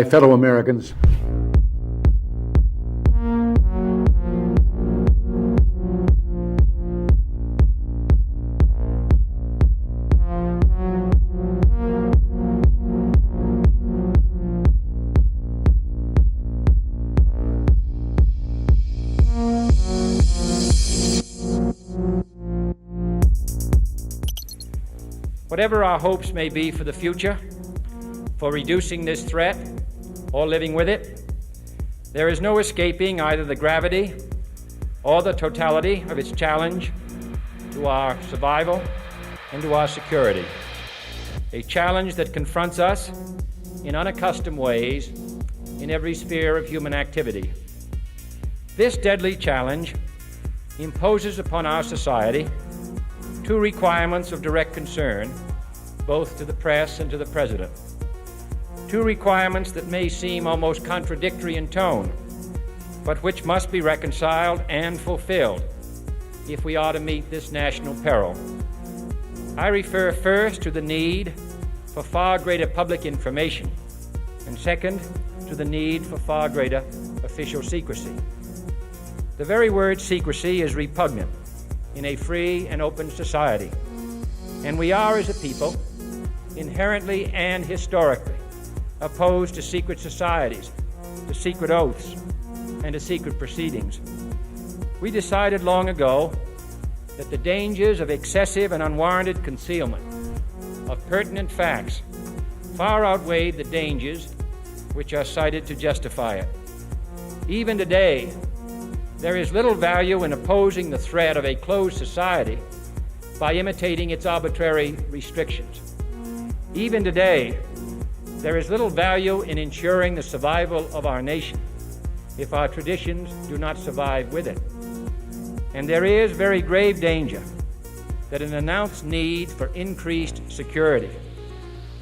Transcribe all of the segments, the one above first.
fellow Americans. Whatever our hopes may be for the future, for reducing this threat or living with it, there is no escaping either the gravity or the totality of its challenge to our survival and to our security. A challenge that confronts us in unaccustomed ways in every sphere of human activity. This deadly challenge imposes upon our society two requirements of direct concern, both to the press and to the President. Two requirements that may seem almost contradictory in tone, but which must be reconciled and fulfilled if we are to meet this national peril. I refer first to the need for far greater public information, and second, to the need for far greater official secrecy. The very word secrecy is repugnant in a free and open society, and we are, as a people, inherently and historically opposed to secret societies, to secret oaths, and to secret proceedings. We decided long ago that the dangers of excessive and unwarranted concealment of pertinent facts far outweighed the dangers which are cited to justify it. Even today, there is little value in opposing the threat of a closed society by imitating its arbitrary restrictions. Even today, there is little value in ensuring the survival of our nation if our traditions do not survive with it. And there is very grave danger that an announced need for increased security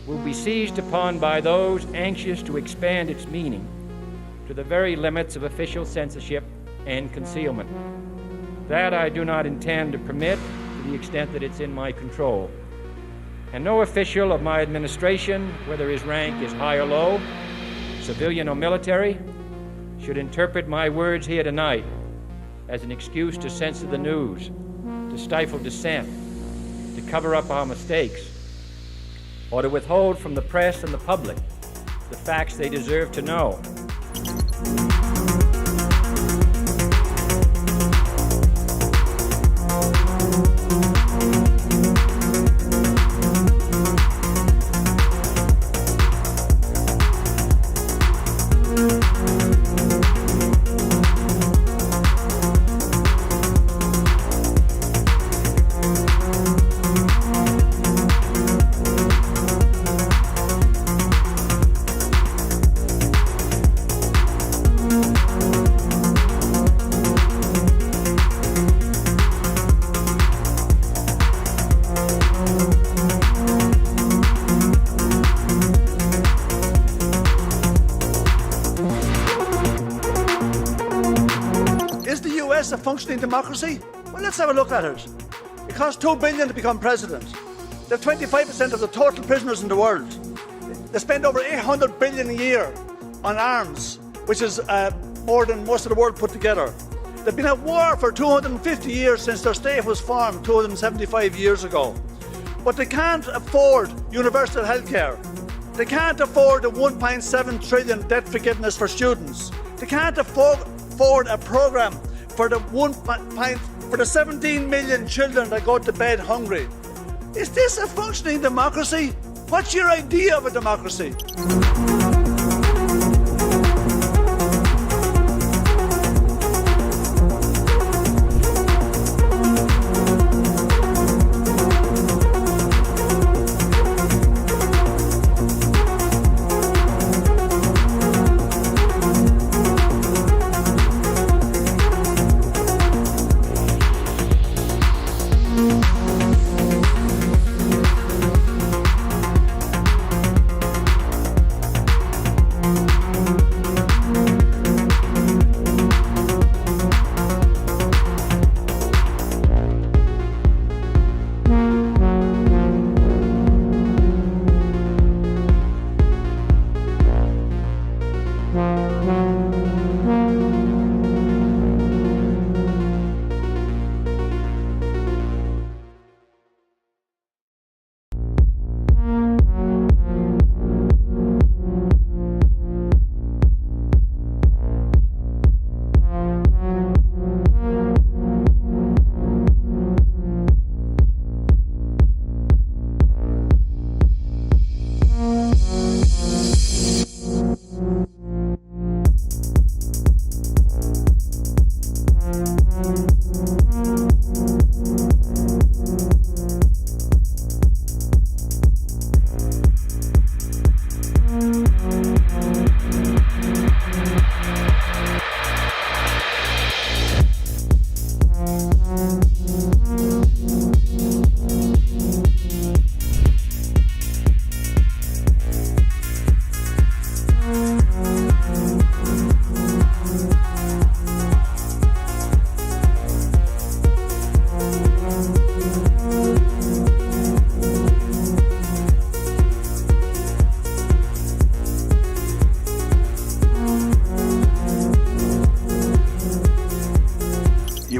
will be seized upon by those anxious to expand its meaning to the very limits of official censorship and concealment. That I do not intend to permit to the extent that it's in my control. And no official of my administration, whether his rank is high or low, civilian or military, should interpret my words here tonight as an excuse to censor the news, to stifle dissent, to cover up our mistakes, or to withhold from the press and the public the facts they deserve to know. A functioning democracy? Well, let's have a look at it. It costs $2 billion to become president. They have 25% of the total prisoners in the world. They spend over $800 billion a year on arms, which is more than most of the world put together. They've been at war for 250 years since their state was formed 275 years ago. But they can't afford universal health care. They can't afford the 1.7 trillion debt forgiveness for students. They can't afford a program for the 17 million children that go to bed hungry. Is this a functioning democracy? What's your idea of a democracy?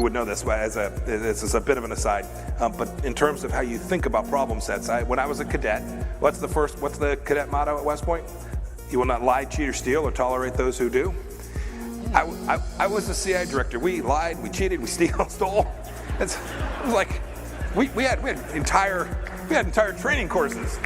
would know this this is a bit of an aside, but in terms of how you think about problem sets, when I was a cadet, what's the cadet motto at West Point? You will not lie, cheat, or steal, or tolerate those who do. I was a CI director. We lied, we cheated, we stole. It was like we had entire training courses.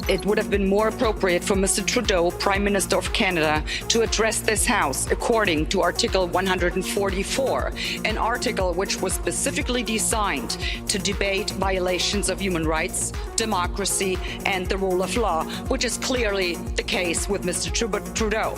It would have been more appropriate for Mr. Trudeau, Prime Minister of Canada, to address this House according to Article 144, an article which was specifically designed to debate violations of human rights, democracy, and the rule of law, which is clearly the case with Mr. Trudeau.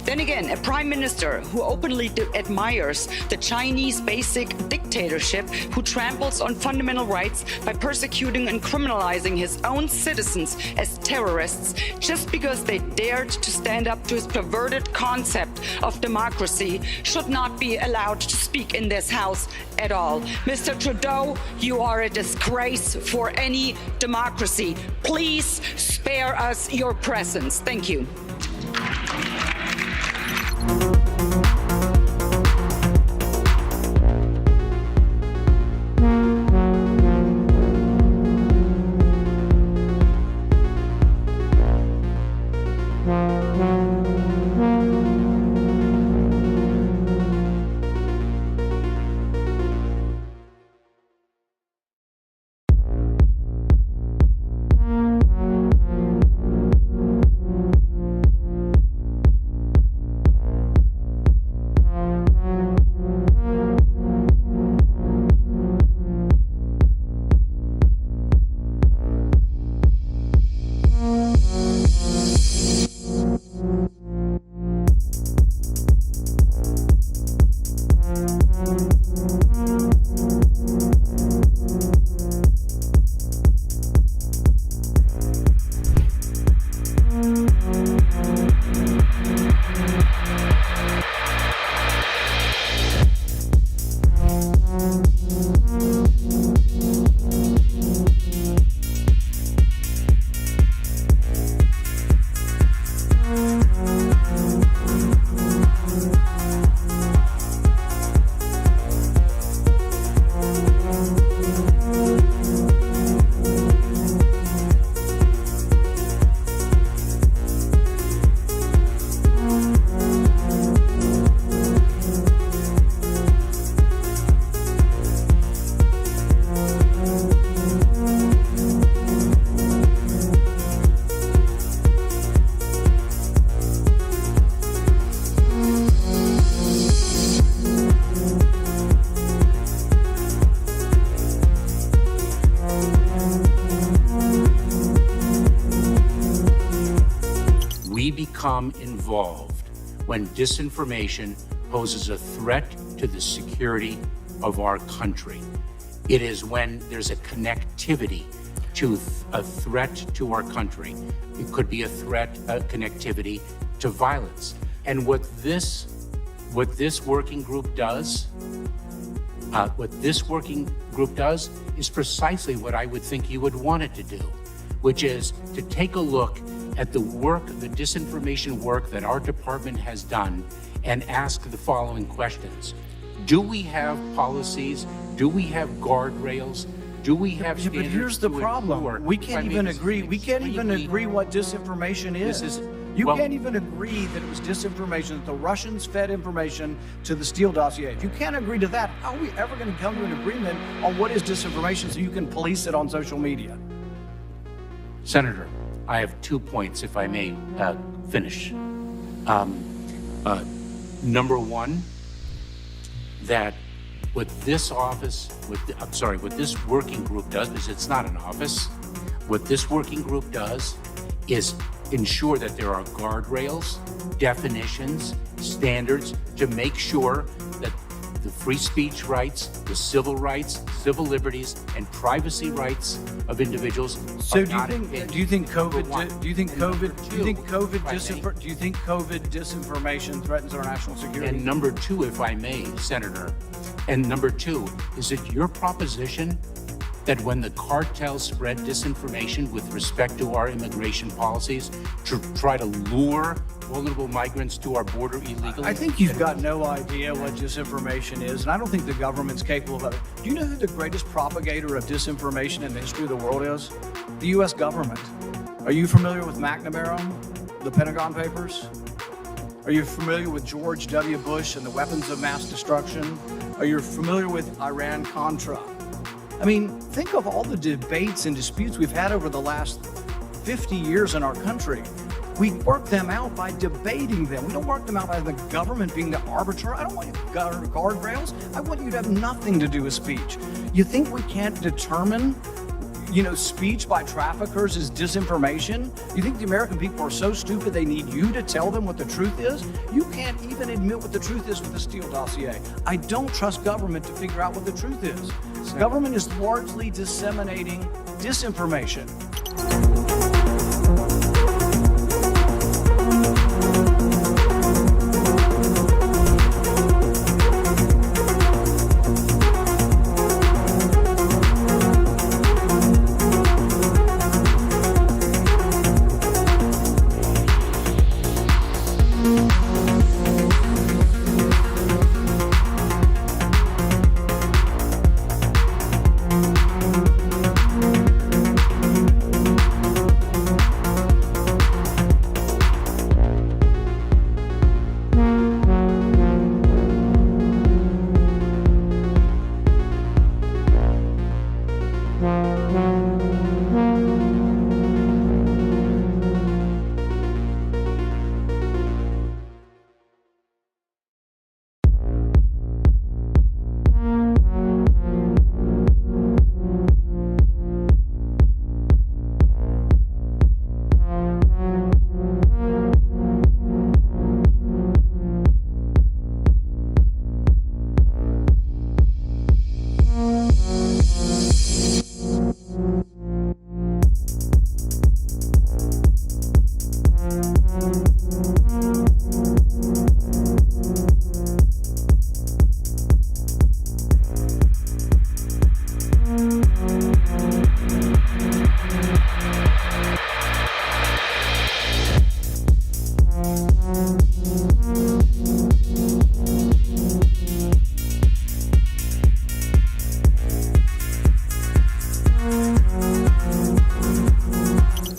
Then again, a Prime Minister who openly admires the Chinese basic dictatorship, who tramples on fundamental rights by persecuting and criminalizing his own citizens as terrorists just because they dared to stand up to his perverted concept of democracy, should not be allowed to speak in this House at all. Mr. Trudeau, you are a disgrace for any democracy. Please spare us your presence. Thank you. become involved when disinformation poses a threat to the security of our country. It is when there's a connectivity to a threat to our country. It could be a threat, a connectivity to violence. And what this working group does, is precisely what I would think you would want it to do, which is to take a look at the work, the disinformation work that our department has done and ask the following questions. Do we have policies? Do we have guardrails? Do we have standards? But here's the problem. We can't even agree. We can't even agree what disinformation is. You can't even agree that it was disinformation, that the Russians fed information to the Steele dossier. If you can't agree to that, how are we ever going to come to an agreement on what is disinformation so you can police it on social media? Senator, I have 2 points, if I may finish. Number one, that what this working group does, because it's not an office, what this working group does is ensure that there are guardrails, definitions, standards to make sure that the free speech rights, the civil rights, civil liberties, and privacy rights of individuals. So do you think COVID disinformation threatens our national security? And number two, if I may, Senator, and number two, is it your proposition that when the cartels spread disinformation with respect to our immigration policies to try to lure vulnerable migrants to our border illegally? I think you've got no idea what disinformation is, and I don't think the government's capable of it. Do you know who the greatest propagator of disinformation in the history of the world is? The U.S. government. Are you familiar with McNamara, the Pentagon Papers? Are you familiar with George W. Bush and the weapons of mass destruction? Are you familiar with Iran-Contra? I mean, think of all the debates and disputes we've had over the last 50 years in our country. We work them out by debating them. We don't work them out by the government being the arbiter. I don't want you to guardrails. I want you to have nothing to do with speech. You think we can't determine, speech by traffickers is disinformation? You think the American people are so stupid they need you to tell them what the truth is? You can't even admit what the truth is with the Steele dossier. I don't trust government to figure out what the truth is. Government is largely disseminating disinformation.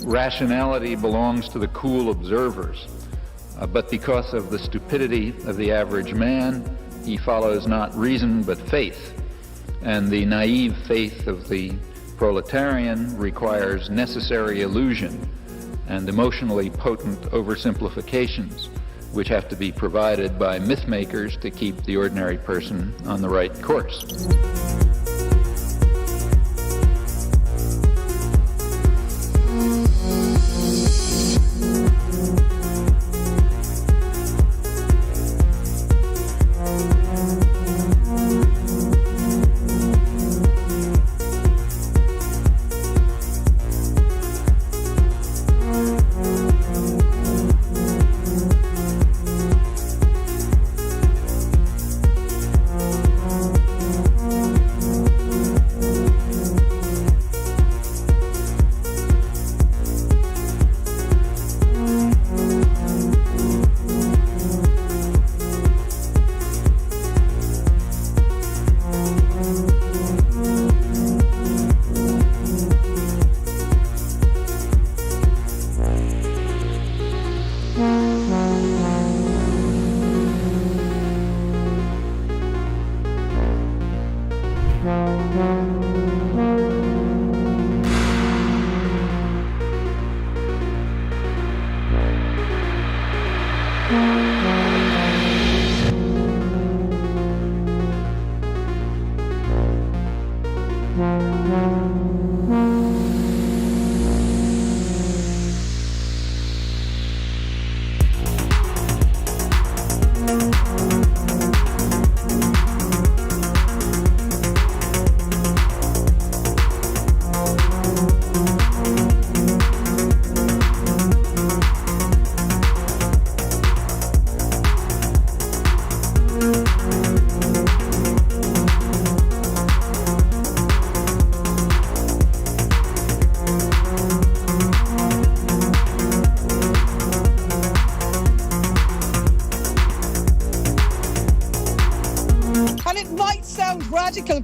Rationality belongs to the cool observers, but because of the stupidity of the average man, he follows not reason but faith, and the naive faith of the proletarian requires necessary illusion and emotionally potent oversimplifications, which have to be provided by myth makers to keep the ordinary person on the right course.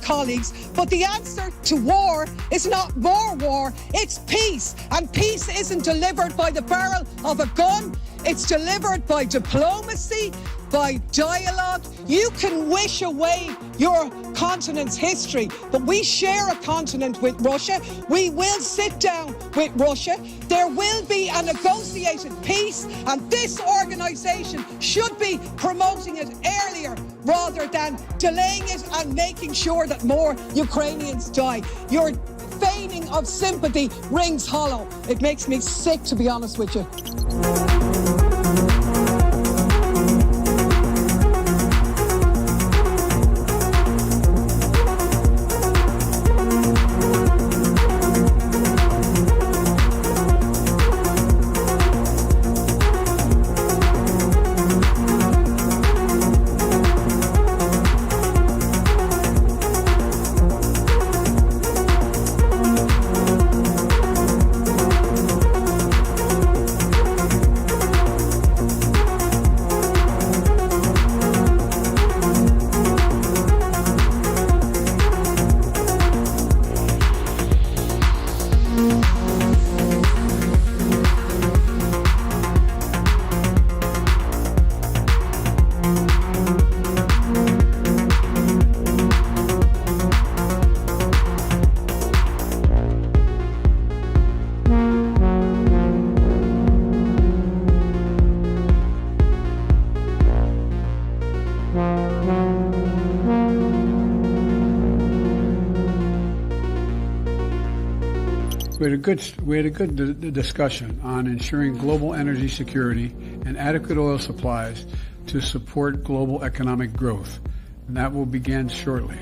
Colleagues, but the answer to war is not more war, it's peace. And peace isn't delivered by the barrel of a gun, it's delivered by diplomacy, by dialogue. You can wish away your continent's history, but we share a continent with Russia. We will sit down with Russia. There will be a negotiated peace, and this organisation should be promoting it earlier rather than delaying it and making sure that more Ukrainians die. Your feigning of sympathy rings hollow. It makes me sick, to be honest with you. We had a good discussion on ensuring global energy security and adequate oil supplies to support global economic growth, and that will begin shortly.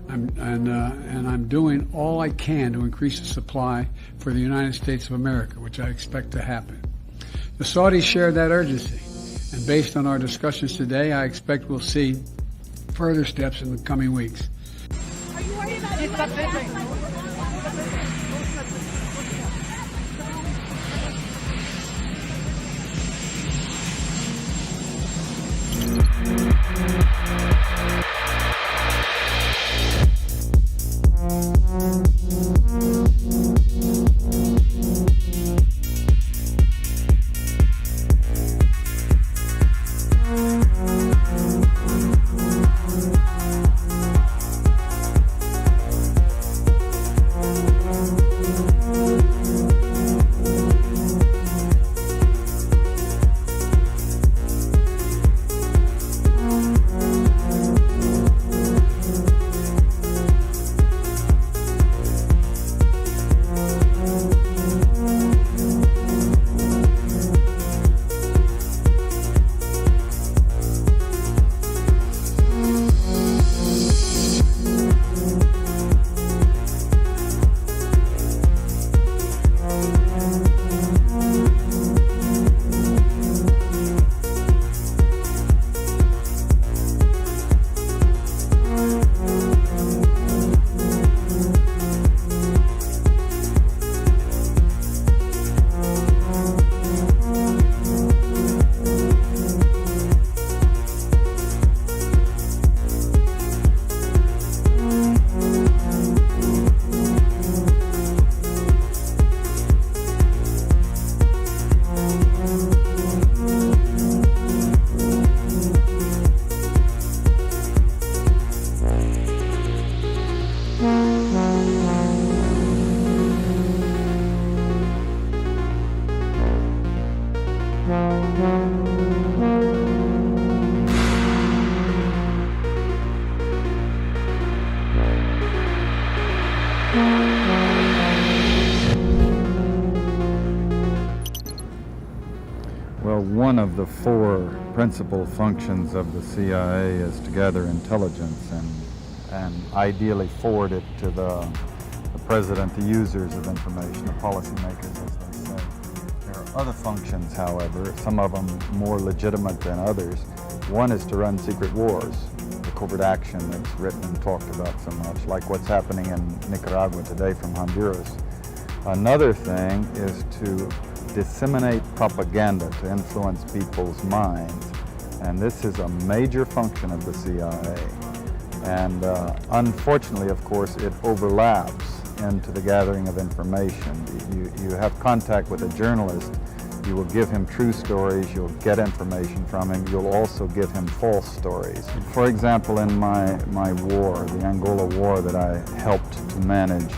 I'm doing all I can to increase the supply for the United States of America, which I expect to happen. The Saudis share that urgency, and based on our discussions today, I expect we'll see further steps in the coming weeks. Are you worried about it? one of the four principal functions of the CIA is to gather intelligence and ideally forward it to the president, the users of information, the policymakers, as they say. There are other functions, however, some of them more legitimate than others. One is to run secret wars, the covert action that's written and talked about so much, like what's happening in Nicaragua today from Honduras. Another thing is to disseminate propaganda to influence people's minds, and this is a major function of the CIA. And unfortunately, of course, it overlaps into the gathering of information. You have contact with a journalist, you will give him true stories, you'll get information from him, you'll also give him false stories. For example, in my war, the Angola war that I helped to manage,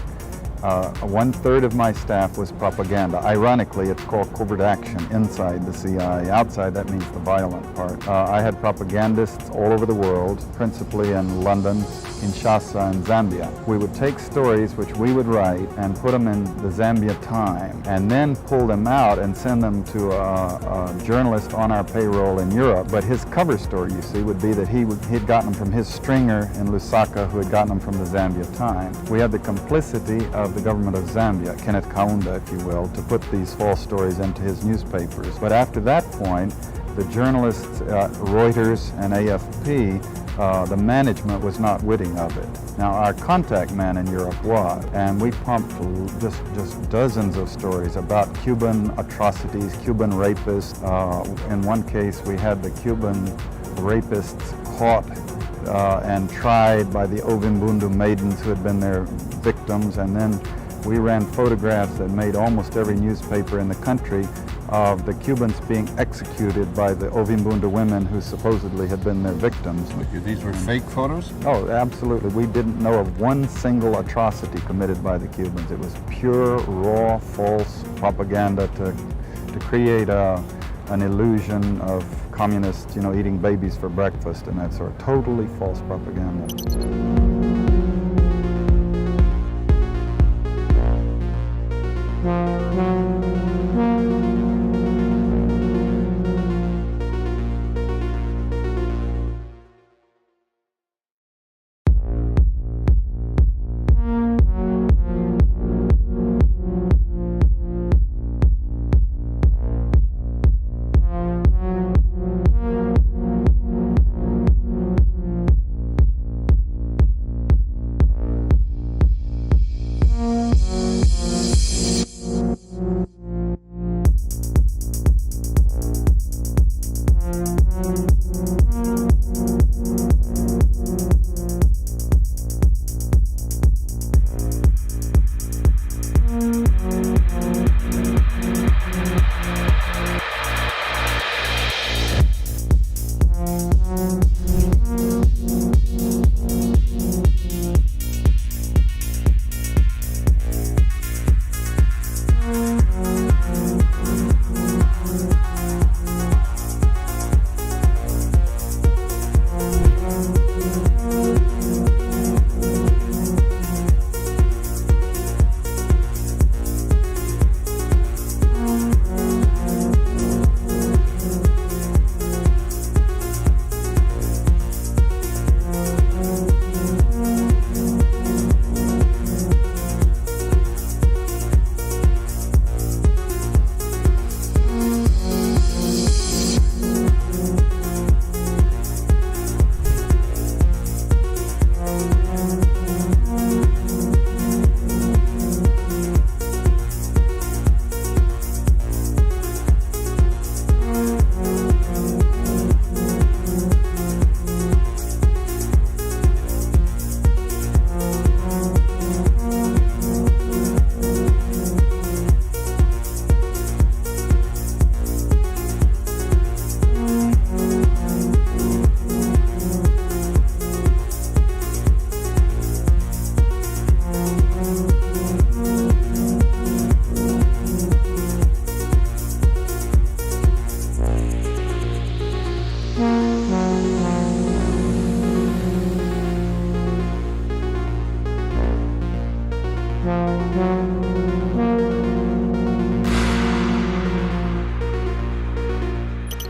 1/3 of my staff was propaganda. Ironically, it's called covert action inside the CIA. Outside, that means the violent part. I had propagandists all over the world, principally in London, Kinshasa, and Zambia. We would take stories which we would write and put them in the Zambia Time, and then pull them out and send them to a journalist on our payroll in Europe. But his cover story, you see, would be that he'd gotten them from his stringer in Lusaka, who had gotten them from the Zambia Time. We had the complicity of the government of Zambia, Kenneth Kaunda, if you will, to put these false stories into his newspapers. But after that point, the journalists, Reuters and AFP, the management was not witting of it. Now, our contact man in Europe was, and we pumped just dozens of stories about Cuban atrocities, Cuban rapists. In one case, we had the Cuban rapists caught and tried by the Ovimbundu maidens who had been their victims, and then we ran photographs that made almost every newspaper in the country of the Cubans being executed by the Ovimbundu women who supposedly had been their victims. These were fake photos? Oh, absolutely. We didn't know of one single atrocity committed by the Cubans. It was pure, raw, false propaganda to create an illusion of communists, eating babies for breakfast and that sort. Totally false propaganda.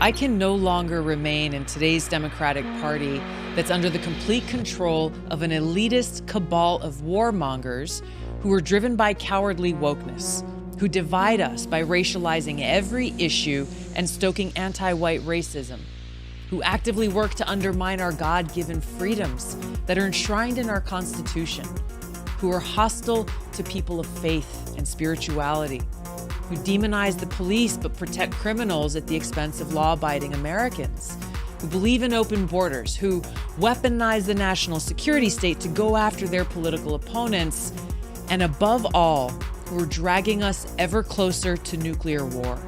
I can no longer remain in today's Democratic Party that's under the complete control of an elitist cabal of warmongers who are driven by cowardly wokeness, who divide us by racializing every issue and stoking anti-white racism, who actively work to undermine our God-given freedoms that are enshrined in our Constitution, who are hostile to people of faith and spirituality, who demonize the police but protect criminals at the expense of law-abiding Americans, who believe in open borders, who weaponize the national security state to go after their political opponents, and above all, who are dragging us ever closer to nuclear war.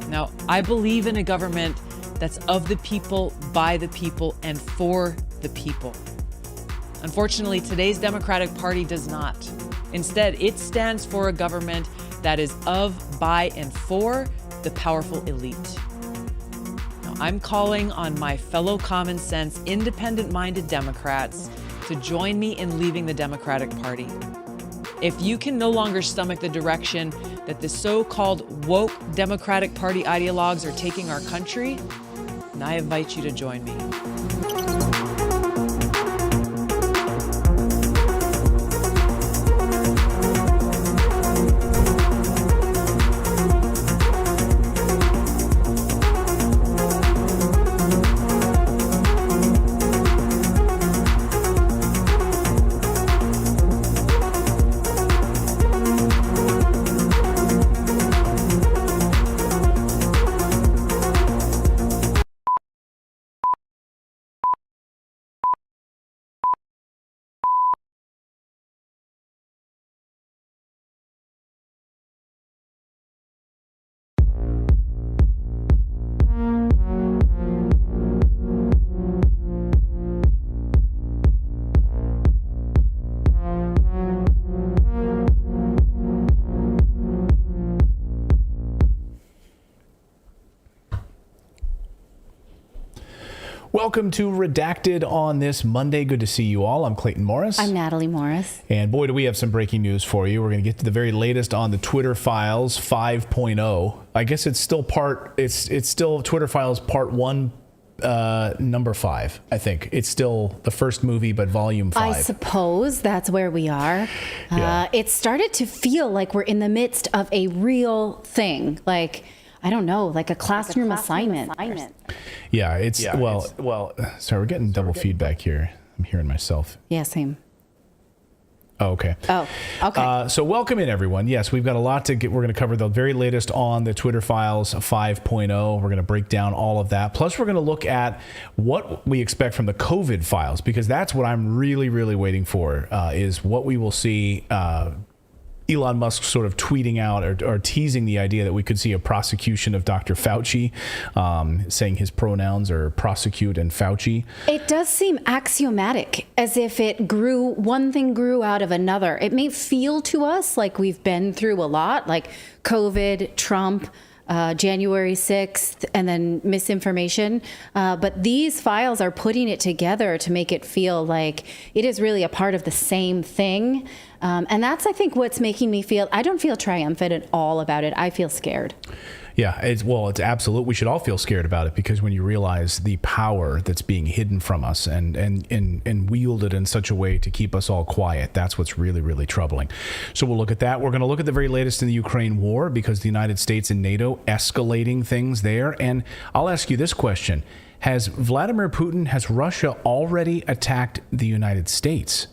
Now, I believe in a government that's of the people, by the people, and for the people. Unfortunately, today's Democratic Party does not. Instead, it stands for a government that is of, by, and for the powerful elite. Now, I'm calling on my fellow common sense, independent-minded Democrats to join me in leaving the Democratic Party. If you can no longer stomach the direction that the so-called woke Democratic Party ideologues are taking our country, then I invite you to join me. Welcome to Redacted on this Monday. Good to see you all. I'm Clayton Morris. I'm Natali Morris. And boy, do we have some breaking news for you. We're going to get to the very latest on the Twitter Files 5.0. I guess it's still Twitter Files Part 1, number 5, I think. It's still the first movie, but volume 5. I suppose that's where we are. Yeah. It started to feel like we're in the midst of a real thing. Like, I don't know, like a classroom assignment. Yeah, sorry, we're getting double feedback here. I'm hearing myself. Yeah, same. Oh, okay. Oh, okay. So welcome in, everyone. Yes, we've got a lot to get. We're going to cover the very latest on the Twitter Files 5.0. We're going to break down all of that. Plus, we're going to look at what we expect from the COVID files, because that's what I'm really, really waiting for, is what we will see. Elon Musk sort of tweeting out or teasing the idea that we could see a prosecution of Dr. Fauci, saying his pronouns are prosecute and Fauci. It does seem axiomatic, as if one thing grew out of another. It may feel to us like we've been through a lot, like COVID, Trump, January 6th, and then misinformation. But these files are putting it together to make it feel like it is really a part of the same thing. And that's, I think, what's making me feel, I don't feel triumphant at all about it. I feel scared. Yeah, it's absolute. We should all feel scared about it, because when you realize the power that's being hidden from us and wielded in such a way to keep us all quiet, that's what's really, really troubling. So we'll look at that. We're going to look at the very latest in the Ukraine war, because the United States and NATO escalating things there. And I'll ask you this question. Has Russia already attacked the United States?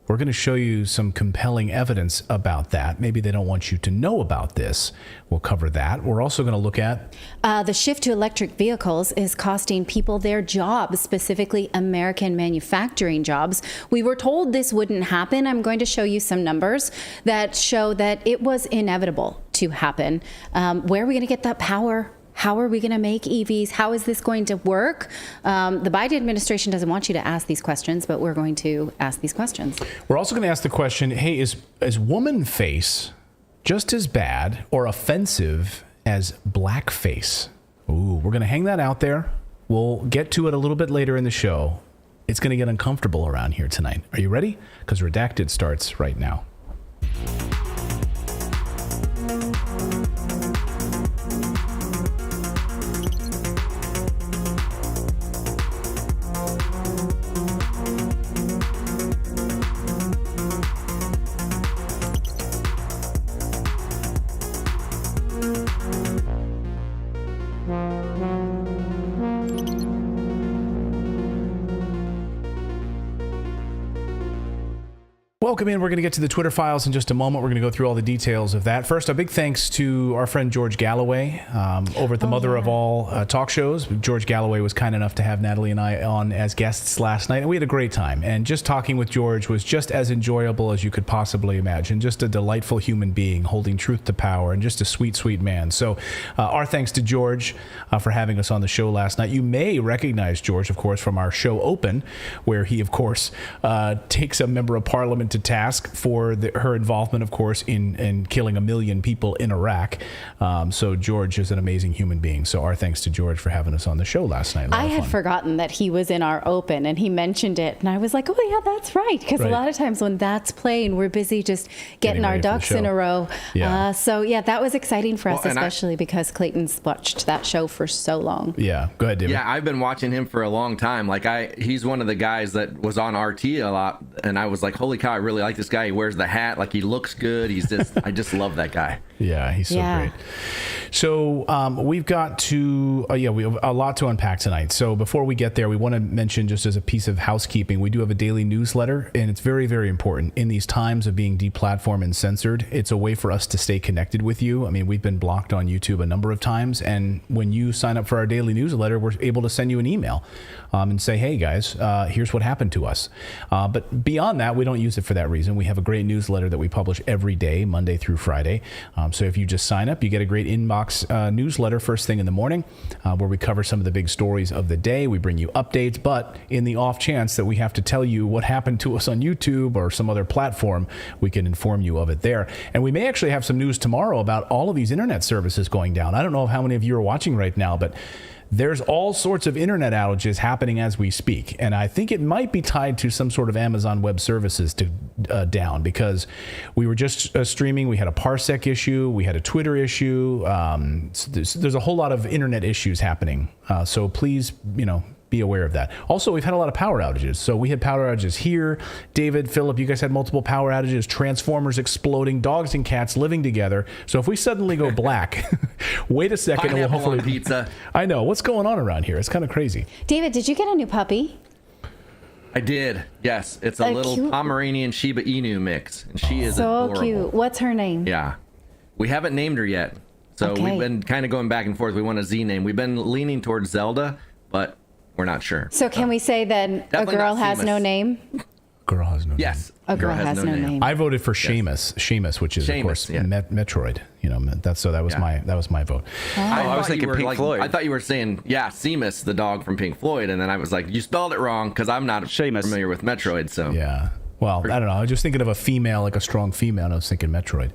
We're going to show you some compelling evidence about that. Maybe they don't want you to know about this. We'll cover that. We're also going to look at the shift to electric vehicles is costing people their jobs, specifically American manufacturing jobs. We were told this wouldn't happen. I'm going to show you some numbers that show that it was inevitable to happen. Where are we going to get that power? How are we going to make EVs? How is this going to work? The Biden administration doesn't want you to ask these questions, but we're going to ask these questions. We're also going to ask the question, hey, is woman face just as bad or offensive as blackface? Ooh, we're going to hang that out there. We'll get to it a little bit later in the show. It's going to get uncomfortable around here tonight. Are you ready? Because Redacted starts right now. Welcome in. We're going to get to the Twitter files in just a moment. We're going to go through all the details of that. First, a big thanks to our friend George Galloway over at the Mother of All talk shows. George Galloway was kind enough to have Natalie and I on as guests last night, and we had a great time. And just talking with George was just as enjoyable as you could possibly imagine. Just a delightful human being holding truth to power, and just a sweet, sweet man. So our thanks to George for having us on the show last night. You may recognize George, of course, from our show Open, where he, of course, takes a member of Parliament to task for her involvement, of course, in killing 1 million people in Iraq. So George is an amazing human being. So our thanks to George for having us on the show last night. I had forgotten that he was in our Open, and he mentioned it, and I was like, oh yeah, that's right. Because a lot of times when that's playing, we're busy just getting our ducks in a row. Yeah. So yeah, that was exciting for us, especially because Clayton's watched that show for so long. Yeah, go ahead, David. Yeah, I've been watching him for a long time. He's one of the guys that was on RT a lot, and I was like, holy cow, I really like this guy. He wears the hat, like he looks good. He's just, I just love that guy. Yeah, he's so great. So we've got to, we have a lot to unpack tonight. So before we get there, we want to mention, just as a piece of housekeeping, we do have a daily newsletter, and it's very, very important in these times of being deplatformed and censored. It's a way for us to stay connected with you. I mean, we've been blocked on YouTube a number of times, and when you sign up for our daily newsletter, we're able to send you an email and say, hey guys, here's what happened to us. But beyond that, we don't use it for that reason. We have a great newsletter that we publish every day, Monday through Friday. So if you just sign up, you get a great inbox newsletter first thing in the morning, where we cover some of the big stories of the day. We bring you updates, but in the off chance that we have to tell you what happened to us on YouTube or some other platform, we can inform you of it there. And we may actually have some news tomorrow about all of these internet services going down. I don't know how many of you are watching right now, but there's all sorts of internet outages happening as we speak. And I think it might be tied to some sort of Amazon Web Services down, because we were just streaming. We had a Parsec issue. We had a Twitter issue. There's a whole lot of internet issues happening. So please, be aware of that. Also, we've had a lot of power outages. So we had power outages here. David, Philip, you guys had multiple power outages, transformers exploding, dogs and cats living together. So if we suddenly go black, wait a second, and we'll hopefully pizza. I know what's going on around here. It's kind of crazy. David, did you get a new puppy? I did. Yes, it's a little cute Pomeranian Shiba Inu mix, and she is so adorable. Cute. What's her name? Yeah, we haven't named her yet. So we've been kind of going back and forth. We want a Z name. We've been leaning towards Zelda, but we're not sure. So can we say then a girl has no name? Girl has no name. Yes. A girl has no name. I voted for Seamus, which is of course Metroid. That was my vote. I was thinking Pink Floyd. I thought you were saying Seamus, the dog from Pink Floyd, and then I was like, you spelled it wrong, because I'm not familiar with Metroid. So yeah. Well, I don't know. I was just thinking of a female, like a strong female, and I was thinking Metroid.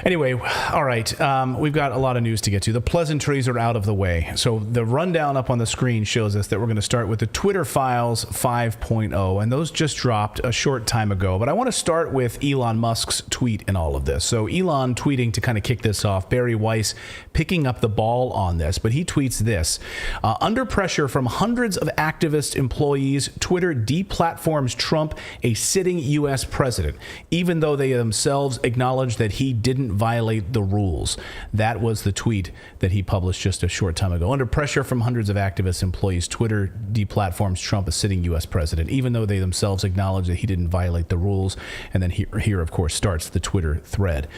Anyway, all right. We've got a lot of news to get to. The pleasantries are out of the way. So the rundown up on the screen shows us that we're going to start with the Twitter Files 5.0, and those just dropped a short time ago. But I want to start with Elon Musk's tweet in all of this. So Elon tweeting to kind of kick this off. Barry Weiss picking up the ball on this, but he tweets this. Under pressure from hundreds of activist employees, Twitter deplatforms Trump, a sitting U.S. president, even though they themselves acknowledge that he didn't violate the rules. That was the tweet that he published just a short time ago. Under pressure from hundreds of activist employees, Twitter deplatforms Trump, a sitting U.S. president, even though they themselves acknowledge that he didn't violate the rules. And then here, of course, starts the Twitter thread.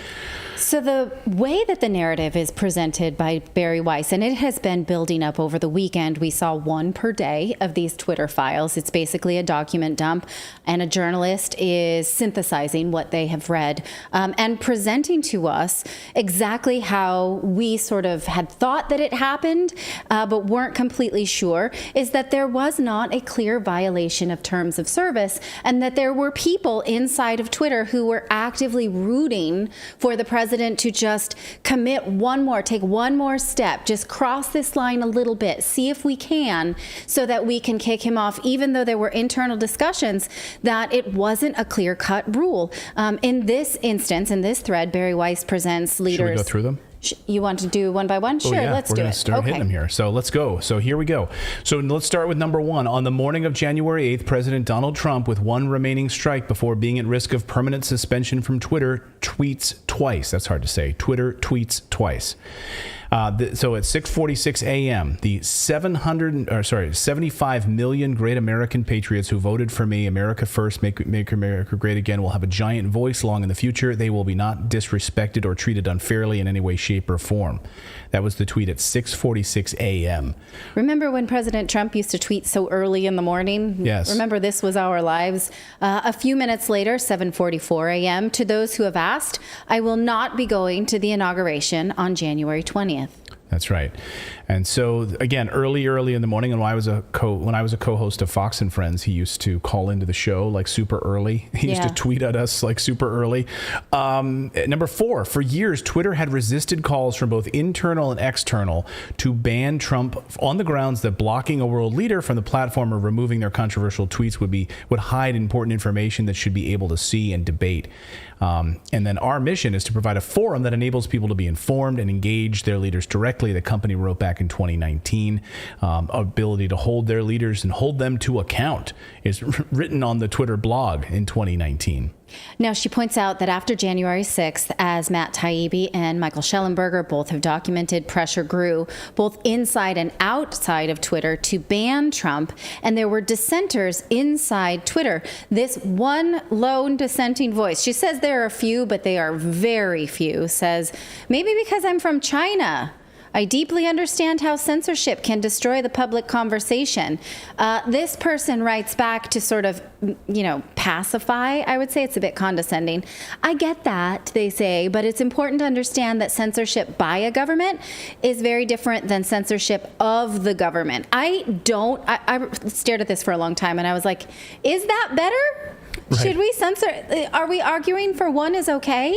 So the way that the narrative is presented by Barry Weiss, and it has been building up over the weekend, we saw one per day of these Twitter files. It's basically a document dump, and a journalist is synthesizing what they have read and presenting to us exactly how we sort of had thought that it happened, but weren't completely sure, is that there was not a clear violation of terms of service, and that there were people inside of Twitter who were actively rooting for the president to just take one more step, just cross this line a little bit, see if we can, so that we can kick him off, even though there were internal discussions that it wasn't a clear-cut rule. In this instance, in this thread, Barry Weiss presents leaders. Should we go through them? You want to do one by one? Sure, let's do it. We're going to start hitting them here. So let's go. So here we go. So let's start with number one. On the morning of January 8th, President Donald Trump, with one remaining strike before being at risk of permanent suspension from Twitter, tweets twice. That's hard to say. Twitter tweets twice. So at 6:46 a.m., the 75 million great American patriots who voted for me, America first, make America great again, will have a giant voice long in the future. They will be not disrespected or treated unfairly in any way, shape, or form. That was the tweet at 6:46 a.m. Remember when President Trump used to tweet so early in the morning? Yes. Remember, this was our lives. A few minutes later, 7:44 a.m., to those who have asked, I will not be going to the inauguration on January 20th. That's right. And so again, early in the morning, and when I was a co-host of Fox and Friends, he used to call into the show like super early. He used to tweet at us like super early. Number 4, for years, Twitter had resisted calls from both internal and external to ban Trump on the grounds that blocking a world leader from the platform or removing their controversial tweets would hide important information that should be able to see and debate. And then our mission is to provide a forum that enables people to be informed and engage their leaders directly. The company wrote back in 2019, ability to hold their leaders and hold them to account is written on the Twitter blog in 2019. Now, she points out that after January 6th, as Matt Taibbi and Michael Schellenberger both have documented, pressure grew both inside and outside of Twitter to ban Trump, and there were dissenters inside Twitter. This one lone dissenting voice, she says there are a few, but they are very few, says, maybe because I'm from China. I deeply understand how censorship can destroy the public conversation. This person writes back to sort of, pacify. I would say it's a bit condescending. I get that, they say, but it's important to understand that censorship by a government is very different than censorship of the government. I stared at this for a long time and I was like, is that better? Right. Should we censor? Are we arguing for one is okay?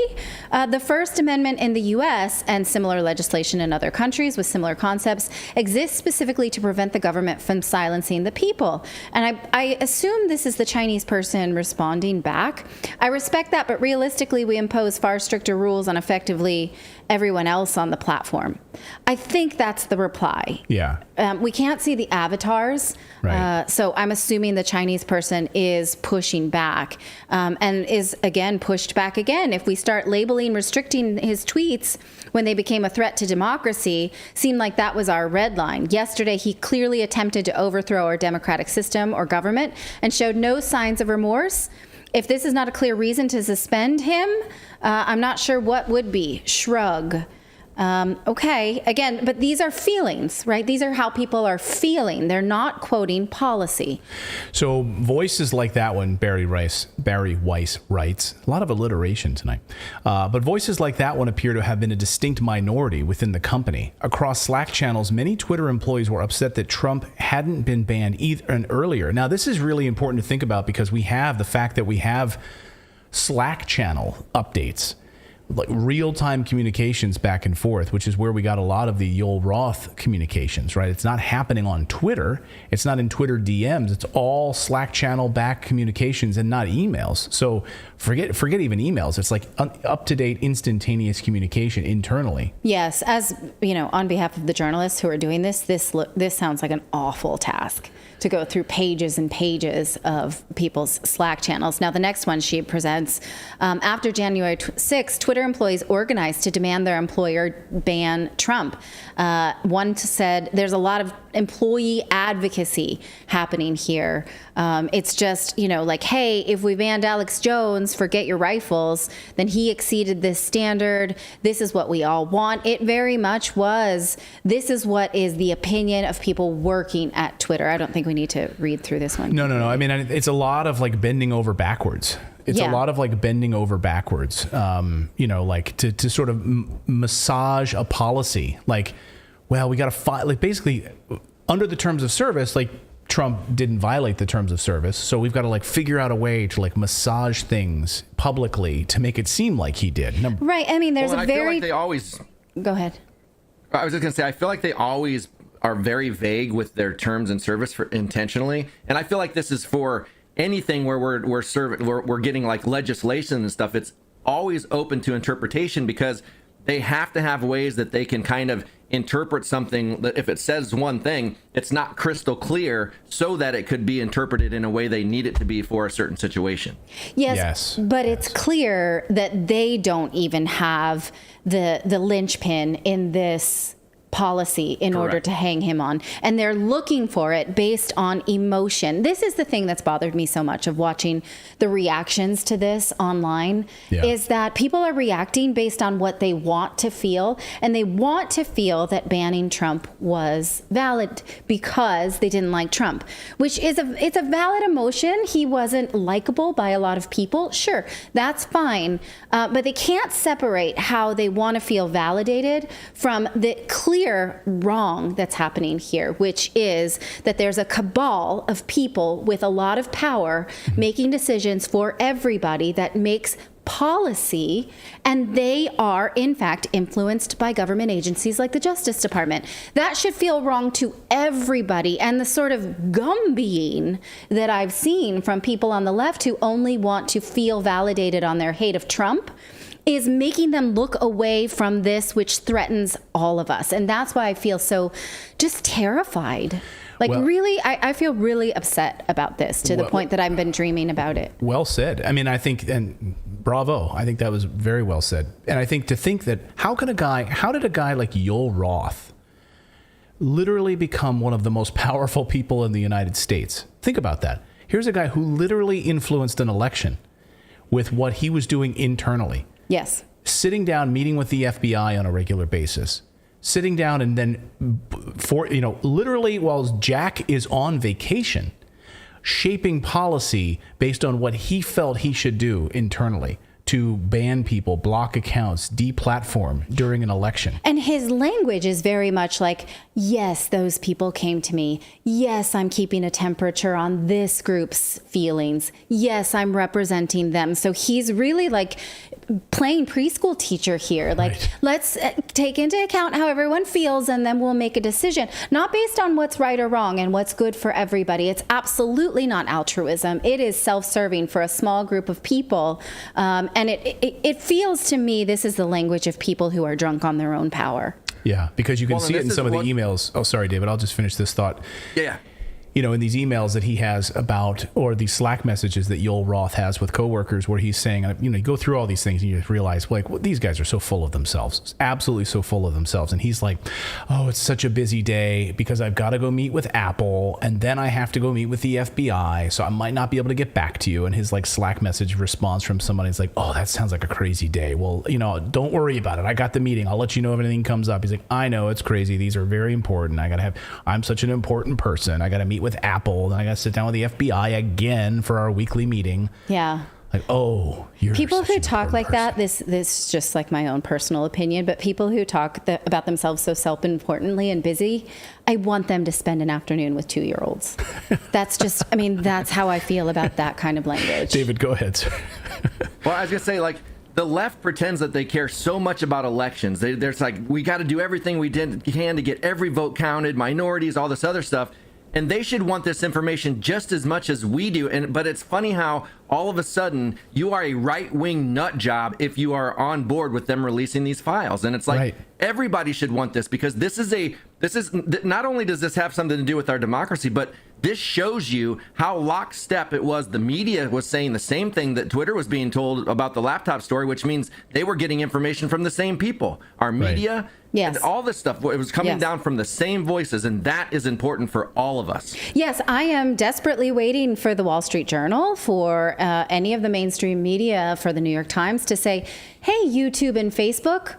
The First Amendment in the U.S. and similar legislation in other countries with similar concepts exists specifically to prevent the government from silencing the people. And I assume this is the Chinese person responding back. I respect that, but realistically, we impose far stricter rules on effectively everyone else on the platform. I think that's the reply. Yeah. We can't see the avatars. Right. So I'm assuming the Chinese person is pushing back and is, again, pushed back again. If we start labeling, restricting his tweets when they became a threat to democracy, seemed like that was our red line. Yesterday, he clearly attempted to overthrow our democratic system or government and showed no signs of remorse. If this is not a clear reason to suspend him, I'm not sure what would be. Shrug. Okay, again, but these are feelings, right? These are how people are feeling. They're not quoting policy. So voices like that one, Barry Weiss writes, a lot of alliteration tonight, but voices like that one appear to have been a distinct minority within the company. Across Slack channels, many Twitter employees were upset that Trump hadn't been banned earlier. Now, this is really important to think about because we have the fact that we have Slack channel updates, like real-time communications back and forth, which is where we got a lot of the Yoel Roth communications, right? It's not happening on Twitter. It's not in Twitter DMs. It's all Slack channel back communications and not emails. So forget even emails. It's like up-to-date, instantaneous communication internally. Yes, as you know, on behalf of the journalists who are doing this sounds like an awful task to go through pages and pages of people's Slack channels. Now, the next one she presents, after January 6th, Twitter employees organized to demand their employer ban Trump. One said there's a lot of employee advocacy happening here. It's just, like, hey, if we banned Alex Jones, forget your rifles, then he exceeded this standard. This is what we all want. It very much was, this is what is the opinion of people working at Twitter. I don't think we need to read through this one. No. I mean, it's a lot of like bending over backwards. It's a lot of like bending over backwards, like to sort of massage a policy. Like, well, we got to fight, like basically under the terms of service, like Trump didn't violate the terms of service. So we've got to like figure out a way to like massage things publicly to make it seem like he did. Right. I mean, there's I feel like they always... Go ahead. I was just going to say, I feel like they always are very vague with their terms and service intentionally. And I feel like this is for anything where we're getting like legislation and stuff. It's always open to interpretation because they have to have ways that they can kind of interpret something that if it says one thing, it's not crystal clear, so that it could be interpreted in a way they need it to be for a certain situation. Yes. But it's clear that they don't even have the linchpin in this policy in order to hang him on, and they're looking for it based on emotion. This is the thing that's bothered me so much of watching the reactions to this online, is that people are reacting based on what they want to feel, and they want to feel that banning Trump was valid because they didn't like Trump, which is it's a valid emotion. He wasn't likable by a lot of people. Sure, that's fine, but they can't separate how they want to feel validated from the clear wrong that's happening here, which is that there's a cabal of people with a lot of power making decisions for everybody that makes policy, and they are in fact influenced by government agencies like the Justice Department. That should feel wrong to everybody, and the sort of gumbying that I've seen from people on the left who only want to feel validated on their hate of Trump is making them look away from this, which threatens all of us. And that's why I feel so just terrified. Like, really, I feel really upset about this to the point that I've been dreaming about it. Well said. I mean, I think, and bravo, I think that was very well said. And I think to think that how did a guy like Yoel Roth literally become one of the most powerful people in the United States? Think about that. Here's a guy who literally influenced an election with what he was doing internally. Yes. Sitting down, meeting with the FBI on a regular basis, sitting down and then literally while Jack is on vacation, shaping policy based on what he felt he should do internally to ban people, block accounts, deplatform during an election. And his language is very much like, yes, those people came to me. Yes, I'm keeping a temperature on this group's feelings. Yes, I'm representing them. So he's really like playing preschool teacher here. Like, let's take into account how everyone feels, and then we'll make a decision, not based on what's right or wrong and what's good for everybody. It's absolutely not altruism. It is self-serving for a small group of people. And it feels to me this is the language of people who are drunk on their own power. Yeah, because you can see it in some of the emails. Oh, sorry, David. I'll just finish this thought. Yeah. You know, in these emails that he has about, or these Slack messages that Yoel Roth has with coworkers, where he's saying, you go through all these things and you just realize, like, well, these guys are so full of themselves, absolutely so full of themselves. And he's like, oh, it's such a busy day because I've got to go meet with Apple, and then I have to go meet with the FBI, so I might not be able to get back to you. And his like Slack message response from somebody is like, oh, that sounds like a crazy day. Well, don't worry about it. I got the meeting. I'll let you know if anything comes up. He's like, I know it's crazy. These are very important. I'm such an important person. I got to meet with Apple, then I got to sit down with the FBI again for our weekly meeting. Yeah. Like, oh, you're people who talk like that. This is just like my own personal opinion, but people who talk about themselves so self-importantly and busy, I want them to spend an afternoon with 2-year-olds. That's just, that's how I feel about that kind of language. David, go ahead, sir. Well, I was gonna say, like, the left pretends that they care so much about elections. They're like, we got to do everything we can to get every vote counted, minorities, all this other stuff. And they should want this information just as much as we do. But it's funny how all of a sudden you are a right-wing nut job if you are on board with them releasing these files. And it's like, everybody should want this, because this is not only does this have something to do with our democracy, but this shows you how lockstep it was. The media was saying the same thing that Twitter was being told about the laptop story, which means they were getting information from the same people. Our media, and all this stuff, it was coming down from the same voices, and that is important for all of us. Yes, I am desperately waiting for the Wall Street Journal, for any of the mainstream media, for the New York Times to say, hey, YouTube and Facebook,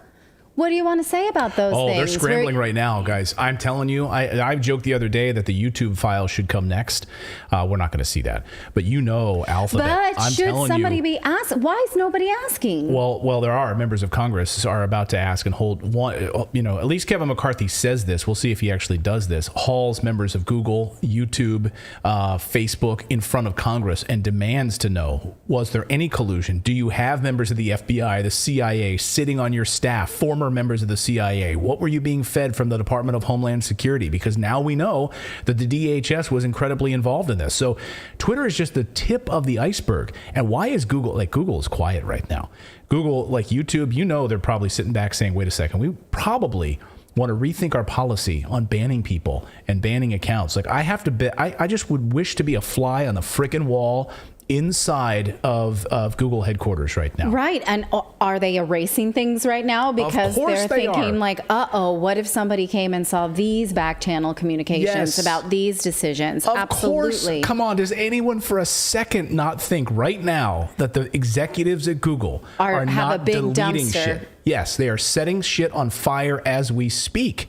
what do you want to say about those things? Oh, they're scrambling right now, guys. I'm telling you, I joked the other day that the YouTube file should come next. We're not going to see that. But Alphabet. But should somebody be asked? Why is nobody asking? Well, there are members of Congress are about to ask and hold one. At least Kevin McCarthy says this. We'll see if he actually does this. Hauls members of Google, YouTube, Facebook in front of Congress and demands to know, was there any collusion? Do you have members of the FBI, the CIA sitting on your staff, former members of the CIA? What were you being fed from the Department of Homeland Security? Because now we know that the DHS was incredibly involved in this. So Twitter is just the tip of the iceberg. And why is Google, like Google is quiet right now. Google, like YouTube, you know, they're probably sitting back saying, wait a second, we probably want to rethink our policy on banning people and banning accounts. Like I just would wish to be a fly on the frickin' wall inside of Google headquarters right now. Right. And are they erasing things right now? Because they're thinking like, what if somebody came and saw these back channel communications about these decisions? Of Absolutely. Course. Come on. Does anyone for a second not think right now that the executives at Google are not deleting shit? Yes, they are setting shit on fire as we speak.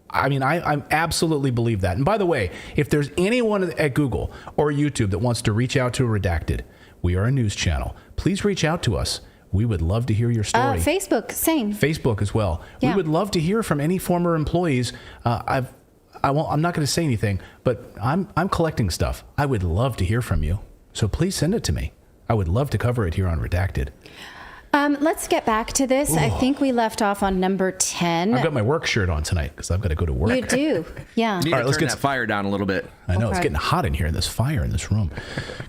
I mean, I absolutely believe that. And by the way, if there's anyone at Google or YouTube that wants to reach out to Redacted, we are a news channel. Please reach out to us. We would love to hear your story. Facebook, same. Facebook as well. Yeah. We would love to hear from any former employees. I'm not going to say anything, but I'm collecting stuff. I would love to hear from you. So please send it to me. I would love to cover it here on Redacted. Let's get back to this. Ooh. I think we left off on number 10. I've got my work shirt on tonight because I've got to go to work. You do, yeah. You need to turn that fire down a little bit. I know, it's getting hot in here, this fire in this room.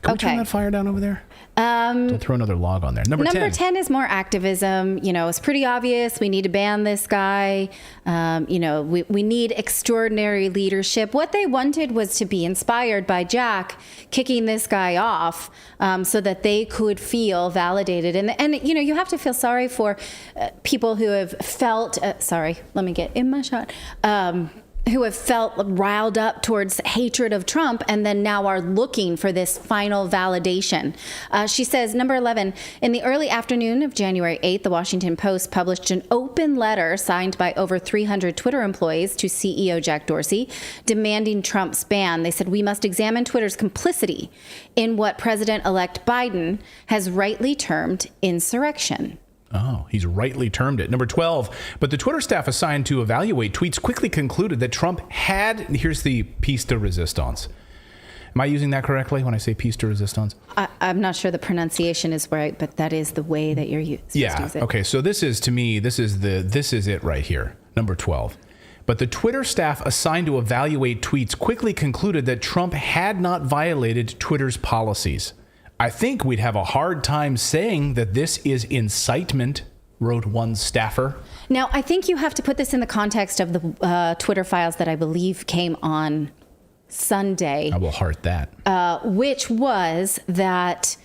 Can we turn that fire down over there? Don't throw another log on there. Number 10 is more activism. You know, it's pretty obvious. We need to ban this guy. You know, we need extraordinary leadership. What they wanted was to be inspired by Jack kicking this guy off so that they could feel validated. And you know, you have to feel sorry for people who have felt, sorry, let me get in my shot. Who have felt riled up towards hatred of Trump and then now are looking for this final validation. She says, number 11, in the early afternoon of January 8th, the Washington Post published an open letter signed by over 300 Twitter employees to CEO Jack Dorsey demanding Trump's ban. They said, we must examine Twitter's complicity in what President-elect Biden has rightly termed insurrection. Oh, he's rightly termed it. Number 12, but the Twitter staff assigned to evaluate tweets quickly concluded that Trump had, here's the piece de resistance. Am I using that correctly when I say piece de resistance? I'm not sure the pronunciation is right, but that is the way that you're supposed to use it. Okay, so this is, to me, this is it right here, number 12. But the Twitter staff assigned to evaluate tweets quickly concluded that Trump had not violated Twitter's policies. I think we'd have a hard time saying that this is incitement, wrote one staffer. Now, I think you have to put this in the context of the Twitter files that I believe came on Sunday. I will heart that. Which was that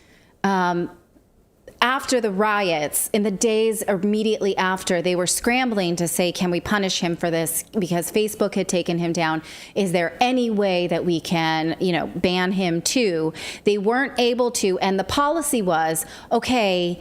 after the riots, in the days immediately after, they were scrambling to say, can we punish him for this? Because Facebook had taken him down. Is there any way that we can, ban him too? They weren't able to. And the policy was, okay,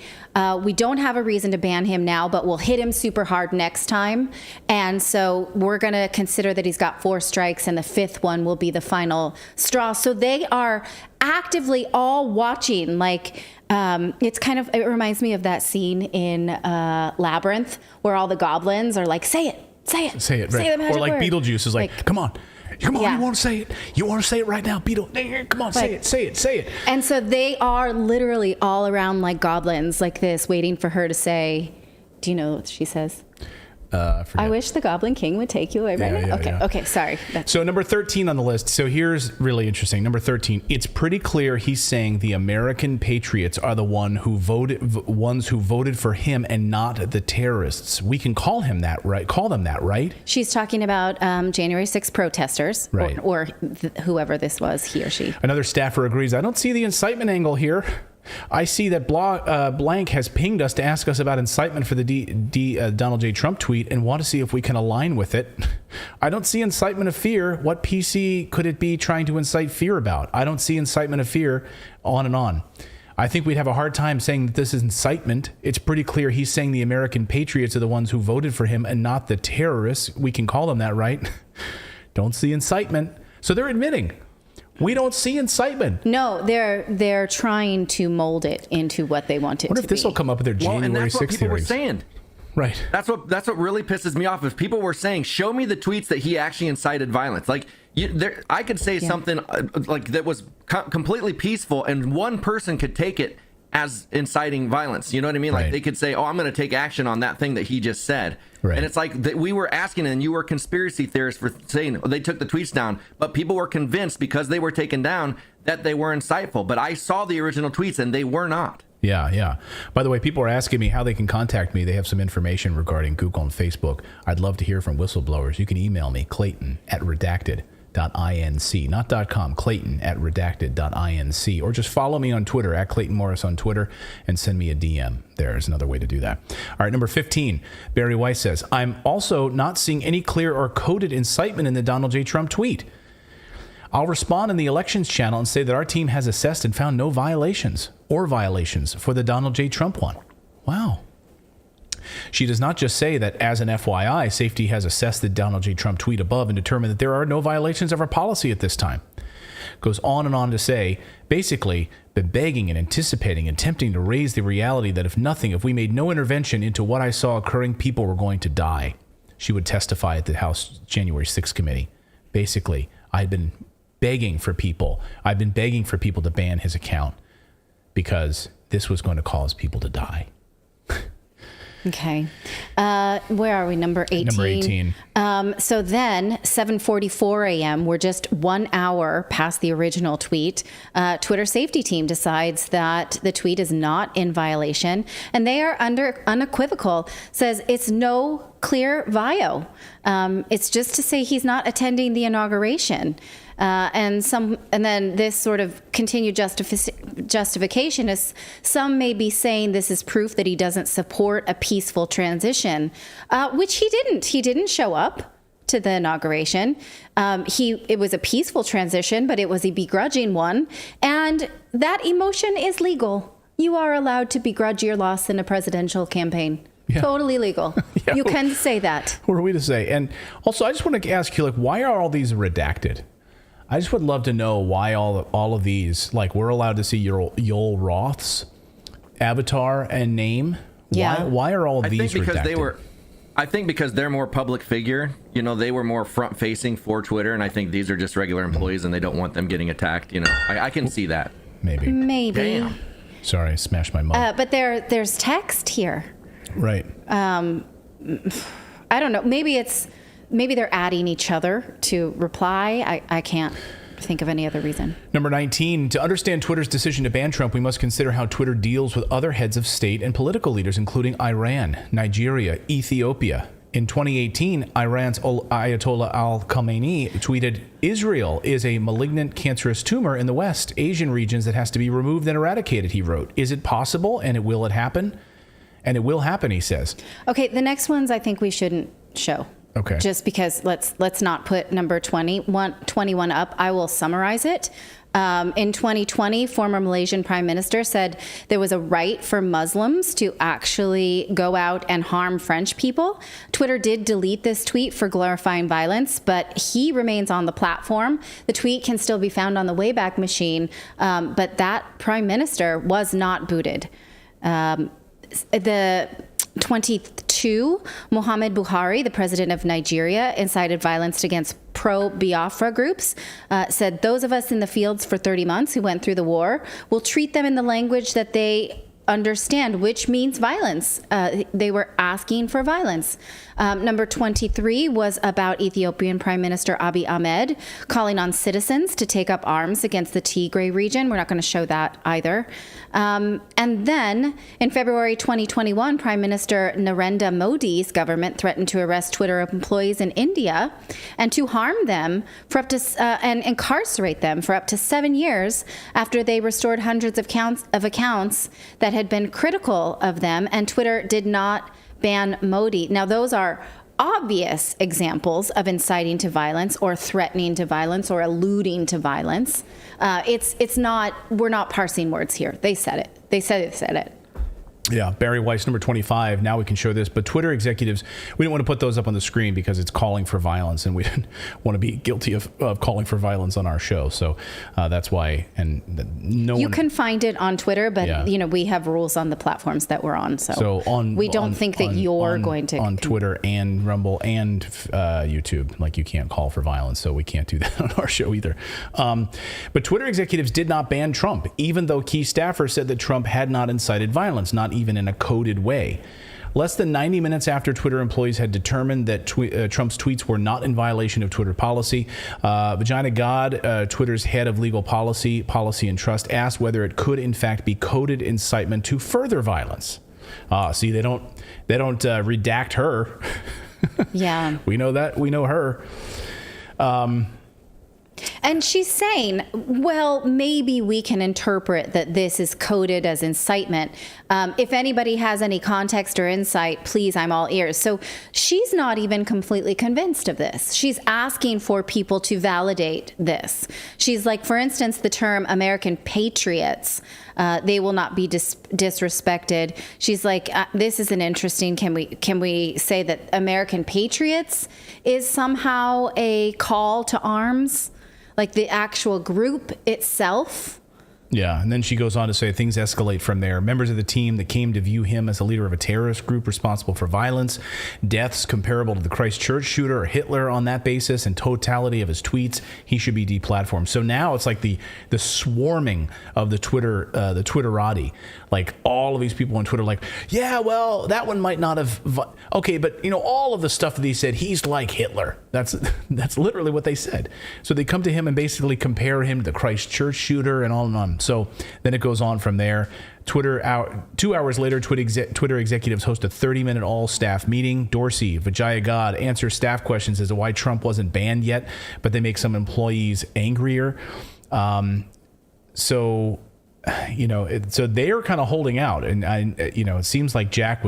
we don't have a reason to ban him now, but we'll hit him super hard next time. And so we're going to consider that he's got 4 strikes and the 5th one will be the final straw. So they are actively all watching, like, it reminds me of that scene in Labyrinth where all the goblins are like, say it, right. The magic word. Beetlejuice is like, come on, you want to say it? You want to say it right now, Beetle? Come on, say it. And so they are literally all around like goblins like this, waiting for her to say, do you know what she says? I wish the Goblin King would take you away right now. Okay, sorry. So number 13 on the list. So here's really interesting. Number 13. It's pretty clear he's saying the American patriots are the ones who voted for him and not the terrorists. We can call him that, right? Call them that, right? She's talking about January 6th protesters, right? Or whoever this was, he or she. Another staffer agrees. I don't see the incitement angle here. I see that Blank has pinged us to ask us about incitement for the Donald J. Trump tweet and want to see if we can align with it. I don't see incitement of fear. What PC could it be trying to incite fear about? I don't see incitement of fear, on and on. I think we'd have a hard time saying that this is incitement. It's pretty clear he's saying the American patriots are the ones who voted for him and not the terrorists. We can call them that, right? Don't see incitement. So they're admitting. We don't see incitement. No, they're trying to mold it into what they want it to be. I wonder if this will come up at their January 6th and that's what people hearings. were saying. Right. That's what really pisses me off. Is people were saying, show me the tweets that he actually incited violence. Like, I could say something like that was completely peaceful, and one person could take it as inciting violence. You know what I mean? Like, they could say, oh, I'm going to take action on that thing that he just said. Right. And it's like that we were asking, and you were conspiracy theorists for saying they took the tweets down, but people were convinced because they were taken down that they were insightful. But I saw the original tweets and they were not. Yeah. By the way, people are asking me how they can contact me. They have some information regarding Google and Facebook. I'd love to hear from whistleblowers. You can email me, Clayton at Redacted.inc, not .com, Clayton at Redacted.inc, or just follow me on Twitter at Clayton Morris on Twitter and send me a DM. There's another way to do that. All right, number 15, Barry Weiss says, I'm also not seeing any clear or coded incitement in the Donald J. Trump tweet. I'll respond in the elections channel and say that our team has assessed and found no violations for the Donald J. Trump one. Wow. She does not just say that as an FYI, safety has assessed the Donald J. Trump tweet above and determined that there are no violations of our policy at this time. Goes on and on to say, basically, been begging and anticipating and attempting to raise the reality that if we made no intervention into what I saw occurring, people were going to die. She would testify at the House January 6th committee. Basically, I've been begging for people to ban his account because this was going to cause people to die. Okay. Where are we? Number 18. Number 18. So then, 7:44 a.m., we're just 1 hour past the original tweet. Twitter safety team decides that the tweet is not in violation, and they are unequivocal, says it's no clear vio. It's just to say he's not attending the inauguration. And then this sort of continued justification is some may be saying this is proof that he doesn't support a peaceful transition, which he didn't. He didn't show up to the inauguration. It was a peaceful transition, but it was a begrudging one. And that emotion is legal. You are allowed to begrudge your loss in a presidential campaign. Yeah. Totally legal. Yeah. You can say that. What are we to say? And also, I just want to ask you, like, why are all these redacted? I just would love to know why all of these, like, we're allowed to see Yoel Roth's avatar and name. Yeah. Why are all of these redacted? I think because they're more public figure, you know, they were more front facing for Twitter, and I think these are just regular employees and they don't want them getting attacked. You know, I can see that. Maybe. Damn. Sorry, I smashed my mug. But there's text here. Right. I don't know. Maybe they're adding each other to reply. I can't think of any other reason. Number 19, to understand Twitter's decision to ban Trump, we must consider how Twitter deals with other heads of state and political leaders, including Iran, Nigeria, Ethiopia. In 2018, Iran's Ayatollah al-Khamenei tweeted, Israel is a malignant cancerous tumor in the West Asian regions that has to be removed and eradicated, he wrote. Is it possible? And will it happen? And it will happen, he says. Okay, the next ones I think we shouldn't show. Okay. Just because let's not put number 21 up. I will summarize it. In 2020, former Malaysian Prime Minister said there was a right for Muslims to actually go out and harm French people. Twitter did delete this tweet for glorifying violence, but he remains on the platform. The tweet can still be found on the Wayback Machine, but that Prime Minister was not booted. The 22, Muhammad Buhari, the president of Nigeria, incited violence against pro-Biafra groups, said those of us in the fields for 30 months who went through the war will treat them in the language that they understand, which means violence. They were asking for violence. Number 23 was about Ethiopian Prime Minister Abiy Ahmed calling on citizens to take up arms against the Tigray region. We're not going to show that either. And then in February 2021, Prime Minister Narendra Modi's government threatened to arrest Twitter employees in India and to harm them for up to and incarcerate them for up to 7 years after they restored hundreds of accounts that had been critical of them, and Twitter did not ban Modi. Now, those are obvious examples of inciting to violence or threatening to violence or alluding to violence. It's not, we're not parsing words here. They said it. They said it. Yeah, Barry Weiss, number 25. Now we can show this. But Twitter executives, we didn't want to put those up on the screen because it's calling for violence, and we didn't want to be guilty of calling for violence on our show. So that's why. And you can find it on Twitter, but we have rules on the platforms that we're on. So we don't think that you're going to on Twitter and Rumble and YouTube. Like, you can't call for violence, so we can't do that on our show either. But Twitter executives did not ban Trump, even though key staffers said that Trump had not incited violence, not even in a coded way. Less than 90 minutes after Twitter employees had determined that Trump's tweets were not in violation of Twitter policy, Vagina God, Twitter's head of legal policy and trust, asked whether it could in fact be coded incitement to further violence. See, they don't redact her. Yeah. We know that. We know her. And she's saying, well, maybe we can interpret that this is coded as incitement. If anybody has any context or insight, please, I'm all ears. So she's not even completely convinced of this. She's asking for people to validate this. She's like, for instance, the term American patriots, they will not be disrespected. She's like, this is an interesting, can we say that American patriots is somehow a call to arms? Like the actual group itself? Yeah, and then she goes on to say things escalate from there. Members of the team that came to view him as a leader of a terrorist group responsible for violence, deaths comparable to the Christchurch shooter or Hitler on that basis, and totality of his tweets, he should be deplatformed. So now it's like the swarming of the Twitterati. Like all of these people on Twitter, like, yeah, well, that one might not have. Okay, but all of the stuff that he said, he's like Hitler. That's literally what they said. So they come to him and basically compare him to the Christchurch shooter and on and on. So then it goes on from there. 2 hours later, Twitter executives host a 30-minute all-staff meeting. Dorsey, Vijaya God, answers staff questions as to why Trump wasn't banned yet, but they make some employees angrier. So they are kind of holding out, and it seems like Jack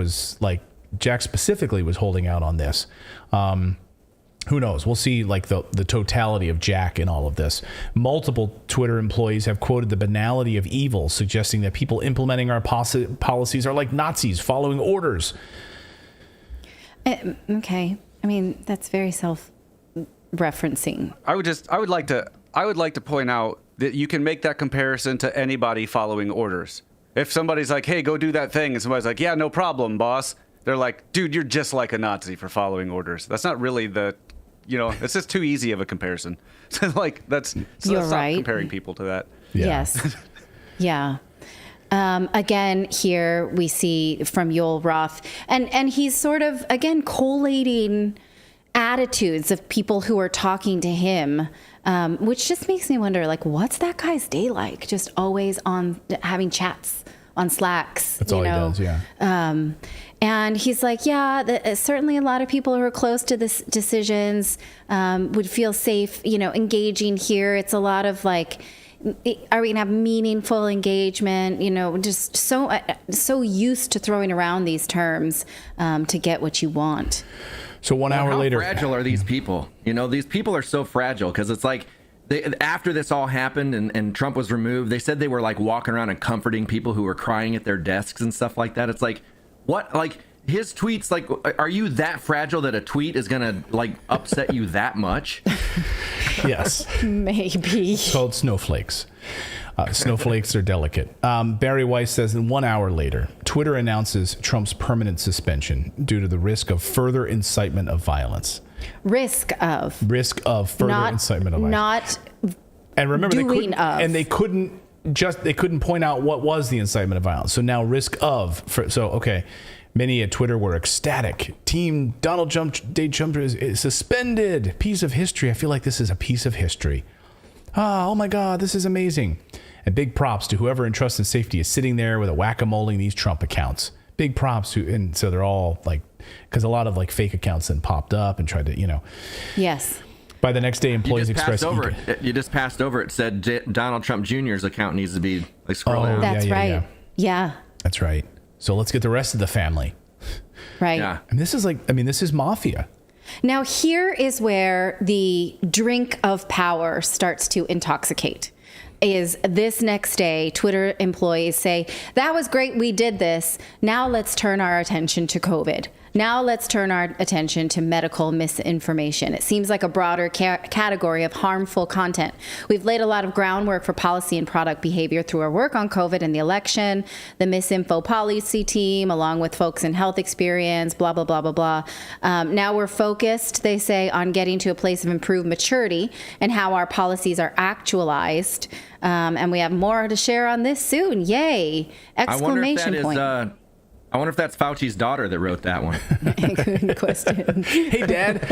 specifically was holding out on this. Who knows? We'll see like the totality of Jack in all of this. Multiple Twitter employees have quoted the banality of evil, suggesting that people implementing our policies are like Nazis following orders. Okay. I mean, that's very self-referencing. I would like to point out that you can make that comparison to anybody following orders. If somebody's like, hey, go do that thing, and somebody's like, yeah, no problem, boss. They're like, dude, you're just like a Nazi for following orders. That's not really it's just too easy of a comparison. So let's stop comparing people to that. Yeah. Yes. Yeah. Again, here we see from Yoel Roth, and he's sort of, again, collating attitudes of people who are talking to him, which just makes me wonder, like, what's that guy's day like? Just always on having chats on Slacks. That's all he does, yeah. And he's like, yeah, certainly a lot of people who are close to this decisions would feel safe, engaging here. It's a lot of like, are we gonna have meaningful engagement? Just so used to throwing around these terms to get what you want. So 1 hour later, how fragile are these people? These people are so fragile because it's like after this all happened and Trump was removed, they said they were like walking around and comforting people who were crying at their desks and stuff like that. It's like, what? Like his tweets, like, are you that fragile that a tweet is gonna like upset you that much? Yes. Maybe. It's called snowflakes. Snowflakes are delicate. Barry Weiss says, 1 hour later, Twitter announces Trump's permanent suspension due to the risk of further incitement of violence. Risk of further incitement of violence. And remember, they couldn't point out what was the incitement of violence. So now risk of. Many at Twitter were ecstatic. Team Donald Trump is suspended. Piece of history. I feel like this is a piece of history. Oh my God, this is amazing. And big props to whoever in trust and safety is sitting there with a whack-a-moling these Trump accounts. Big props and so they're all like, because a lot of like fake accounts then popped up and tried to, Yes. By the next day, employees expressed. You just passed over it. Said Donald Trump Jr.'s account needs to be like scrolled down. That's right. Yeah. That's right. So let's get the rest of the family. Right. Yeah. And this is mafia. Now, here is where the drink of power starts to intoxicate. is this next day, Twitter employees say, that was great, we did this. Now let's turn our attention to COVID. Now let's turn our attention to medical misinformation. It seems like a broader category of harmful content. We've laid a lot of groundwork for policy and product behavior through our work on COVID and the election, the misinfo policy team, along with folks in health experience, blah, blah, blah, blah, blah. Now we're focused, they say, on getting to a place of improved maturity and how our policies are actualized. And we have more to share on this soon. Yay! Exclamation point. I wonder if that's Fauci's daughter that wrote that one. Good question. Hey, Dad.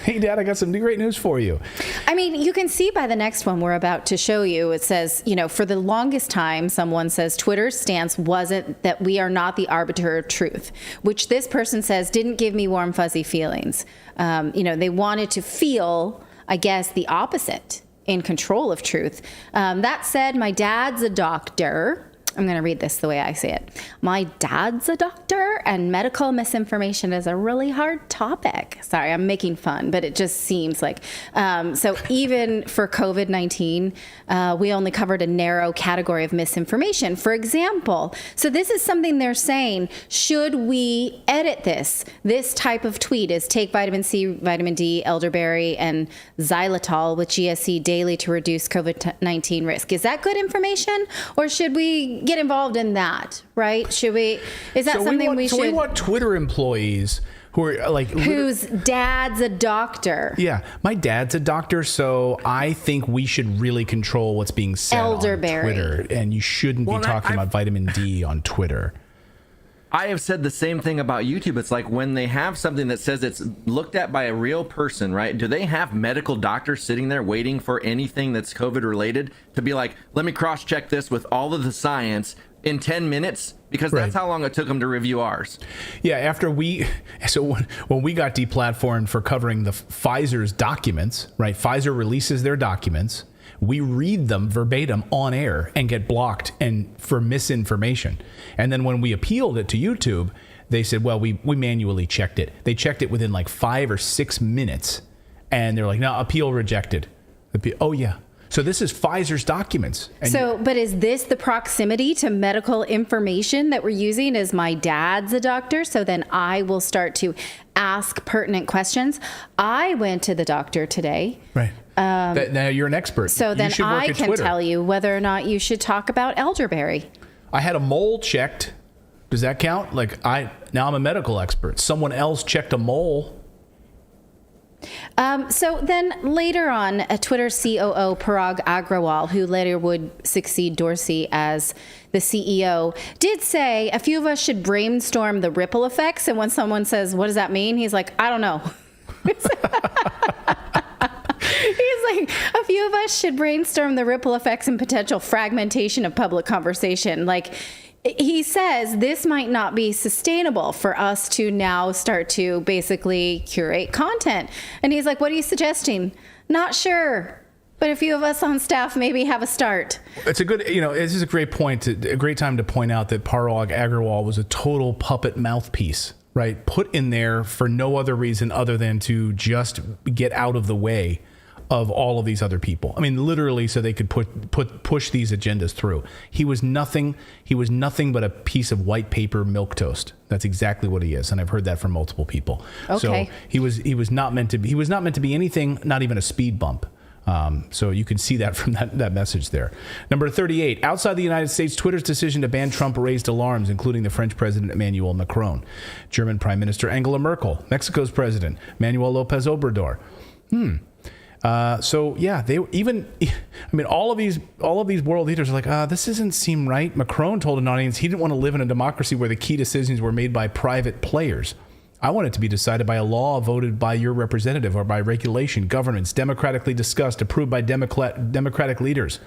Hey, Dad, I got some great news for you. I mean, you can see by the next one we're about to show you, it says, for the longest time, someone says Twitter's stance wasn't that we are not the arbiter of truth, which this person says didn't give me warm, fuzzy feelings. They wanted to feel, I guess, the opposite, in control of truth. That said, my dad's a doctor. I'm going to read this the way I say it. My dad's a doctor, and medical misinformation is a really hard topic. Sorry, I'm making fun, but it just seems like. So even for COVID-19, we only covered a narrow category of misinformation. For example, so this is something they're saying, should we edit this? This type of tweet is take vitamin C, vitamin D, elderberry, and xylitol with GSC daily to reduce COVID-19 risk. Is that good information, or should we get involved in that, right? Should we? Is that something we should? So we want Twitter employees who are like, whose dad's a doctor. Yeah, my dad's a doctor, so I think we should really control what's being said elderberry on Twitter, and you shouldn't be talking about vitamin D on Twitter. I have said the same thing about YouTube. It's like when they have something that says it's looked at by a real person, right? Do they have medical doctors sitting there waiting for anything that's COVID related to be like, let me cross-check this with all of the science in 10 minutes? Because that's how long it took them to review ours. Yeah, when we got deplatformed for covering the Pfizer's documents, right? Pfizer releases their documents. We read them verbatim on air and get blocked and for misinformation. And then when we appealed it to YouTube, they said, well, we manually checked it. They checked it within like 5 or 6 minutes. And they're like, no, appeal rejected. Oh, yeah. So this is Pfizer's documents. But is this the proximity to medical information that we're using? Is my dad's a doctor? So then I will start to ask pertinent questions. I went to the doctor today. Right. Now you're an expert. So then I can Twitter. tell you whether or not you should talk about elderberry. I had a mole checked. Does that count? Now I'm a medical expert. Someone else checked a mole. So then later on, a Twitter COO, Parag Agrawal, who later would succeed Dorsey as the CEO, did say a few of us should brainstorm the ripple effects. And when someone says, what does that mean? He's like, I don't know. He's like, a few of us should brainstorm the ripple effects and potential fragmentation of public conversation. Like, he says this might not be sustainable for us to now start to basically curate content. And he's like, what are you suggesting? Not sure. But a few of us on staff maybe have a start. It's a good, this is a great point, a great time to point out that Parag Agrawal was a total puppet mouthpiece, right? Put in there for no other reason other than to just get out of the way of all of these other people. I mean, literally, so they could push these agendas through. He was nothing but a piece of white paper milquetoast. That's exactly what he is, and I've heard that from multiple people. Okay. So he was not meant to be anything, not even a speed bump. So you can see that from that message there. Number 38, outside the United States, Twitter's decision to ban Trump raised alarms, including the French President Emmanuel Macron, German Prime Minister Angela Merkel, Mexico's President Manuel Lopez Obrador. All of these world leaders are like, this doesn't seem right. Macron told an audience he didn't want to live in a democracy where the key decisions were made by private players. I want it to be decided by a law voted by your representative or by regulation, governance, democratically discussed, approved by democratic leaders.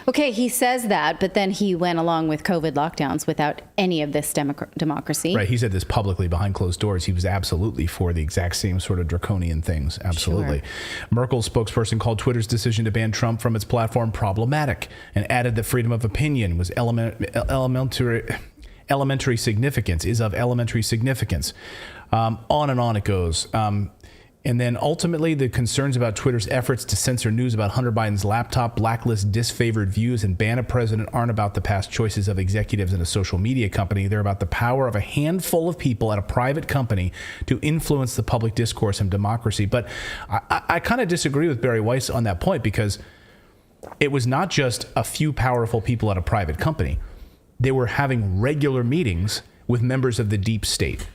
Okay, he says that, but then he went along with COVID lockdowns without any of this democracy. Right, he said this publicly behind closed doors. He was absolutely for the exact same sort of draconian things. Absolutely. Sure. Merkel's spokesperson called Twitter's decision to ban Trump from its platform problematic and added that freedom of opinion was elementary significance, is of elementary significance. On and on it goes. And then ultimately, the concerns about Twitter's efforts to censor news about Hunter Biden's laptop, blacklist disfavored views, and ban a president aren't about the past choices of executives in a social media company. They're about the power of a handful of people at a private company to influence the public discourse and democracy. But I kind of disagree with Barry Weiss on that point, because it was not just a few powerful people at a private company. They were having regular meetings with members of the deep state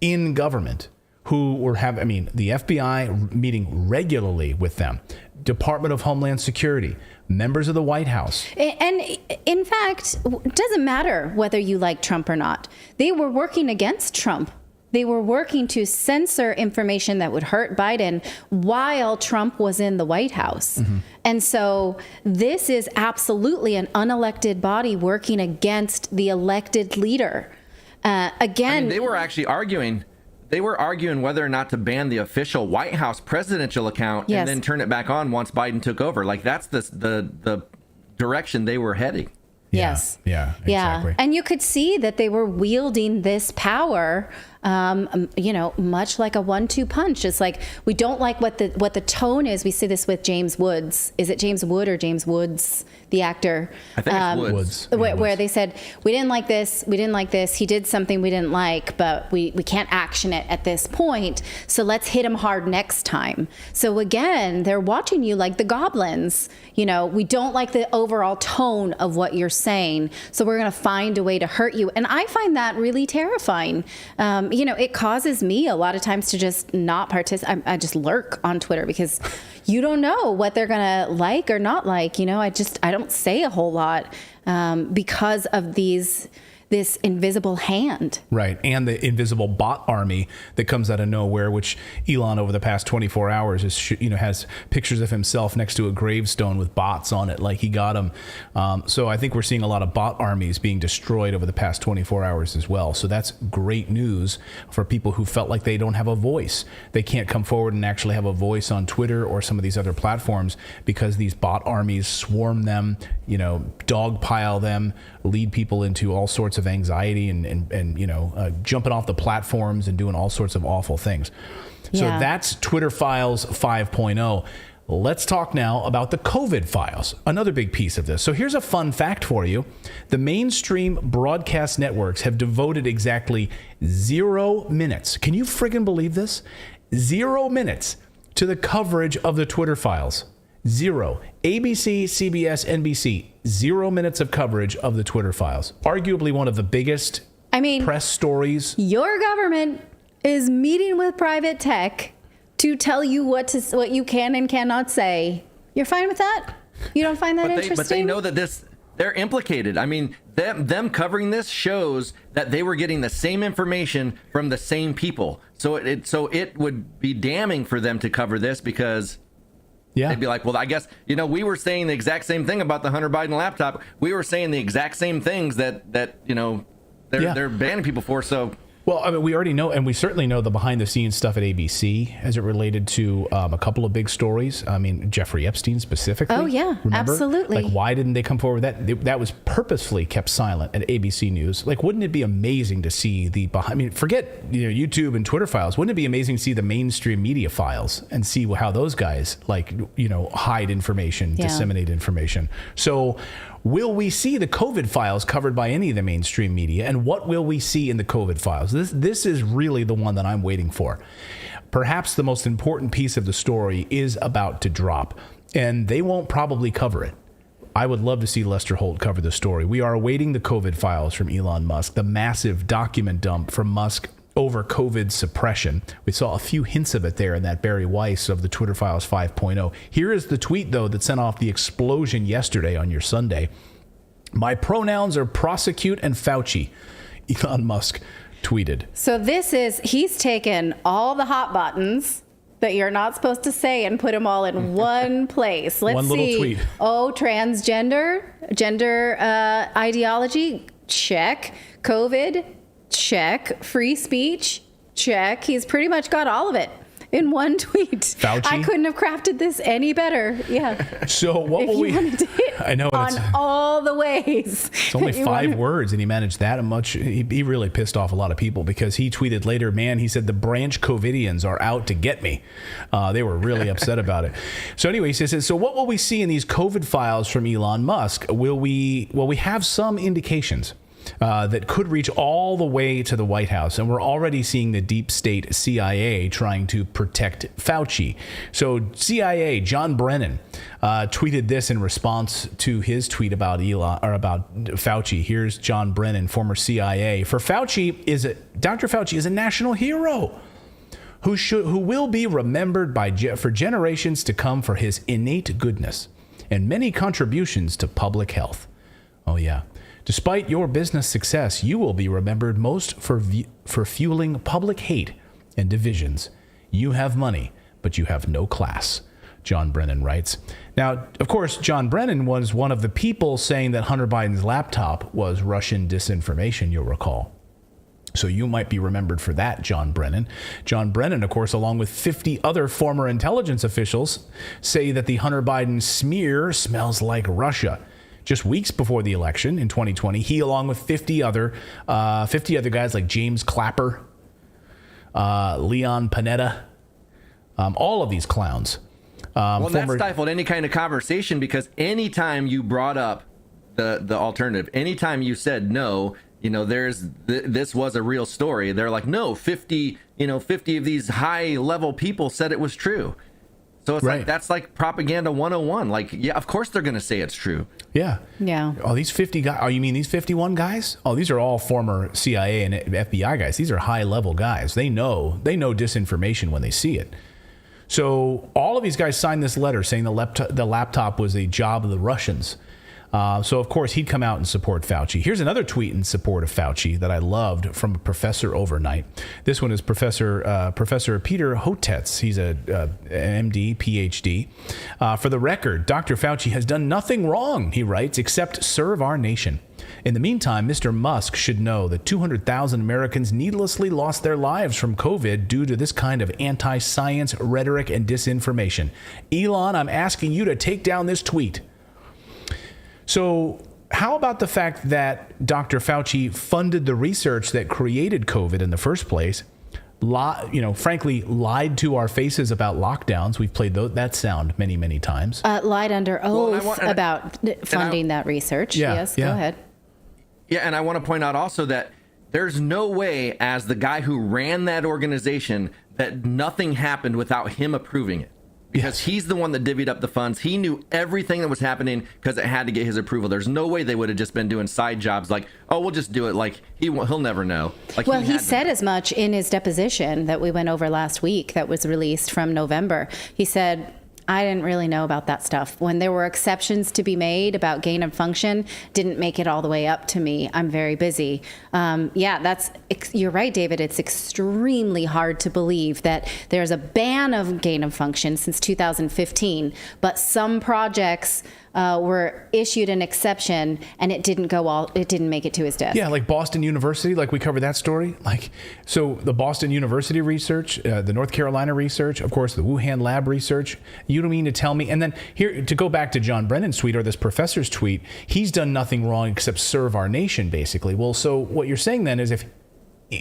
in government, who were the FBI meeting regularly with them, Department of Homeland Security, members of the White House. And in fact, it doesn't matter whether you like Trump or not. They were working against Trump. They were working to censor information that would hurt Biden while Trump was in the White House. Mm-hmm. And so this is absolutely an unelected body working against the elected leader. Again, they were actually arguing. They were arguing whether or not to ban the official White House presidential account and then turn it back on once Biden took over. Like, that's the direction they were heading. Yes. Yeah, exactly. Yeah. And you could see that they were wielding this power, much like a 1-2 punch. It's like, we don't like what the tone is. We see this with James Woods. Is it James Wood or James Woods, the actor? I think it's Woods. Where they said, we didn't like this. We didn't like this. He did something we didn't like, but we can't action it at this point. So let's hit him hard next time. So again, they're watching you like the goblins. We don't like the overall tone of what you're saying, so we're going to find a way to hurt you. And I find that really terrifying. It causes me a lot of times to just not participate. I just lurk on Twitter, because you don't know what they're going to like or not like. I don't say a whole lot because of this invisible hand. Right. And the invisible bot army that comes out of nowhere, which Elon over the past 24 hours has pictures of himself next to a gravestone with bots on it, like he got them. So I think we're seeing a lot of bot armies being destroyed over the past 24 hours as well. So that's great news for people who felt like they don't have a voice. They can't come forward and actually have a voice on Twitter or some of these other platforms because these bot armies swarm them, dogpile them, lead people into all sorts of anxiety and jumping off the platforms and doing all sorts of awful things. So that's Twitter Files 5.0. Let's talk now about the COVID files, another big piece of this. So here's a fun fact for you. The mainstream broadcast networks have devoted exactly 0 minutes. Can you friggin' believe this? 0 minutes to the coverage of the Twitter files. 0. ABC, CBS, NBC, 0 minutes of coverage of the Twitter files. Arguably one of the biggest press stories. Your government is meeting with private tech to tell you what you can and cannot say. You're fine with that? You don't find that interesting? But they know that they're implicated. Them covering this shows that they were getting the same information from the same people. So it would be damning for them to cover this, because they'd be like, well, I guess, we were saying the exact same thing about the Hunter Biden laptop. We were saying the exact same things that they're banning people for. So. Well, we already know, and we certainly know the behind-the-scenes stuff at ABC as it related to a couple of big stories. Jeffrey Epstein specifically. Oh, yeah, remember? absolutely. Like, why didn't they come forward with that? That was purposefully kept silent at ABC News. Like, wouldn't it be amazing to see the behind? Forget YouTube and Twitter files. Wouldn't it be amazing to see the mainstream media files and see how those guys hide information, disseminate information? So, will we see the COVID files covered by any of the mainstream media? And what will we see in the COVID files? This is really the one that I'm waiting for. Perhaps the most important piece of the story is about to drop, and they won't probably cover it. I would love to see Lester Holt cover the story. We are awaiting the COVID files from Elon Musk, the massive document dump from Musk over COVID suppression. We saw a few hints of it there in that Barry Weiss of the Twitter Files 5.0. Here is the tweet, though, that sent off the explosion yesterday on your Sunday. My pronouns are prosecute and Fauci, Elon Musk tweeted. So he's taken all the hot buttons that you're not supposed to say and put them all in one place. Let's one little see. Tweet. Gender ideology, check. COVID, check. Free speech, check. He's pretty much got all of it. in one tweet. Fauci? I couldn't have crafted this any better. Yeah. So what if will you we? wanted to hit I know on all the ways. It's only 5 words, and he managed that much. He really pissed off a lot of people because he tweeted later, man, he said the branch COVIDians are out to get me. They were really upset about it. So anyway, he says, so what will we see in these COVID files from Elon Musk? Will we have some indications that could reach all the way to the White House. And we're already seeing the deep state CIA trying to protect Fauci. So CIA, John Brennan, tweeted this in response to his tweet about about Fauci. Here's John Brennan, former CIA. Dr. Fauci is a national hero who will be remembered for generations to come for his innate goodness and many contributions to public health. Oh, yeah. Despite your business success, you will be remembered most for fueling public hate and divisions. You have money, but you have no class, John Brennan writes. Now, of course, John Brennan was one of the people saying that Hunter Biden's laptop was Russian disinformation, you'll recall. So you might be remembered for that, John Brennan. John Brennan, of course, along with 50 other former intelligence officials, say that the Hunter Biden smear smells like Russia. Just weeks before the election in 2020, he, along with 50 other guys like James Clapper, Leon Panetta, all of these clowns. That stifled any kind of conversation because anytime you brought up the alternative, anytime you said no, this was a real story. They're like, no, 50 of these high level people said it was true. So it's like, that's like propaganda 101. Like, yeah, of course they're going to say it's true. Yeah. Yeah. Oh, these 50 guys. Oh, you mean these 51 guys? Oh, these are all former CIA and FBI guys. These are high level guys. They know disinformation when they see it. So all of these guys signed this letter saying the laptop was a job of the Russians. So, of course, he'd come out and support Fauci. Here's another tweet in support of Fauci that I loved from a professor overnight. This one is Professor Peter Hotez. He's an MD, PhD. For the record, Dr. Fauci has done nothing wrong, he writes, except serve our nation. In the meantime, Mr. Musk should know that 200,000 Americans needlessly lost their lives from COVID due to this kind of anti-science rhetoric and disinformation. Elon, I'm asking you to take down this tweet. So how about the fact that Dr. Fauci funded the research that created COVID in the first place, frankly, lied to our faces about lockdowns? We've played that sound many, many times. Lied under oath about funding that research. Yeah, yes, go ahead. Yeah, and I want to point out also that there's no way, as the guy who ran that organization, that nothing happened without him approving it. Because he's the one that divvied up the funds. He knew everything that was happening because it had to get his approval. There's no way they would have just been doing side jobs like, oh, we'll just do it. Like, he'll never know. Like, well, he said as much in his deposition that we went over last week that was released from November. He said, I didn't really know about that stuff. When there were exceptions to be made about gain of function, didn't make it all the way up to me. I'm very busy. You're right, David. It's extremely hard to believe that there's a ban of gain of function since 2015, but some projects were issued an exception and it didn't make it to his desk. Yeah, like Boston University, like we covered that story. So the Boston University research, the North Carolina research, of course, the Wuhan lab research. You don't mean to tell me? And then here, to go back to John Brennan's tweet or this professor's tweet, he's done nothing wrong except serve our nation, basically. Well, so what you're saying then is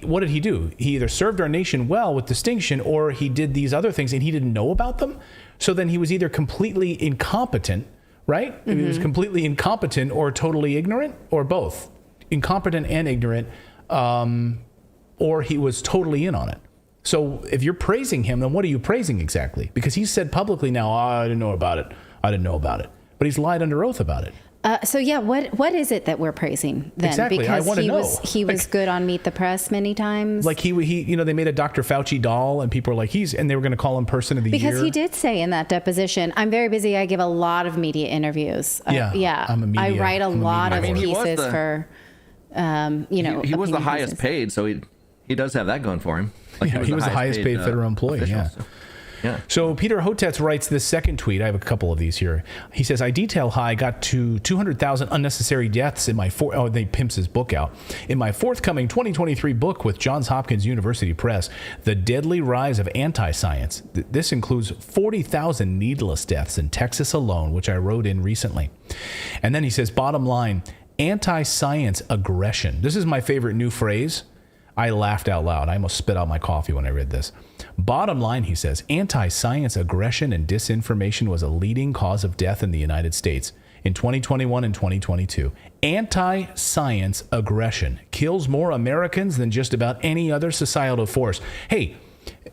what did he do? He either served our nation well with distinction or he did these other things and he didn't know about them. So then he was either completely incompetent, right? Mm-hmm. He was completely incompetent or totally ignorant or both. Incompetent and ignorant, or he was totally in on it. So if you're praising him, then what are you praising exactly? Because he said publicly now, I didn't know about it. But he's lied under oath about it. What is it that we're praising then? Exactly, because I want to know. He was good on Meet the Press many times. Like he they made a Dr. Fauci doll, and people were like, and they were going to call him Person of the Year. Because he did say in that deposition, I'm very busy. I give a lot of media interviews. I write a lot of pieces for, He was the highest paid, so he does have that going for him. Like he was the highest paid federal employee. Official, yeah. So. Yeah. So Peter Hotez writes this second tweet. I have a couple of these here. He says, I detail how I got to 200,000 unnecessary deaths in my they pimps his book out. In my forthcoming 2023 book with Johns Hopkins University Press, The Deadly Rise of Anti-Science. This includes 40,000 needless deaths in Texas alone, which I wrote in recently. And then he says, bottom line, anti-science aggression. This is my favorite new phrase. I laughed out loud. I almost spit out my coffee when I read this. Bottom line, he says, anti-science aggression and disinformation was a leading cause of death in the United States in 2021 and 2022. Anti-science aggression kills more Americans than just about any other societal force. Hey,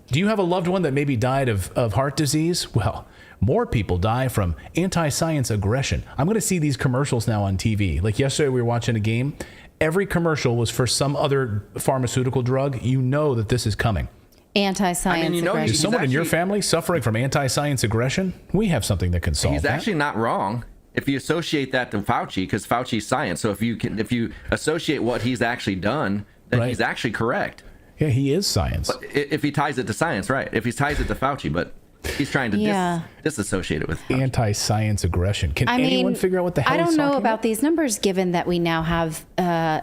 do you have a loved one that maybe died of heart disease? Well, more people die from anti-science aggression. I'm going to see these commercials now on TV. Like yesterday, we were watching a game. Every commercial was for some other pharmaceutical drug. You know that this is coming. Anti-science aggression. Is someone in your family suffering from anti-science aggression? We have something that can solve He's that. actually not wrong if you associate that to Fauci, because Fauci's science. So if you associate what he's actually done, then he's actually correct. Yeah, he is science. But if he ties it to science, right? If he ties it to Fauci, but he's trying to disassociate it with Fauci. Anti-science aggression. Can anyone figure out what the hell I don't he's know talking about these numbers, given that we now have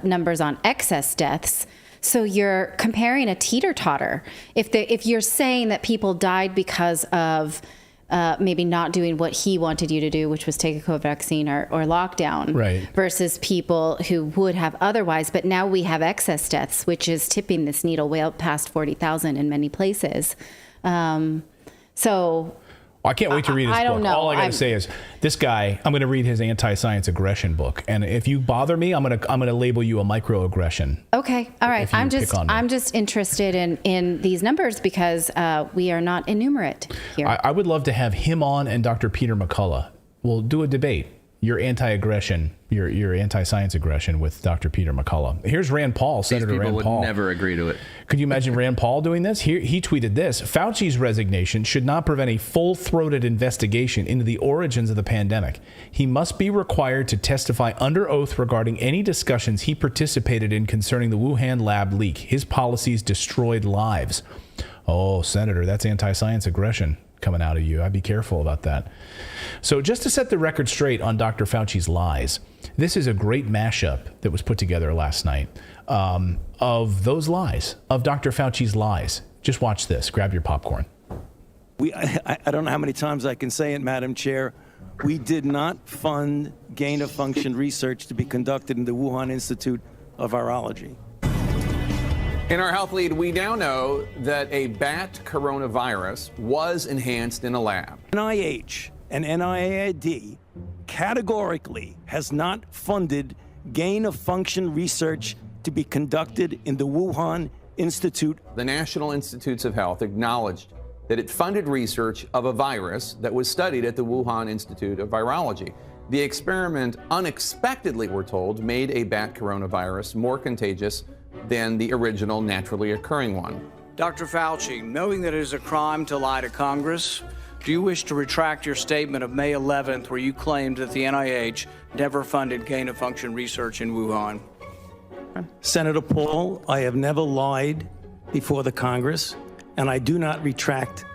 numbers on excess deaths. So you're comparing a teeter-totter. If you're saying that people died because of maybe not doing what he wanted you to do, which was take a COVID vaccine or lockdown, right, versus people who would have otherwise. But now we have excess deaths, which is tipping this needle way up past 40,000 in many places. So I can't wait to read his I book. don't know. All I got to say is, this guy, I'm going to read his anti-science aggression book, and if you bother me, I'm going to label you a microaggression. Okay, all right. If you pick on me. I'm just interested in these numbers because we are not enumerate here. I would love to have him on and Dr. Peter McCullough. We'll do a debate. Your anti-aggression, your anti-science aggression with Dr. Peter McCullough. Here's Rand Paul, Senator These people Rand Paul. would never agree to it. Could you imagine Rand Paul doing this? He tweeted this: Fauci's resignation should not prevent a full-throated investigation into the origins of the pandemic. He must be required to testify under oath regarding any discussions he participated in concerning the Wuhan lab leak. His policies destroyed lives. Oh, Senator, that's anti-science aggression coming out of you. I'd be careful about that. So just to set the record straight on Dr. Fauci's lies, this is a great mashup that was put together last night of those lies, of Dr. Fauci's lies. Just watch this. Grab your popcorn. I don't know how many times I can say it, Madam Chair. We did not fund gain-of-function research to be conducted in the Wuhan Institute of Virology. In our health lead, we now know that a bat coronavirus was enhanced in a lab. NIH and NIAID categorically has not funded gain-of-function research to be conducted in the Wuhan Institute. The National Institutes of Health acknowledged that it funded research of a virus that was studied at the Wuhan Institute of Virology. The experiment unexpectedly, we're told, made a bat coronavirus more contagious than the original naturally occurring one. Dr. Fauci, knowing that it is a crime to lie to Congress, do you wish to retract your statement of May 11th where you claimed that the NIH never funded gain-of-function research in Wuhan? Senator Paul, I have never lied before the Congress, and I do not retract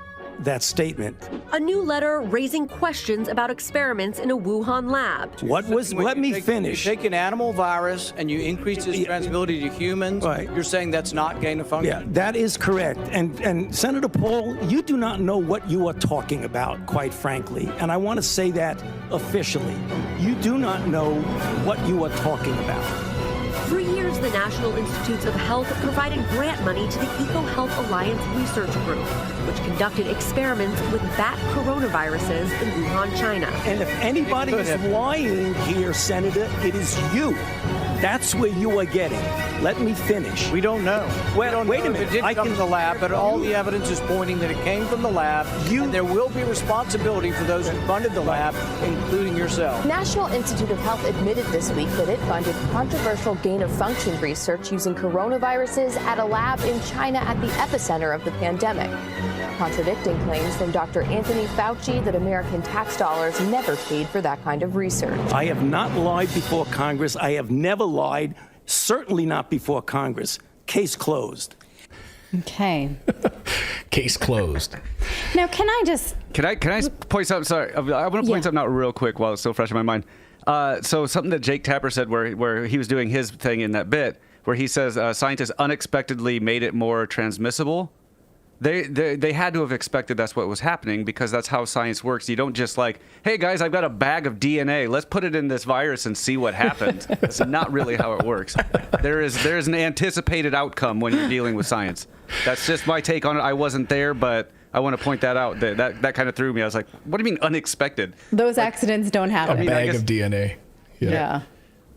that statement. A new letter raising questions about experiments in a Wuhan lab. Let me finish. You take an animal virus and you increase its transmissibility to humans. Right. You're saying that's not gain of function? Yeah, that is correct. And Senator Paul, you do not know what you are talking about, quite frankly. And I want to say that officially. You do not know what you are talking about. For years, the National Institutes of Health provided grant money to the EcoHealth Alliance Research Group, which conducted experiments with bat coronaviruses in Wuhan, China. And if anybody is lying here, Senator, it is you. That's where you are getting. Let me finish. We don't know. Well, wait a minute. It did come from the lab, but all the evidence is pointing that it came from the lab. And there will be responsibility for those who funded the lab, including yourself. National Institute of Health admitted this week that it funded controversial gain-of-function research using coronaviruses at a lab in China at the epicenter of the pandemic, contradicting claims from Dr. Anthony Fauci that American tax dollars never paid for that kind of research. I have not lied before Congress. I have never lied, certainly not before Congress. Case closed. Okay. Case closed. Now, can I point something? Sorry, I want to point something out real quick while it's still fresh in my mind. So something that Jake Tapper said, where he was doing his thing in that bit, where he says scientists unexpectedly made it more transmissible. They had to have expected that's what was happening, because that's how science works. You don't just like, hey guys, I've got a bag of DNA. Let's put it in this virus and see what happens. That's not really how it works. There's an anticipated outcome when you're dealing with science. That's just my take on it. I wasn't there, but I want to point that out. That kind of threw me. I was like, what do you mean unexpected? Those accidents don't happen. A bag of DNA. Yeah.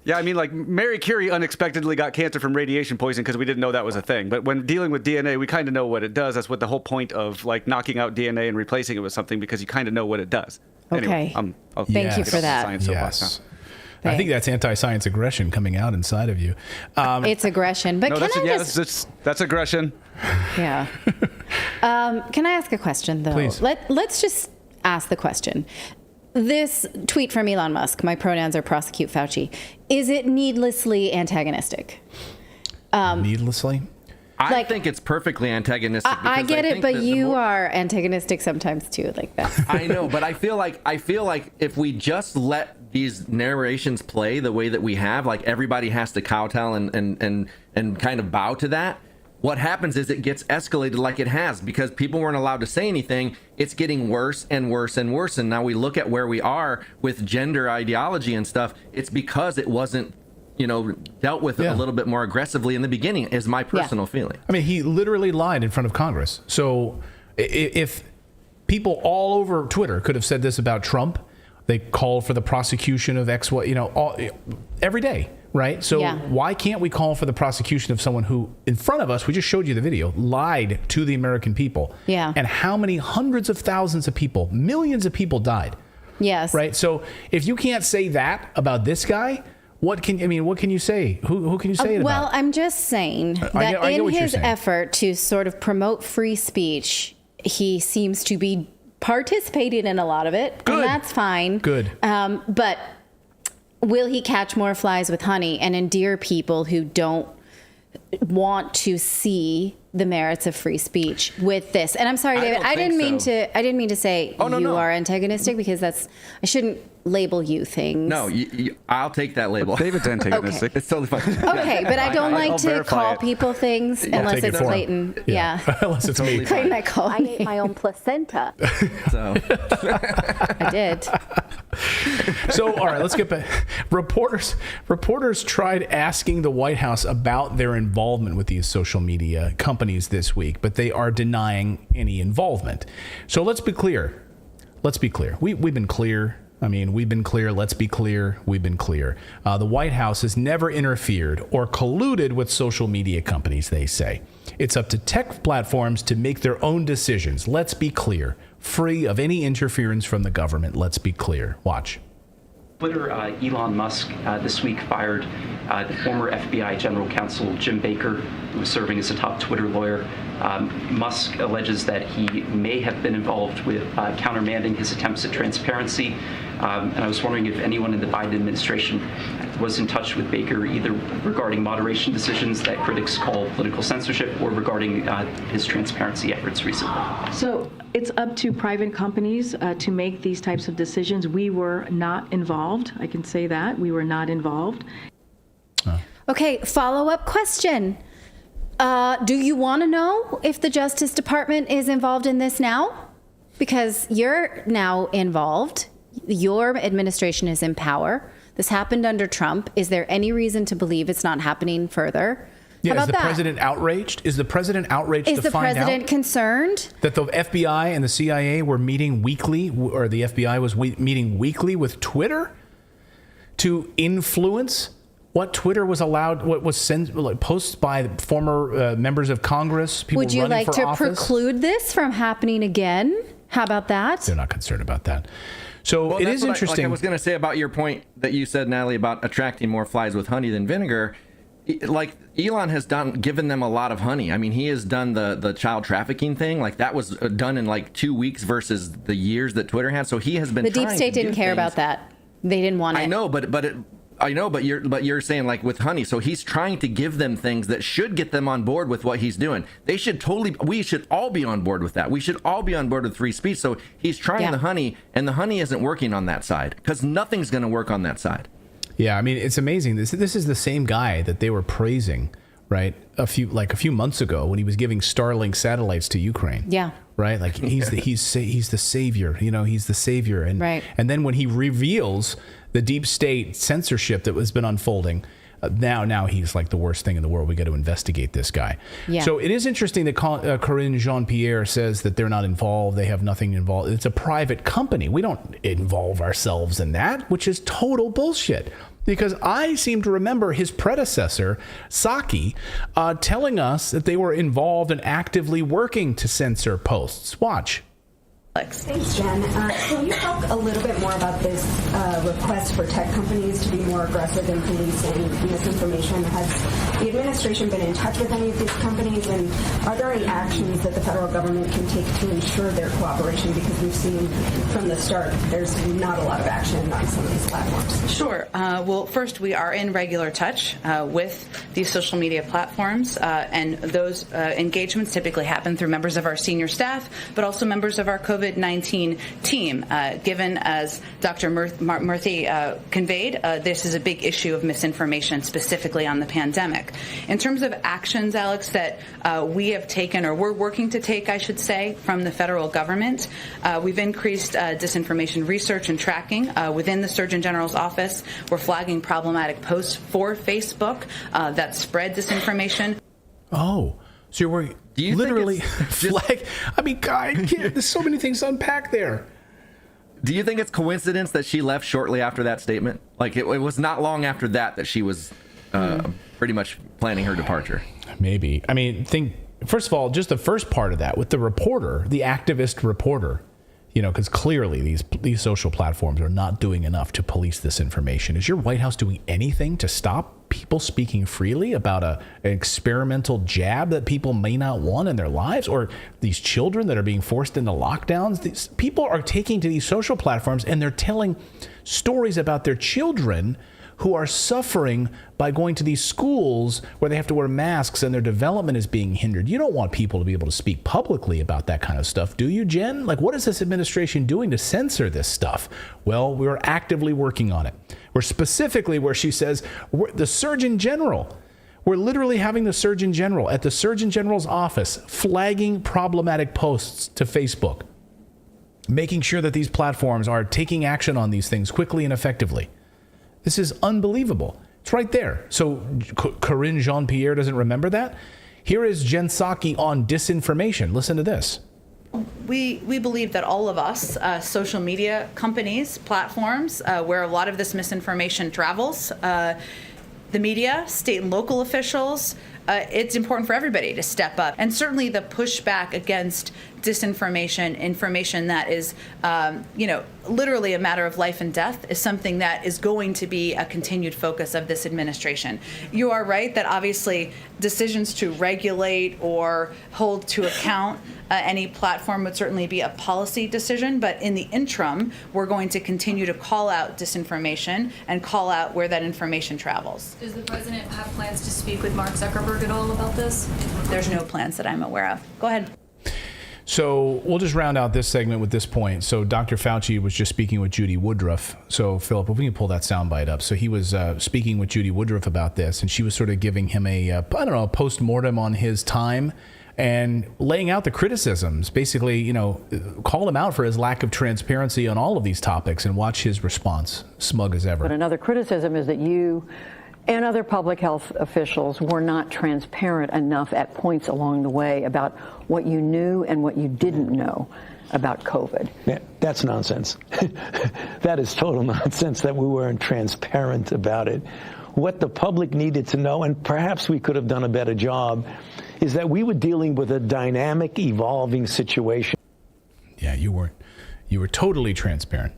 Yeah, I mean, like, Mary Curie unexpectedly got cancer from radiation poisoning because we didn't know that was a thing. But when dealing with DNA, we kind of know what it does. That's what the whole point of, like, knocking out DNA and replacing it with something, because you kind of know what it does. Okay. Anyway, Thank you for that. Yes. I think that's anti-science aggression coming out inside of you. It's aggression. But no, that's aggression. Yeah. Can I ask a question, though? Please. Let's just ask the question. This tweet from Elon Musk, my pronouns are prosecute Fauci, is it needlessly antagonistic? Needlessly? I think it's perfectly antagonistic. I get it, but you are antagonistic sometimes too, like that. I know, but I feel like if we just let these narrations play the way that we have, like everybody has to kowtow and kind of bow to that, what happens is it gets escalated like it has, because people weren't allowed to say anything. It's getting worse and worse and worse. And now we look at where we are with gender ideology and stuff. It's because it wasn't, dealt with a little bit more aggressively in the beginning, is my personal feeling. I mean, he literally lied in front of Congress. So if people all over Twitter could have said this about Trump, they call for the prosecution of every day. Right? So why can't we call for the prosecution of someone who, in front of us, we just showed you the video, lied to the American people? Yeah. And how many hundreds of thousands of people, millions of people died? Yes. Right? So if you can't say that about this guy, what can you say? Who can you say it about? Well, I'm just saying that in his effort to sort of promote free speech, he seems to be participating in a lot of it. Good. And that's fine. Good. But will he catch more flies with honey and endear people who don't want to see the merits of free speech with this? And I'm sorry, David, I didn't mean to say you are antagonistic, because I shouldn't label you things. No, I'll take that label. David's antagonistic. Okay. It's totally fine. Okay, but I don't like to call people things unless it's Clayton. Yeah. Unless it's me. Clayton, I ate my own placenta. So I did. So, all right, let's get back. Reporters tried asking the White House about their involvement with these social media companies this week, but they are denying any involvement. So let's be clear. We've been clear. We've been clear. Let's be clear. We've been clear. The White House has never interfered or colluded with social media companies, they say. It's up to tech platforms to make their own decisions. Let's be clear. Free of any interference from the government. Let's be clear. Watch. Twitter, Elon Musk this week fired the former FBI General Counsel Jim Baker, who was serving as a top Twitter lawyer. Musk alleges that he may have been involved with countermanding his attempts at transparency. And I was wondering if anyone in the Biden administration was in touch with Baker, either regarding moderation decisions that critics call political censorship, or regarding his transparency efforts recently. So it's up to private companies to make these types of decisions. We were not involved. I can say that. We were not involved. Okay, follow-up question. Do you want to know if the Justice Department is involved in this now? Because you're now involved. Your administration is in power. This happened under Trump. Is there any reason to believe it's not happening further? Yeah, How about is the president outraged? Is the president outraged Is to the find out president concerned? that the FBI and the CIA were meeting weekly, or the FBI was meeting weekly with Twitter to influence what Twitter was allowed, what was sent, like posts by former members of Congress, people Would you running like for to office? Preclude this from happening again? How about that? They're not concerned about that. So it is interesting. I was going to say about your point that you said, Natalie, about attracting more flies with honey than vinegar. Like Elon has given them a lot of honey. I mean, he has done the child trafficking thing. Like that was done in like 2 weeks versus the years that Twitter had. So he has been. The deep state didn't care about that. They didn't want it. I know, but I know, but you're saying like with honey. So he's trying to give them things that should get them on board with what he's doing. We should all be on board with that. We should all be on board with free speech. So he's trying the honey, and the honey isn't working on that side because nothing's going to work on that side. Yeah, I mean, it's amazing. This is the same guy that they were praising, right? A few months ago when he was giving Starlink satellites to Ukraine. Yeah. Right. Like he's the savior. He's the savior. And right. And then when he reveals the deep state censorship that has been unfolding, now he's like the worst thing in the world. We got to investigate this guy. Yeah. So it is interesting that Corinne Jean-Pierre says that they're not involved. They have nothing involved. It's a private company. We don't involve ourselves in that, which is total bullshit. Because I seem to remember his predecessor, Psaki, telling us that they were involved and actively working to censor posts. Watch. Thanks, Jen. Can you talk a little bit more about this request for tech companies to be more aggressive in policing misinformation? Has the administration been in touch with any of these companies, and are there any actions that the federal government can take to ensure their cooperation? Because we've seen from the start there's not a lot of action on some of these platforms. Sure. Well, first, we are in regular touch with these social media platforms, and those engagements typically happen through members of our senior staff, but also members of our COVID-19 team. Given, as Dr. Murthy conveyed, this is a big issue of misinformation, specifically on the pandemic. In terms of actions, Alex, that we have taken, or we're working to take, I should say, from the federal government, we've increased disinformation research and tracking within the Surgeon General's office. We're flagging problematic posts for Facebook that spread disinformation. Oh, so you're literally flag. I mean, God, there's so many things to unpack there. Do you think it's coincidence that she left shortly after that statement? Like it was not long after that she was pretty much planning her departure. Maybe. I mean, first of all, just the first part of that with the reporter, the activist reporter, because clearly these social platforms are not doing enough to police this information. Is your White House doing anything to stop people speaking freely about an experimental jab that people may not want in their lives, or these children that are being forced into lockdowns? These people are taking to these social platforms and they're telling stories about their children who are suffering by going to these schools where they have to wear masks and their development is being hindered. You don't want people to be able to speak publicly about that kind of stuff, do you, Jen? Like, what is this administration doing to censor this stuff? Well, we're actively working on it. We're specifically where she says the Surgeon General. We're literally having the Surgeon General at the Surgeon General's office flagging problematic posts to Facebook, making sure that these platforms are taking action on these things quickly and effectively. This is unbelievable. It's right there. So Corinne Jean-Pierre doesn't remember that? Here is Jen Psaki on disinformation. Listen to this. We believe that all of us, social media companies, platforms, where a lot of this misinformation travels, the media, state and local officials, it's important for everybody to step up. And certainly the pushback against disinformation, information that is, literally a matter of life and death, is something that is going to be a continued focus of this administration. You are right that obviously decisions to regulate or hold to account any platform would certainly be a policy decision, but in the interim, we're going to continue to call out disinformation and call out where that information travels. Does the president have plans to speak with Mark Zuckerberg at all about this? There's no plans that I'm aware of. Go ahead. So we'll just round out this segment with this point. So Dr. Fauci was just speaking with Judy Woodruff. So Philip, if we can pull that soundbite up. So he was speaking with Judy Woodruff about this, and she was sort of giving him a post-mortem on his time and laying out the criticisms, basically, called him out for his lack of transparency on all of these topics, and watch his response, smug as ever. But another criticism is that you and other public health officials were not transparent enough at points along the way about what you knew and what you didn't know about COVID. Yeah, that's nonsense. That is total nonsense that we weren't transparent about it. What the public needed to know, and perhaps we could have done a better job, is that we were dealing with a dynamic, evolving situation. Yeah, you were totally transparent.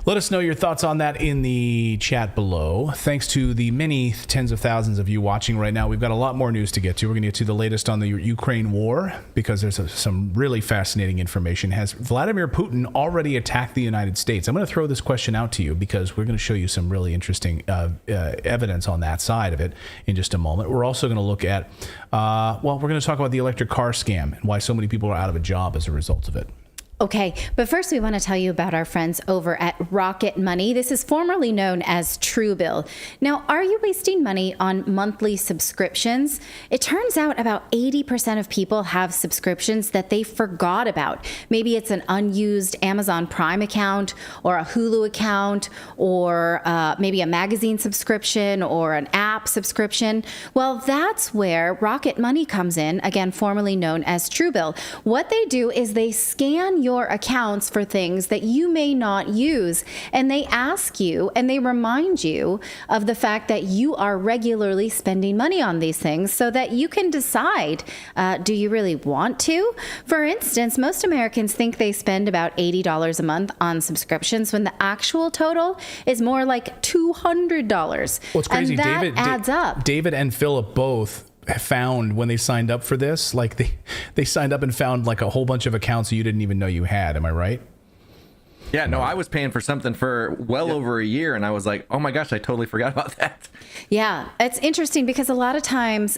Let us know your thoughts on that in the chat below. Thanks to the many tens of thousands of you watching right now. We've got a lot more news to get to. We're going to get to the latest on the Ukraine war because there's some really fascinating information. Has Vladimir Putin already attacked the United States? I'm going to throw this question out to you because we're going to show you some really interesting evidence on that side of it in just a moment. We're also going to look at, we're going to talk about the electric car scam and why so many people are out of a job as a result of it. Okay, but first we want to tell you about our friends over at Rocket Money. This is formerly known as Truebill. Now, are you wasting money on monthly subscriptions? It turns out about 80% of people have subscriptions that they forgot about. Maybe it's an unused Amazon Prime account or a Hulu account or maybe a magazine subscription or an app subscription. Well, that's where Rocket Money comes in, again, formerly known as Truebill. What they do is they scan your accounts for things that you may not use, and they ask you and they remind you of the fact that you are regularly spending money on these things so that you can decide, do you really want to? For instance, most Americans think they spend about $80 a month on subscriptions when the actual total is more like $200. Well, it's crazy. And that adds up. David and Philip both found when they signed up for this, like they signed up and found like a whole bunch of accounts you didn't even know you had. Am I right? Yeah, no, I was paying for something for well over a year, and I was like, oh my gosh, I totally forgot about that. Yeah, it's interesting because a lot of times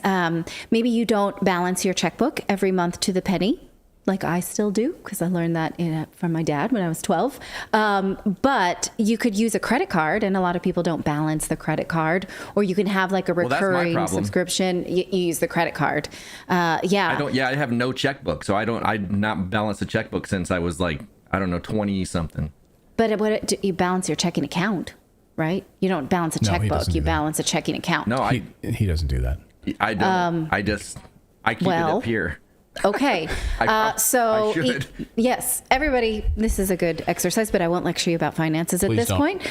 maybe you don't balance your checkbook every month to the penny, like I still do, because I learned that from my dad when I was 12. But you could use a credit card, and a lot of people don't balance the credit card. Or you can have like a recurring subscription. You use the credit card. Yeah. I have no checkbook, so I'd not balanced the checkbook since I was like, I don't know, 20 something. But you balance your checking account, right? You don't balance a checkbook. You balance a checking account. No, he doesn't do that. I don't. I keep it up here. Okay. Yes, everybody, this is a good exercise, but I won't lecture you about finances at this point.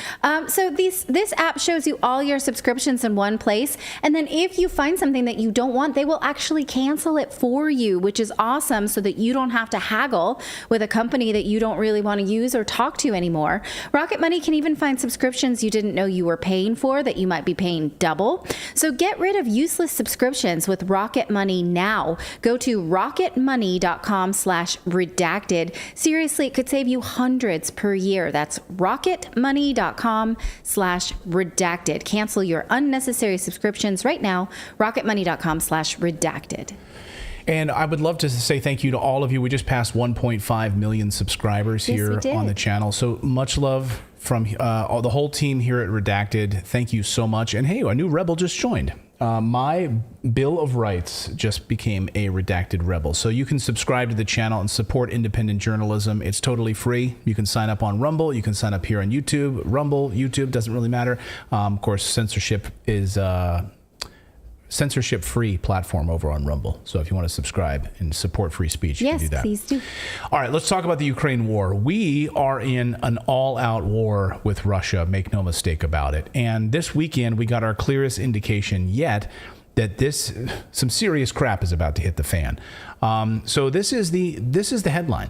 So this app shows you all your subscriptions in one place. And then if you find something that you don't want, they will actually cancel it for you, which is awesome so that you don't have to haggle with a company that you don't really want to use or talk to anymore. Rocket Money can even find subscriptions you didn't know you were paying for that you might be paying double. So get rid of useless subscriptions with Rocket Money now. Go to rocketmoney.com/redacted. Seriously, it could save you hundreds per year. That's rocketmoney.com/redacted. Cancel your unnecessary subscriptions right now. rocketmoney.com/redacted. And I would love to say thank you to all of you. We just passed 1.5 million subscribers here on the channel. So much love from the whole team here at Redacted. Thank you so much. And hey, a new rebel just joined. My Bill of Rights just became a Redacted rebel. So you can subscribe to the channel and support independent journalism. It's totally free. You can sign up on Rumble. You can sign up here on YouTube. Rumble, YouTube, doesn't really matter. Of course, censorship is censorship-free platform over on Rumble. So if you want to subscribe and support free speech, you can do that. Yes, please do. All right, let's talk about the Ukraine war. We are in an all-out war with Russia, make no mistake about it. And this weekend, we got our clearest indication yet that some serious crap is about to hit the fan. So this is the headline.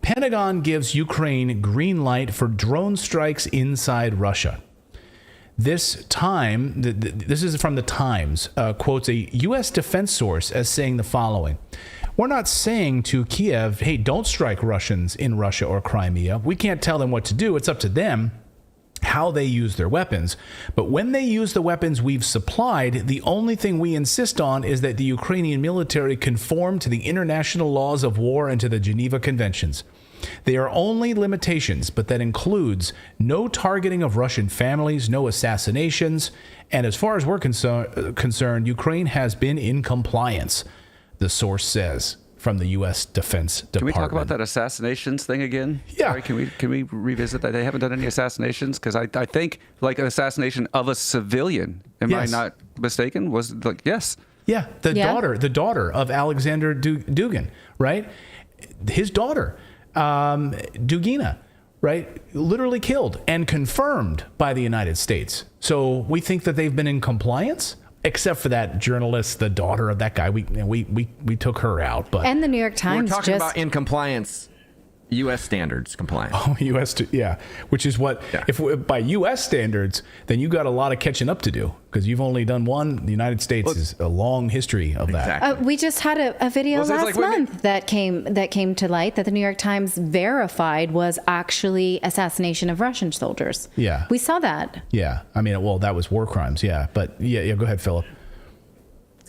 Pentagon gives Ukraine green light for drone strikes inside Russia. This is from the Times, quotes a U.S. defense source as saying the following. We're not saying to Kiev, hey, don't strike Russians in Russia or Crimea. We can't tell them what to do. It's up to them how they use their weapons. But when they use the weapons we've supplied, the only thing we insist on is that the Ukrainian military conform to the international laws of war and to the Geneva Conventions. They are only limitations, but that includes no targeting of Russian families, no assassinations, and as far as we're concerned, Ukraine has been in compliance, the source says from the U.S. Defense Department. Can we talk about that assassinations thing again? Yeah. Sorry, can we revisit that? They haven't done any assassinations? Because I think like an assassination of a civilian, am I not mistaken? Was like, yes. Yeah, the daughter of Alexander Dugin, right? His daughter. Dugina, right? Literally killed and confirmed by the United States. So we think that they've been in compliance, except for that journalist, the daughter of that guy. We took her out, but and the New York Times we're talking about in compliance U.S. standards compliant. Oh, which is what, if by U.S. standards, then you got a lot of catching up to do because you've only done one. The United States is a long history of that. We just had a video last month that came to light that the New York Times verified was actually assassination of Russian soldiers. Yeah. We saw that. Yeah. I mean, well, that was war crimes. Yeah. But yeah, go ahead, Philip.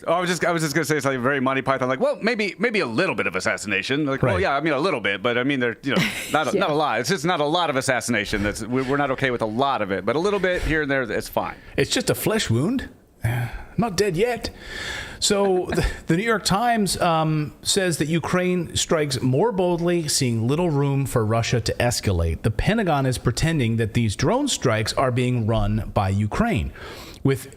Oh, I was just gonna say something very Monty Python, like, well, maybe a little bit of assassination. Like, well, yeah, I mean a little bit, but I mean they're not a lot. It's just not a lot of assassination. We're not okay with a lot of it, but a little bit here and there, it's fine. It's just a flesh wound. I'm not dead yet. So the New York Times says that Ukraine strikes more boldly, seeing little room for Russia to escalate. The Pentagon is pretending that these drone strikes are being run by Ukraine,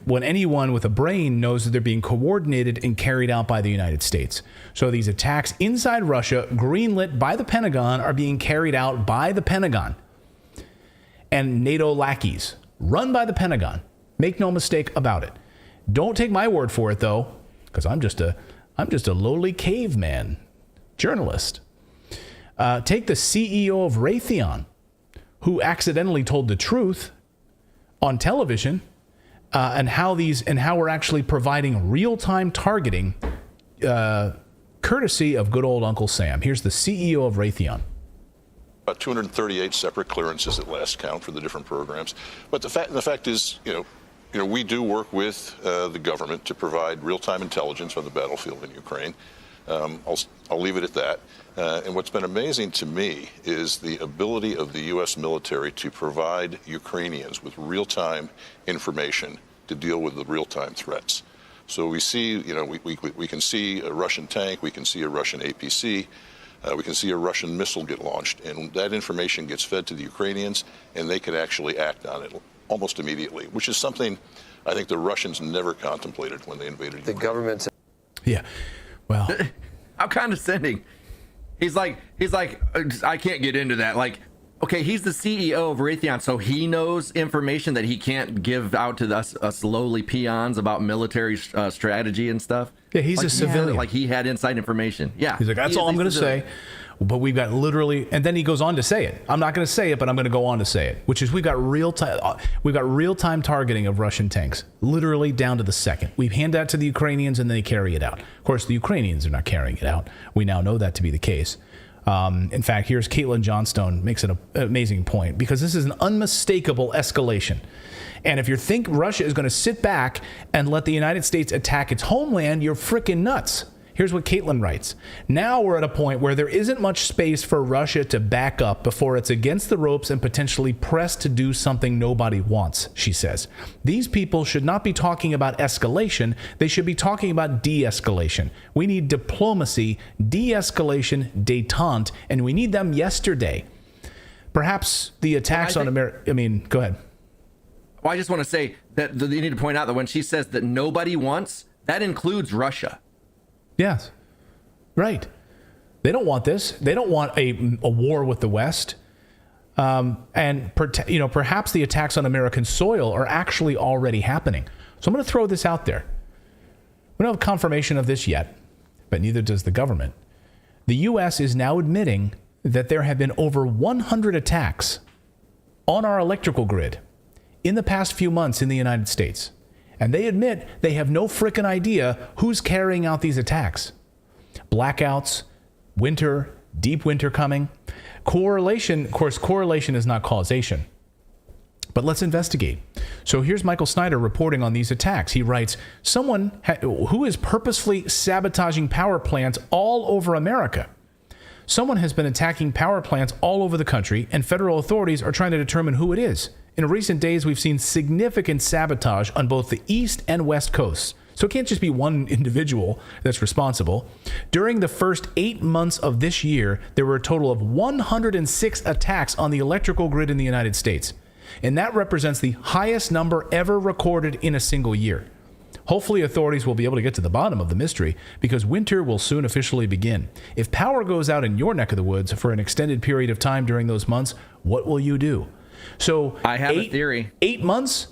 when anyone with a brain knows that they're being coordinated and carried out by the United States. So these attacks inside Russia, greenlit by the Pentagon, are being carried out by the Pentagon and NATO lackeys, run by the Pentagon. Make no mistake about it. Don't take my word for it, though, because I'm just a lowly caveman journalist. Take the CEO of Raytheon, who accidentally told the truth on television, and how we're actually providing real-time targeting, courtesy of good old Uncle Sam. Here's the CEO of Raytheon. About 238 separate clearances at last count for the different programs. But the fact is, we do work with the government to provide real-time intelligence on the battlefield in Ukraine. I'll leave it at that. And what's been amazing to me is the ability of the U.S. military to provide Ukrainians with real-time information to deal with the real-time threats. So we see, we can see a Russian tank, we can see a Russian APC, we can see a Russian missile get launched, and that information gets fed to the Ukrainians, and they can actually act on it almost immediately, which is something I think the Russians never contemplated when they invaded Ukraine. The government's... Yeah, well... How condescending. He's like, I can't get into that. Like, okay, he's the CEO of Raytheon, so he knows information that he can't give out to us lowly peons about military strategy and stuff. Yeah, he's a civilian. Like he had inside information. Yeah. He's like, that's all I'm going to say. But we've got literally, and then he goes on to say it. I'm not going to say it, but I'm going to go on to say it, which is we've got real time targeting of Russian tanks, literally down to the second. We hand that to the Ukrainians and they carry it out. Of course, the Ukrainians are not carrying it out. We now know that to be the case. In fact, here's Caitlin Johnstone makes an amazing point, because this is an unmistakable escalation. And if you think Russia is going to sit back and let the United States attack its homeland, you're freaking nuts. Here's what Caitlin writes. Now we're at a point where there isn't much space for Russia to back up before it's against the ropes and potentially pressed to do something nobody wants, she says. These people should not be talking about escalation. They should be talking about de-escalation. We need diplomacy, de-escalation, détente, and we need them yesterday. Perhaps the attacks on America... go ahead. Well, I just want to say that you need to point out that when she says that nobody wants, that includes Russia. Yes, right. They don't want this. They don't want a war with the West. Perhaps the attacks on American soil are actually already happening. So I'm going to throw this out there. We don't have confirmation of this yet, but neither does the government. The U.S. is now admitting that there have been over 100 attacks on our electrical grid in the past few months in the United States. And they admit they have no frickin' idea who's carrying out these attacks. Blackouts, winter, deep winter coming. Correlation, of course, correlation is not causation. But let's investigate. So here's Michael Snyder reporting on these attacks. He writes, someone who is purposefully sabotaging power plants all over America. Someone has been attacking power plants all over the country, and federal authorities are trying to determine who it is. In recent days, we've seen significant sabotage on both the East and West coasts. So it can't just be one individual that's responsible. During the first 8 months of this year, there were a total of 106 attacks on the electrical grid in the United States. And that represents the highest number ever recorded in a single year. Hopefully, authorities will be able to get to the bottom of the mystery, because winter will soon officially begin. If power goes out in your neck of the woods for an extended period of time during those months, what will you do? So I have a theory. 8 months?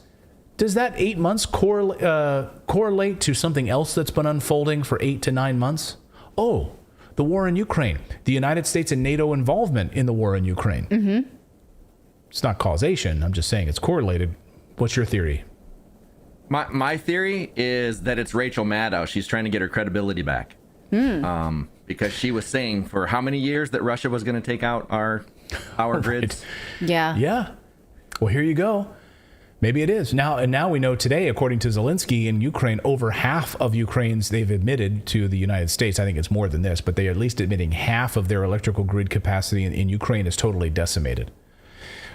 Does that 8 months correlate to something else that's been unfolding for 8 to 9 months? Oh, The war in Ukraine, the United States and NATO involvement in the war in Ukraine. Mm-hmm. It's not causation. I'm just saying it's correlated. What's your theory? My theory is that it's Rachel Maddow. She's trying to get her credibility back. Because she was saying for how many years that Russia was going to take out our grids. Yeah. Yeah. Well, here you go. Maybe it is. Now we know today, according to Zelensky, in Ukraine, over half of Ukraine's they've admitted to the United States. I think it's more than this, but they are at least admitting half of their electrical grid capacity in Ukraine is totally decimated.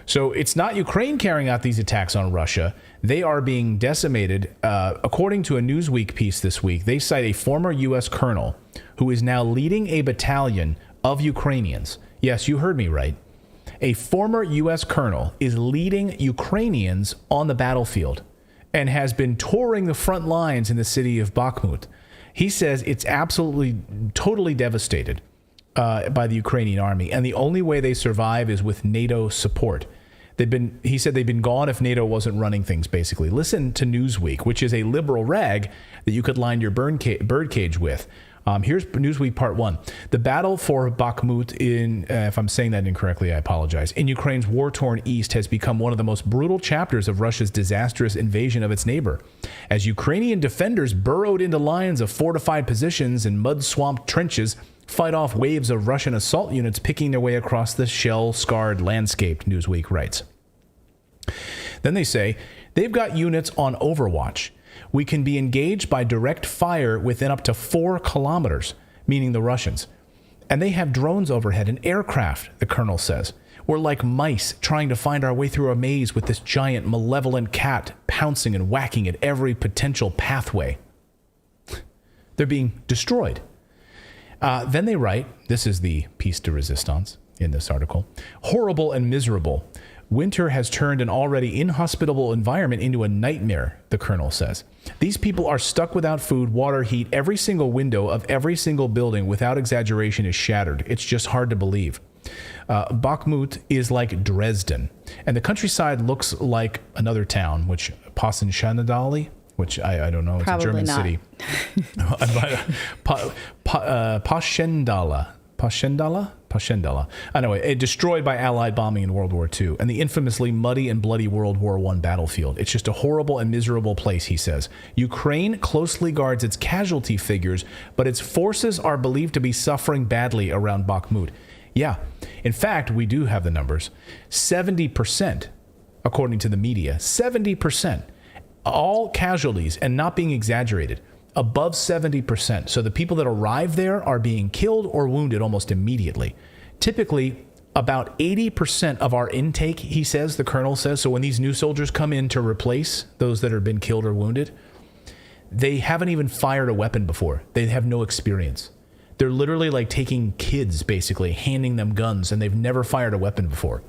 So it's not Ukraine carrying out these attacks on Russia. They are being decimated. According to a Newsweek piece this week, they cite a former U.S. colonel who is now leading a battalion of Ukrainians. Yes, you heard me right. A former U.S. colonel is leading Ukrainians on the battlefield and has been touring the front lines in the city of Bakhmut. He says it's absolutely, totally devastated by the Ukrainian army, and the only way they survive is with NATO support. He said they've been gone if NATO wasn't running things, basically. Listen to Newsweek, which is a liberal rag that you could line your birdcage with. Here's Newsweek Part 1. The battle for Bakhmut if I'm saying that incorrectly, I apologize, in Ukraine's war-torn east has become one of the most brutal chapters of Russia's disastrous invasion of its neighbor. As Ukrainian defenders burrowed into lines of fortified positions and mud-swamped trenches, fight off waves of Russian assault units picking their way across the shell-scarred landscape, Newsweek writes. Then they say, they've got units on Overwatch. We can be engaged by direct fire within up to 4 kilometers, meaning the Russians. And they have drones overhead and aircraft, the colonel says. We're like mice trying to find our way through a maze with this giant malevolent cat pouncing and whacking at every potential pathway. They're being destroyed. Then they write, this is the piece de resistance in this article, horrible and miserable. Winter has turned an already inhospitable environment into a nightmare, the colonel says. These people are stuck without food, water, heat. Every single window of every single building, without exaggeration, is shattered. It's just hard to believe. Bakhmut is like Dresden, and the countryside looks like another town, which Passchendaele, which I don't know, it's Probably a German not. city. Passchendaele. Anyway, destroyed by Allied bombing in World War II, and the infamously muddy and bloody World War I battlefield. It's just a horrible and miserable place, he says. Ukraine closely guards its casualty figures, but its forces are believed to be suffering badly around Bakhmut. Yeah, in fact, we do have the numbers. 70%, according to the media, 70%. All casualties, and not being exaggerated, above 70%. So the people that arrive there are being killed or wounded almost immediately. Typically, about 80% of our intake, he says, the colonel says, so when these new soldiers come in to replace those that have been killed or wounded, they haven't even fired a weapon before. They have no experience. They're literally like taking kids, basically, handing them guns, and they've never fired a weapon before.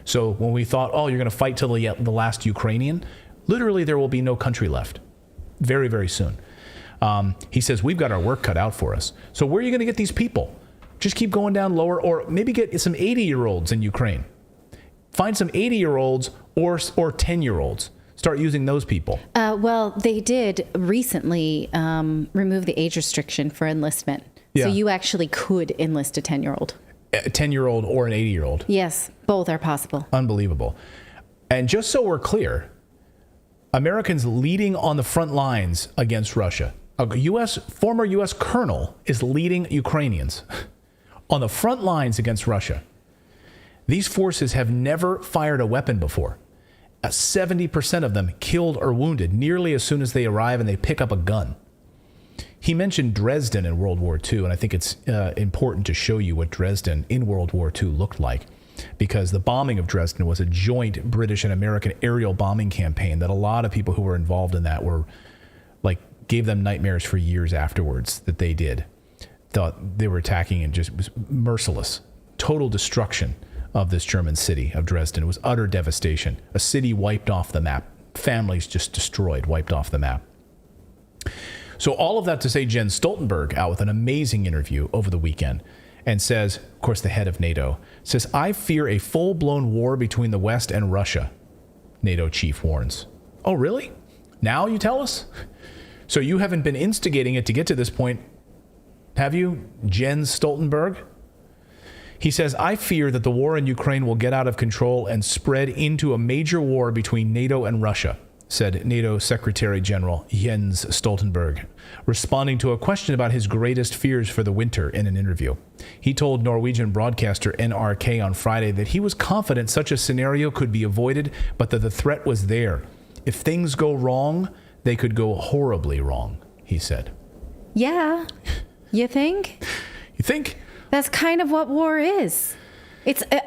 So when we thought, oh, you're going to fight till the last Ukrainian, literally there will be no country left very, very soon. He says, we've got our work cut out for us. So where are you going to get these people? Just keep going down lower, or maybe get some 80-year-olds in Ukraine. Find some 80-year-olds or 10-year-olds. Start using those people. Well, they did recently remove the age restriction for enlistment. Yeah. So you actually could enlist a 10-year-old. A 10-year-old or an 80-year-old. Yes, both are possible. Unbelievable. And just so we're clear, Americans leading on the front lines against Russia. A former U.S. colonel is leading Ukrainians on the front lines against Russia. These forces have never fired a weapon before. 70% of them killed or wounded nearly as soon as they arrive and they pick up a gun. He mentioned Dresden in World War II, and I think it's important to show you what Dresden in World War II looked like, because the bombing of Dresden was a joint British and American aerial bombing campaign that a lot of people who were involved in that gave them nightmares for years afterwards that they did. Thought they were attacking and just was merciless. Total destruction of this German city of Dresden. It was utter devastation. A city wiped off the map. Families just destroyed, wiped off the map. So all of that to say, Jens Stoltenberg out with an amazing interview over the weekend and says, of course, the head of NATO, says, I fear a full-blown war between the West and Russia, NATO chief warns. Oh, really? Now you tell us? So you haven't been instigating it to get to this point Have you? Jens Stoltenberg. He says, I fear that the war in Ukraine will get out of control and spread into a major war between NATO and Russia, said NATO Secretary General Jens Stoltenberg, responding to a question about his greatest fears for the winter in an interview. He told Norwegian broadcaster NRK on Friday that he was confident such a scenario could be avoided, but that the threat was there. If things go wrong, they could go horribly wrong, he said. Yeah. You think? You think? That's kind of what war is.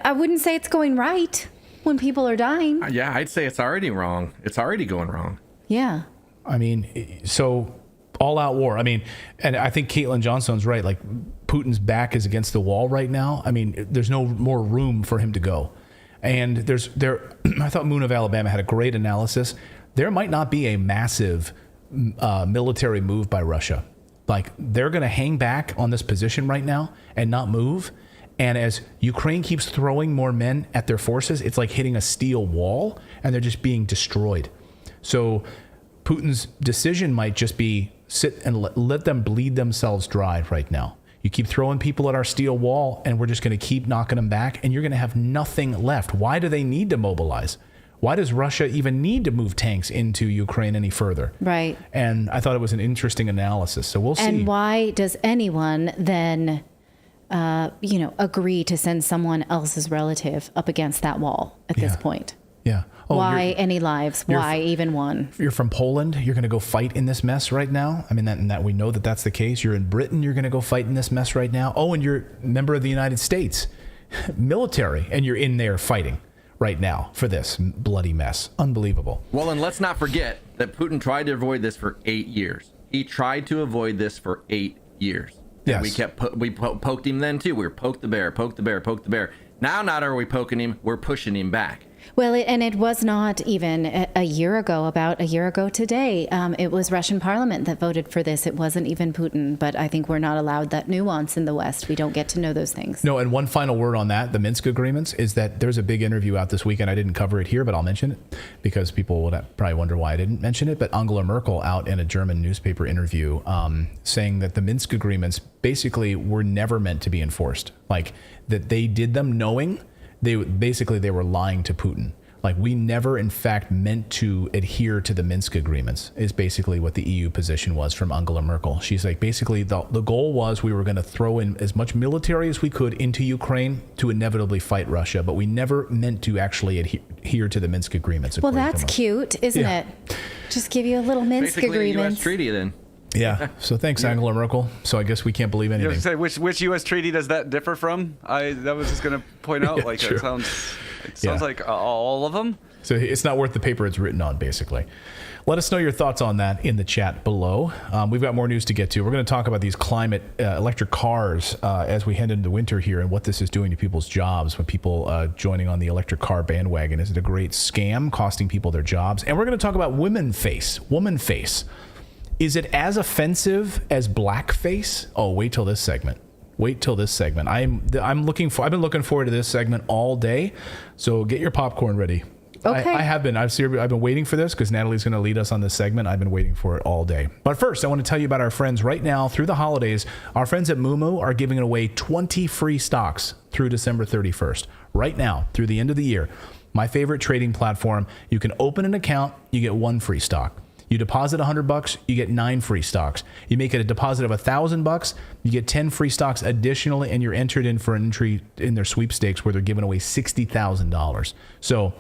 I wouldn't say it's going right when people are dying. Yeah, I'd say it's already wrong. It's already going wrong. Yeah. I mean, so all-out war. I mean, and I think Caitlin Johnson's right. Like, Putin's back is against the wall right now. I mean, there's no more room for him to go. And I thought Moon of Alabama had a great analysis. There might not be a massive military move by Russia. Like, they're going to hang back on this position right now and not move. And as Ukraine keeps throwing more men at their forces, it's like hitting a steel wall, and they're just being destroyed. So Putin's decision might just be sit and let them bleed themselves dry right now. You keep throwing people at our steel wall, and we're just going to keep knocking them back, and you're going to have nothing left. Why do they need to mobilize? Why does Russia even need to move tanks into Ukraine any further? Right. And I thought it was an interesting analysis. So we'll see. And why does anyone then, agree to send someone else's relative up against that wall at this point? Yeah. Oh, why any lives? Why even one? You're from Poland. You're going to go fight in this mess right now. I mean, that we know that that's the case. You're in Britain. You're going to go fight in this mess right now. Oh, and you're a member of the United States military, and you're in there fighting right now for this bloody mess. Unbelievable. Well, and let's not forget that Putin tried to avoid this for 8 years. He tried to avoid this for 8 years. And Yes. we poked him then too. We were poke the bear, poke the bear, poke the bear. Now not are we poking him, we're pushing him back. Well, it was not even a year ago, about a year ago today. It was Russian parliament that voted for this. It wasn't even Putin. But I think we're not allowed that nuance in the West. We don't get to know those things. No, and one final word on that, the Minsk agreements, is that there's a big interview out this weekend. I didn't cover it here, but I'll mention it because people would probably wonder why I didn't mention it. But Angela Merkel out in a German newspaper interview saying that the Minsk agreements basically were never meant to be enforced. Like, that they did them knowing they were lying to Putin. Like, we never, in fact, meant to adhere to the Minsk agreements, is basically what the EU position was from Angela Merkel. She's like, basically, the goal was we were going to throw in as much military as we could into Ukraine to inevitably fight Russia, but we never meant to actually adhere to the Minsk agreements. Well, that's cute, isn't it? Just give you a little Minsk Basically agreement. a U.S. treaty then. Yeah. So thanks, Angela Merkel. So I guess we can't believe anything. Say which U.S. treaty does that differ from? That was just going to point out. Yeah, true. It sounds like all of them. So it's not worth the paper it's written on, basically. Let us know your thoughts on that in the chat below. We've got more news to get to. We're going to talk about these climate electric cars as we head into winter here and what this is doing to people's jobs when people joining on the electric car bandwagon. Is it a great scam costing people their jobs? And we're going to talk about woman face. Is it as offensive as blackface? Oh, wait till this segment. I've been looking forward to this segment all day. So get your popcorn ready. Okay. I've been waiting for this because Natalie's going to lead us on this segment. I've been waiting for it all day. But first, I want to tell you about our friends right now through the holidays. Our friends at Moomoo are giving away 20 free stocks through December 31st. Right now, through the end of the year. My favorite trading platform. You can open an account, you get 1 free stock. You deposit $100, you get 9 free stocks. You make it a deposit of $1,000, you get 10 free stocks additionally, and you're entered in for an entry in their sweepstakes where they're giving away $60,000. So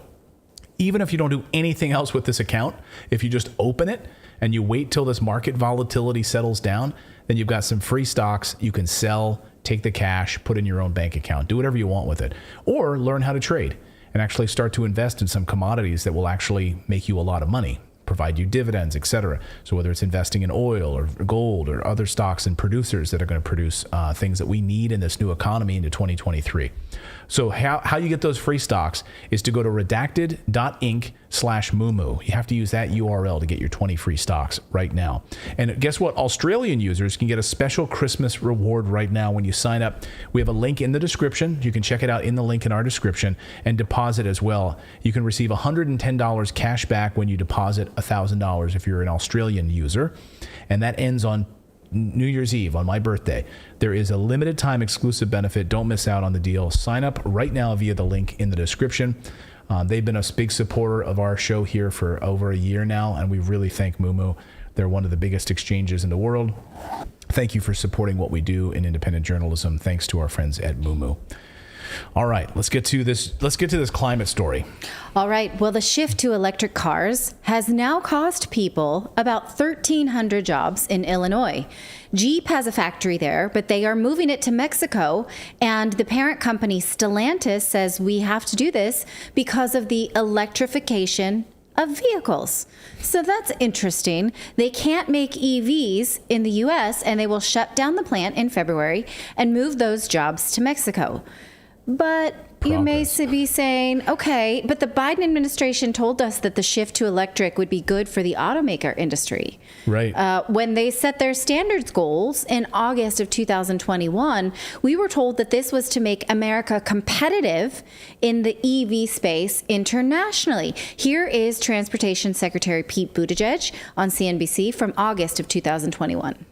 even if you don't do anything else with this account, if you just open it and you wait till this market volatility settles down, then you've got some free stocks you can sell, take the cash, put in your own bank account, do whatever you want with it, or learn how to trade and actually start to invest in some commodities that will actually make you a lot of money, provide you dividends, etc. So whether it's investing in oil or gold or other stocks and producers that are going to produce things that we need in this new economy into 2023. So how you get those free stocks is to go to redacted.inc/Moomoo. You have to use that URL to get your 20 free stocks right now. And guess what? Australian users can get a special Christmas reward right now when you sign up. We have a link in the description. You can check it out in the link in our description and deposit as well. You can receive $110 cash back when you deposit $1,000 if you're an Australian user. And that ends on New Year's Eve, on my birthday, there is a limited time exclusive benefit. Don't miss out on the deal. Sign up right now via the link in the description. They've been a big supporter of our show here for over a year now, and we really thank Moomoo. They're one of the biggest exchanges in the world. Thank you for supporting what we do in independent journalism. Thanks to our friends at Moomoo. All right, let's get to this climate story. All right, well, the shift to electric cars has now cost people about 1,300 jobs in Illinois. Jeep has a factory there, but they are moving it to Mexico, and the parent company Stellantis says we have to do this because of the electrification of vehicles. So that's interesting. They can't make EVs in the U.S., and they will shut down the plant in February and move those jobs to Mexico. But you may be saying, okay, but the Biden administration told us that the shift to electric would be good for the automaker industry. Right. When they set their standards goals in August of 2021, we were told that this was to make America competitive in the EV space internationally. Here is Transportation Secretary Pete Buttigieg on CNBC from August of 2021.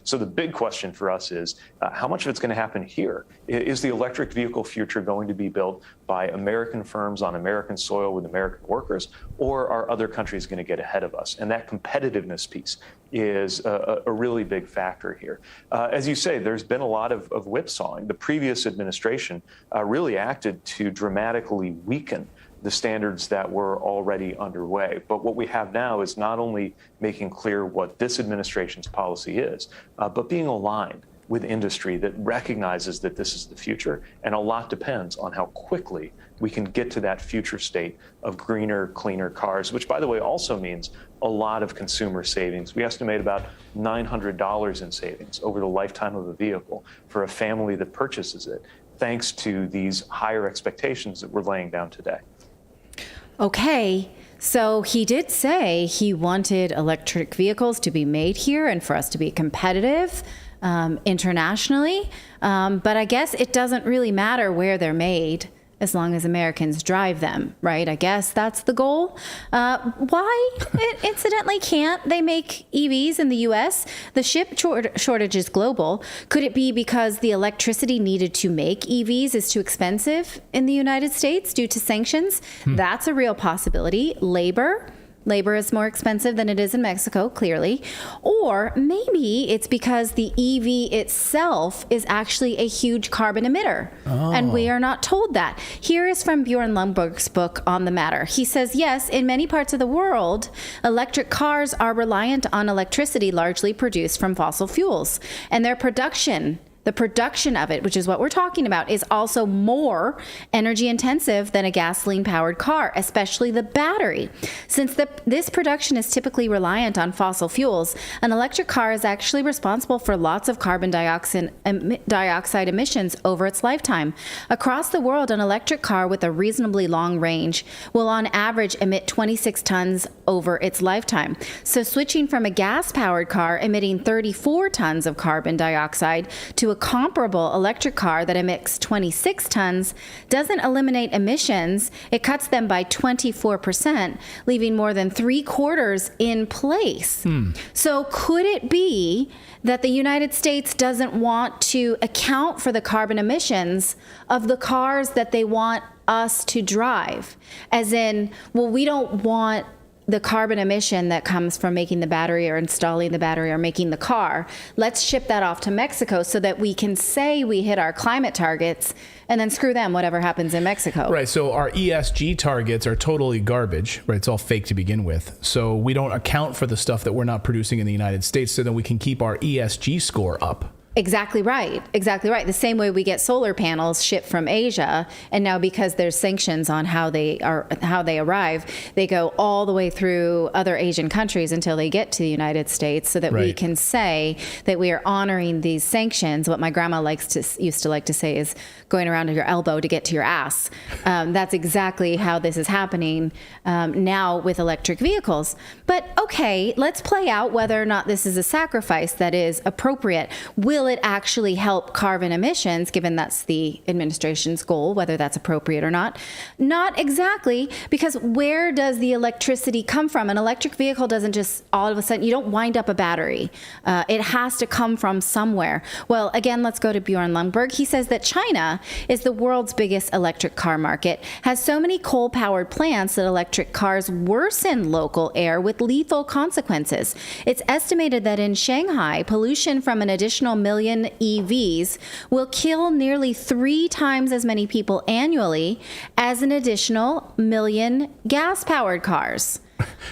So the big question for us is how much of it's going to happen here? Is the electric vehicle future going to be built by American firms on American soil with American workers, or are other countries going to get ahead of us? And that competitiveness piece is a really big factor here. As you say, there's been a lot of whipsawing. The previous administration really acted to dramatically weaken the standards that were already underway. But what we have now is not only making clear what this administration's policy is, but being aligned with industry that recognizes that this is the future. And a lot depends on how quickly we can get to that future state of greener, cleaner cars, which, by the way, also means a lot of consumer savings. We estimate about $900 in savings over the lifetime of a vehicle for a family that purchases it, thanks to these higher expectations that we're laying down today. Okay, so he did say he wanted electric vehicles to be made here and for us to be competitive internationally. But I guess it doesn't really matter where they're made as long as Americans drive them, right? I guess that's the goal. Why, incidentally, can't they make EVs in the U.S.? The chip shortage is global. Could it be because the electricity needed to make EVs is too expensive in the United States due to sanctions? That's a real possibility. Labor is more expensive than it is in Mexico, clearly. Or maybe it's because the EV itself is actually a huge carbon emitter. And we are not told that. Here is from Bjorn Lundberg's book on the matter. He says, yes, in many parts of the world, electric cars are reliant on electricity largely produced from fossil fuels. And their production, the production of it, which is what we're talking about, is also more energy intensive than a gasoline-powered car, especially the battery. Since this production is typically reliant on fossil fuels, an electric car is actually responsible for lots of carbon dioxide emissions over its lifetime. Across the world, an electric car with a reasonably long range will on average emit 26 tons over its lifetime. So switching from a gas-powered car emitting 34 tons of carbon dioxide to a comparable electric car that emits 26 tons doesn't eliminate emissions. It cuts them by 24%, leaving more than 3/4 in place. So could it be that the United States doesn't want to account for the carbon emissions of the cars that they want us to drive? As in, well, we don't want the carbon emission that comes from making the battery or installing the battery or making the car. Let's ship that off to Mexico so that we can say we hit our climate targets, and then screw them, whatever happens in Mexico. Right. So our ESG targets are totally garbage, right? It's all fake to begin with. So we don't account for the stuff that we're not producing in the United States so that we can keep our ESG score up. Exactly right. Exactly right. The same way we get solar panels shipped from Asia, and now because there's sanctions on how they arrive, they go all the way through other Asian countries until they get to the United States, so that we can say that we are honoring these sanctions. What my grandma used to like to say is going around to your elbow to get to your ass. That's exactly how this is happening now with electric vehicles. But okay, let's play out whether or not this is a sacrifice that is appropriate. Will will it actually help carbon emissions, given that's the administration's goal, whether that's appropriate or not? Not exactly, because where does the electricity come from? An electric vehicle doesn't just all of a sudden, you don't wind up a battery. It has to come from somewhere. Well, again, let's go to Bjorn Lundberg. He says that China is the world's biggest electric car market, has so many coal-powered plants that electric cars worsen local air with lethal consequences. It's estimated that in Shanghai, pollution from an additional 1 million EVs will kill nearly 3 times as many people annually as an additional 1 million gas-powered cars.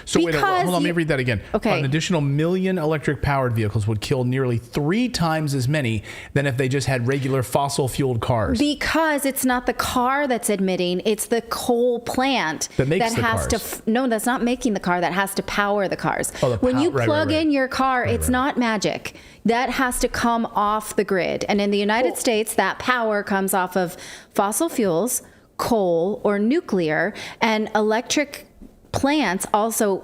So wait, hold on, let me read that again. Okay. An additional 1 million electric-powered vehicles would kill nearly 3 times as many than if they just had regular fossil-fueled cars. Because it's not the car that's emitting, it's the coal plant that makes the has cars. No, that's not making the car. That has to power the cars. Oh, when you plug in your car, it's not magic. That has to come off the grid. And in the United States, that power comes off of fossil fuels, coal, or nuclear, and electric plants also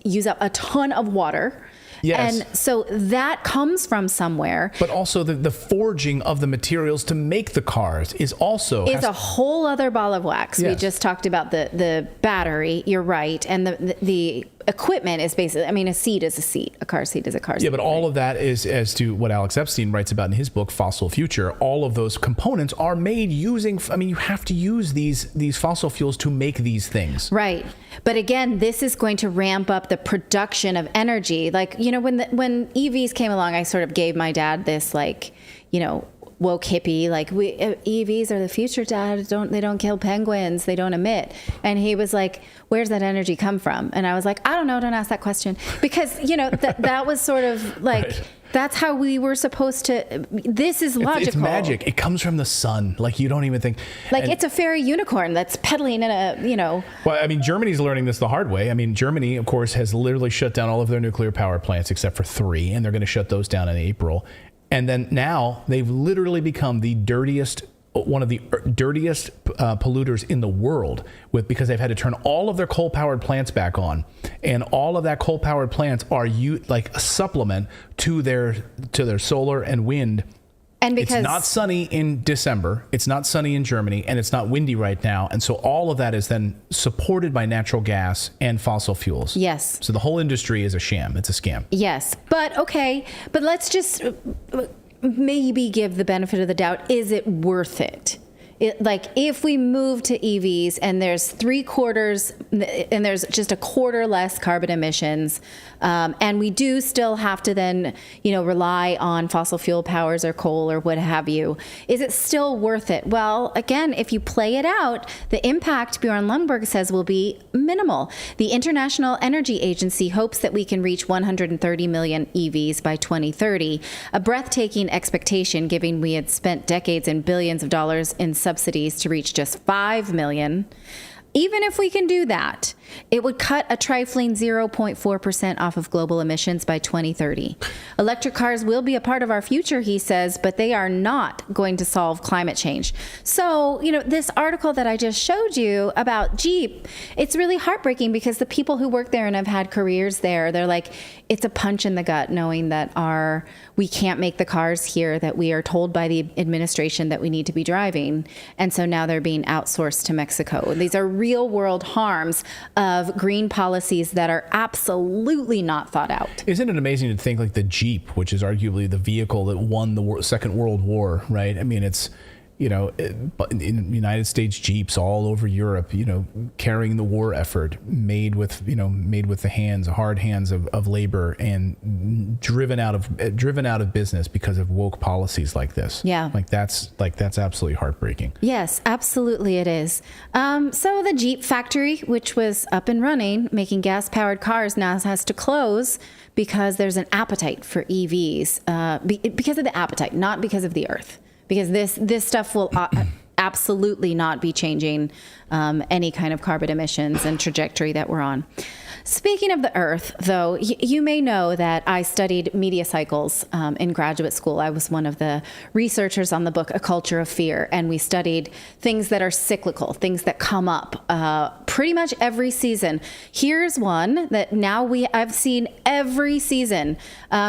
use up a ton of water. Yes. And so that comes from somewhere. But also the forging of the materials to make the cars is also a whole other ball of wax. Yes. We just talked about the battery. You're right. And the equipment is basically, I mean, a seat is a seat. A car seat is a car seat. Yeah, but all of that is, as to what Alex Epstein writes about in his book, Fossil Future, all of those components are made using, I mean, you have to use these fossil fuels to make these things. Right. But again, this is going to ramp up the production of energy. Like, you know, when EVs came along, I sort of gave my dad this, like, you know, woke hippie, like, EVs are the future, Dad. They don't kill penguins. They don't emit. And he was like, where's that energy come from? And I was like, I don't know. Don't ask that question. Because, you know, that was sort of like, right. That's how we were supposed to. This is logical. It's magic. It comes from the sun. Like, you don't even think. Like, it's a fairy unicorn that's pedaling in a, you know. Well, I mean, Germany's learning this the hard way. I mean, Germany, of course, has literally shut down all of their nuclear power plants except for 3, and they're going to shut those down in April. And then now they've literally become one of the dirtiest polluters in the world because they've had to turn all of their coal-powered plants back on, and all of that coal-powered plants are like a supplement to their solar and wind. And because it's not sunny in December, it's not sunny in Germany, and it's not windy right now, and so all of that is then supported by natural gas and fossil fuels. Yes. So the whole industry is a sham. It's a scam. Yes, but let's just maybe give the benefit of the doubt. Is it worth it? Like, if we move to EVs and there's 3/4 and there's just a quarter less carbon emissions, and we do still have to then, you know, rely on fossil fuel powers or coal or what have you, is it still worth it? Well, again, if you play it out, the impact, Bjorn Lundberg says, will be minimal. The International Energy Agency hopes that we can reach 130 million EVs by 2030, a breathtaking expectation given we had spent decades and billions of dollars in subsidies to reach just 5 million. Even if we can do that, it would cut a trifling 0.4% off of global emissions by 2030. Electric cars will be a part of our future, he says, but they are not going to solve climate change. So, you know, this article that I just showed you about Jeep, it's really heartbreaking because the people who work there and have had careers there, they're like, it's a punch in the gut knowing that we can't make the cars here that we are told by the administration that we need to be driving. And so now they're being outsourced to Mexico. These are real world harms of green policies that are absolutely not thought out. Isn't it amazing to think like the Jeep, which is arguably the vehicle that won the Second World War, right? I mean, it's, you know, in United States Jeeps all over Europe, you know, carrying the war effort, made with the hard hands of labor, and driven out of business because of woke policies like this. Yeah. That's absolutely heartbreaking. Yes, absolutely it is. So the Jeep factory, which was up and running, making gas-powered cars, now has to close because there's an appetite for EVs, because of the appetite, not because of the earth. Because this stuff will absolutely not be changing any kind of carbon emissions and trajectory that we're on. Speaking of the earth, though, you may know that I studied media cycles in graduate school. I was one of the researchers on the book A Culture of Fear, and we studied things that are cyclical, things that come up pretty much every season. Here's one that now I've seen every season.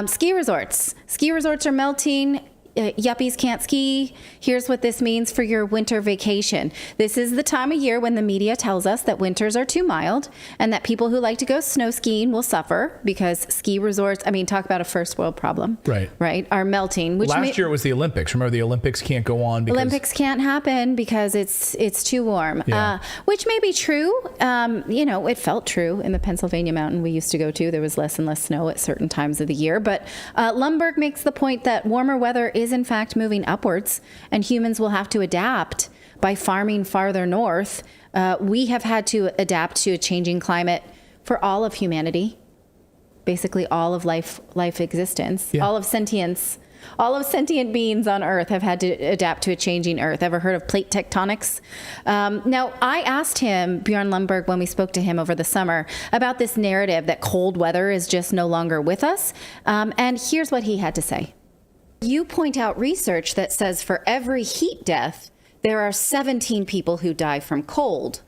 Ski resorts. Ski resorts are melting yuppies can't ski. Here's what this means for your winter vacation. This is the time of year when the media tells us that winters are too mild and that people who like to go snow skiing will suffer because ski resorts, I mean, talk about a first world problem. Right, are melting. Which Last year it was the Olympics. Remember, the Olympics can't go on because Olympics can't happen because it's too warm. Yeah. Which may be true. It felt true in the Pennsylvania mountain we used to go to. There was less and less snow at certain times of the year. But Lundberg makes the point that warmer weather is in fact moving upwards, and humans will have to adapt by farming farther north. We have had to adapt to a changing climate for all of humanity, basically all of life existence, all of sentience. All of sentient beings on Earth have had to adapt to a changing Earth. Ever heard of plate tectonics? Now, I asked him, Bjorn Lundberg, when we spoke to him over the summer, about this narrative that cold weather is just no longer with us. And here's what he had to say. You point out research that says for every heat death, there are 17 people who die from cold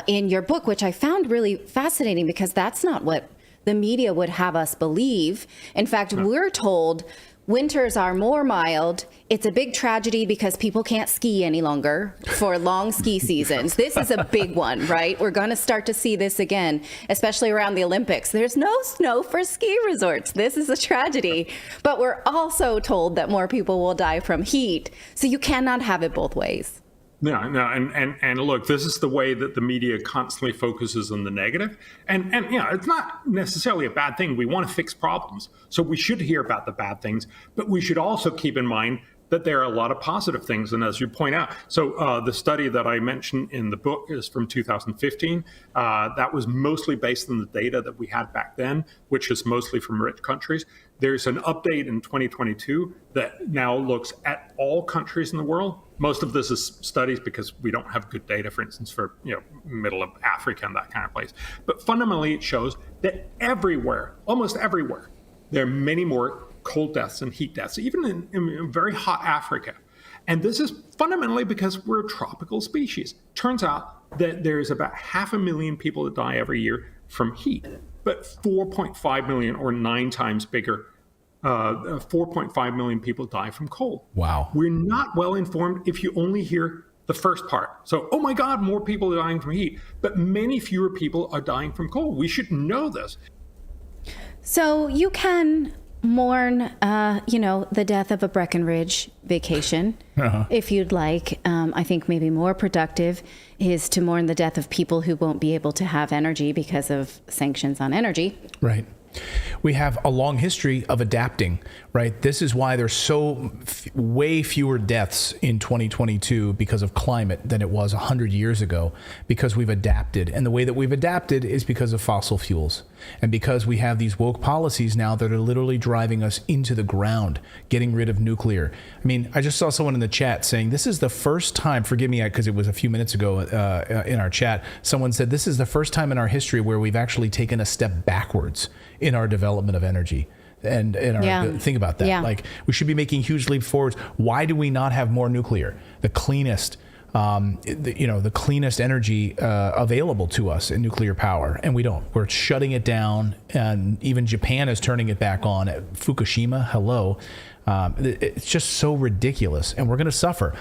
in your book, which I found really fascinating because that's not what the media would have us believe. In fact, we're told winters are more mild. It's a big tragedy because people can't ski any longer for long ski seasons. This is a big one, right? We're going to start to see this again, especially around the Olympics. There's no snow for ski resorts. This is a tragedy. But we're also told that more people will die from heat. So you cannot have it both ways. No, and look, this is the way that the media constantly focuses on the negative. And it's not necessarily a bad thing. We want to fix problems. So we should hear about the bad things, but we should also keep in mind that there are a lot of positive things. And as you point out, so the study that I mentioned in the book is from 2015. That was mostly based on the data that we had back then, which is mostly from rich countries. There's an update in 2022 that now looks at all countries in the world. Most of this is studies because we don't have good data, for instance, for middle of Africa and that kind of place. But fundamentally, it shows that everywhere, almost everywhere, there are many more cold deaths and heat deaths, even in very hot Africa. And this is fundamentally because we're a tropical species. Turns out that there's about 500,000 people that die every year from heat, but 4.5 million, or 9 times bigger, 4.5 million people die from cold. Wow. We're not well informed if you only hear the first part. So, oh my God, more people are dying from heat, but many fewer people are dying from cold. We should know this. So you can mourn, the death of a Breckenridge vacation, if you'd like. I think maybe more productive is to mourn the death of people who won't be able to have energy because of sanctions on energy. Right. We have a long history of adapting, right? This is why there's way fewer deaths in 2022 because of climate than it was 100 years ago, because we've adapted. And the way that we've adapted is because of fossil fuels. And because we have these woke policies now that are literally driving us into the ground, getting rid of nuclear. I mean, I just saw someone in the chat saying, this is the first time, forgive me, because it was a few minutes ago in our chat, someone said, this is the first time in our history where we've actually taken a step backwards in our development of energy. And think about that. Like, we should be making huge leaps forwards. Why do we not have more nuclear? The cleanest, the cleanest energy available to us in nuclear power, and we don't. We're shutting it down, and even Japan is turning it back on at Fukushima. Hello, it's just so ridiculous, and we're going to suffer.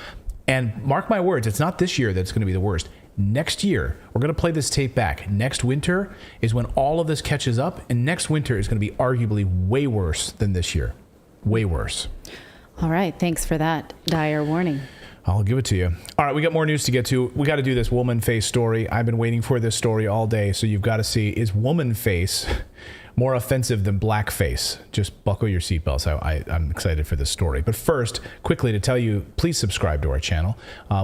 And mark my words, it's not this year that's going to be the worst. Next year, we're going to play this tape back. Next winter is when all of this catches up, and next winter is going to be arguably way worse than this year. Way worse. All right. Thanks for that dire warning. I'll give it to you. All right, we got more news to get to. We got to do this woman face story. I've been waiting for this story all day, so you've got to see, is woman face more offensive than blackface? Just buckle your seatbelts. I'm excited for this story. But first, quickly to tell you, please subscribe to our channel.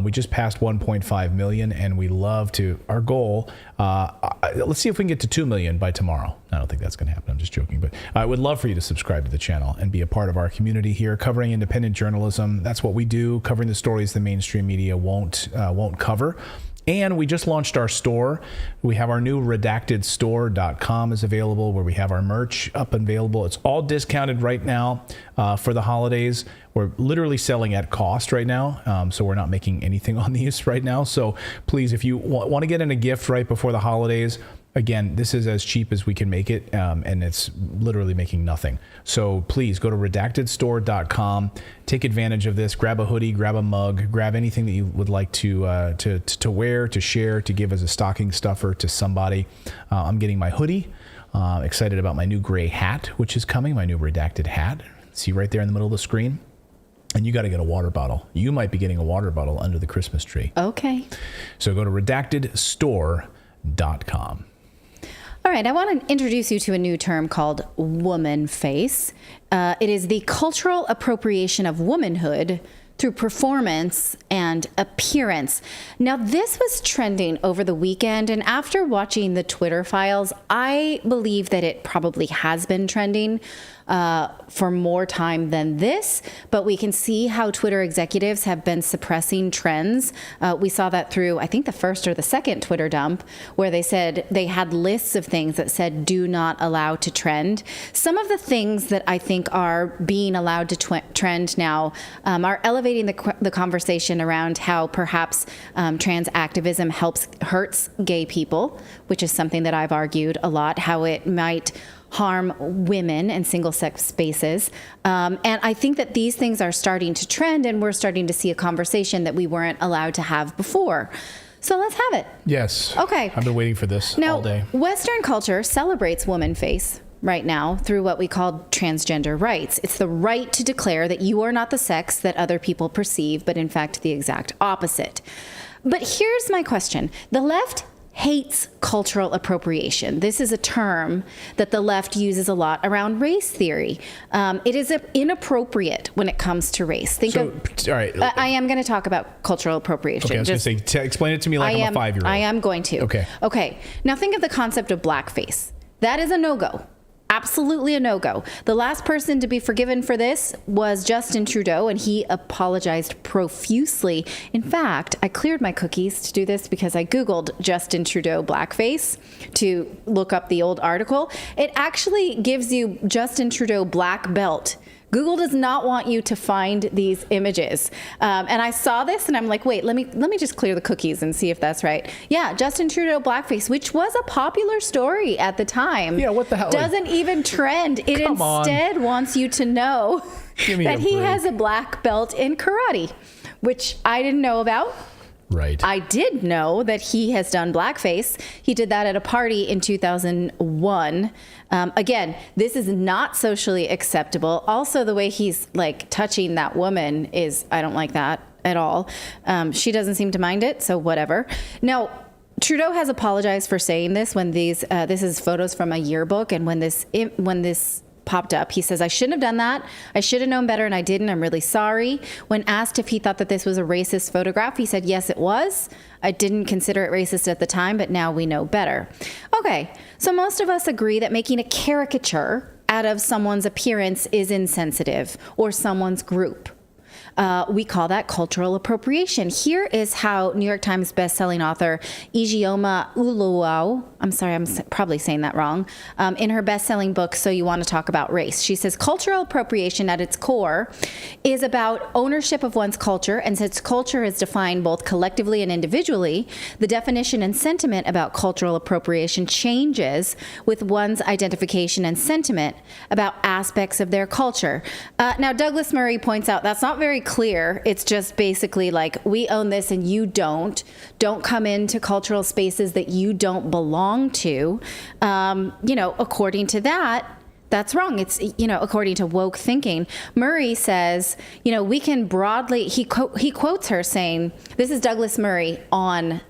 We just passed 1.5 million, and we love to, our goal, let's see if we can get to 2 million by tomorrow. I don't think that's going to happen. I'm just joking. But I would love for you to subscribe to the channel and be a part of our community here, covering independent journalism. That's what we do, covering the stories the mainstream media won't cover. And we just launched our store. We have our new redactedstore.com is available, where we have our merch up and available. It's all discounted right now for the holidays. We're literally selling at cost right now, so we're not making anything on these right now. So please, if you want to get in a gift right before the holidays, Again, this is as cheap as we can make it, and it's literally making nothing. So please go to redactedstore.com. Take advantage of this. Grab a hoodie, grab a mug, grab anything that you would like to wear, to share, to give as a stocking stuffer to somebody. I'm getting my hoodie. Excited about my new gray hat, which is coming, my new redacted hat. See right there in the middle of the screen? And you got to get a water bottle. You might be getting a water bottle under the Christmas tree. Okay. So go to redactedstore.com. All right, I want to introduce you to a new term called woman face. It is the cultural appropriation of womanhood through performance and appearance. Now, this was trending over the weekend, and after watching the Twitter files, I believe that it probably has been trending for more time than this, but we can see how Twitter executives have been suppressing trends. We saw that through, I think, the first or the second Twitter dump, where they said they had lists of things that said do not allow to trend. Some of the things that I think are being allowed to trend now are elevating the conversation around how perhaps trans activism hurts gay people, which is something that I've argued a lot, how it might harm women in single-sex spaces. And I think that these things are starting to trend, and we're starting to see a conversation that we weren't allowed to have before. So let's have it. Yes. Okay. I've been waiting for this all day. Western culture celebrates woman face right now through what we call transgender rights. It's the right to declare that you are not the sex that other people perceive, but in fact the exact opposite. But here's my question. The left hates cultural appropriation. This is a term that the left uses a lot around race theory. It is inappropriate when it comes to race. All right. I am going to talk about cultural appropriation. Okay, I was going to say, explain it to me like I'm a 5-year-old. I am going to. Okay. Now think of the concept of blackface. That is a no-go. Absolutely a no-go. The last person to be forgiven for this was Justin Trudeau, and he apologized profusely. In fact, I cleared my cookies to do this because I Googled Justin Trudeau blackface to look up the old article. It actually gives you Justin Trudeau black belt. Google does not want you to find these images. And I saw this and I'm like, wait, let me just clear the cookies and see if that's right. Yeah, Justin Trudeau blackface, which was a popular story at the time. Yeah, what the hell? Doesn't even trend. It instead wants you to know that he has a black belt in karate, which I didn't know about. Right. I did know that he has done blackface. He did that at a party in 2001. Again, this is not socially acceptable. Also, the way he's like touching that woman I don't like that at all. She doesn't seem to mind it, so whatever. Now, Trudeau has apologized for saying this when this is photos from a yearbook, and when this popped up, he says, I shouldn't have done that. I should have known better, and I didn't. I'm really sorry. When asked if he thought that this was a racist photograph, he said, yes, it was. I didn't consider it racist at the time, but now we know better. Okay, so most of us agree that making a caricature out of someone's appearance is insensitive, or someone's group. We call that cultural appropriation. Here is how New York Times bestselling author Ijeoma Oluwawo, I'm sorry, I'm probably saying that wrong, in her bestselling book, So You Want to Talk About Race. She says, cultural appropriation at its core is about ownership of one's culture, and since culture is defined both collectively and individually, the definition and sentiment about cultural appropriation changes with one's identification and sentiment about aspects of their culture. Now, Douglas Murray points out that's not very clear. It's just basically like, we own this and you don't. Don't come into cultural spaces that you don't belong to. According to that, that's wrong. It's, according to woke thinking. Murray says, we can broadly, he quotes her saying, this is Douglas Murray on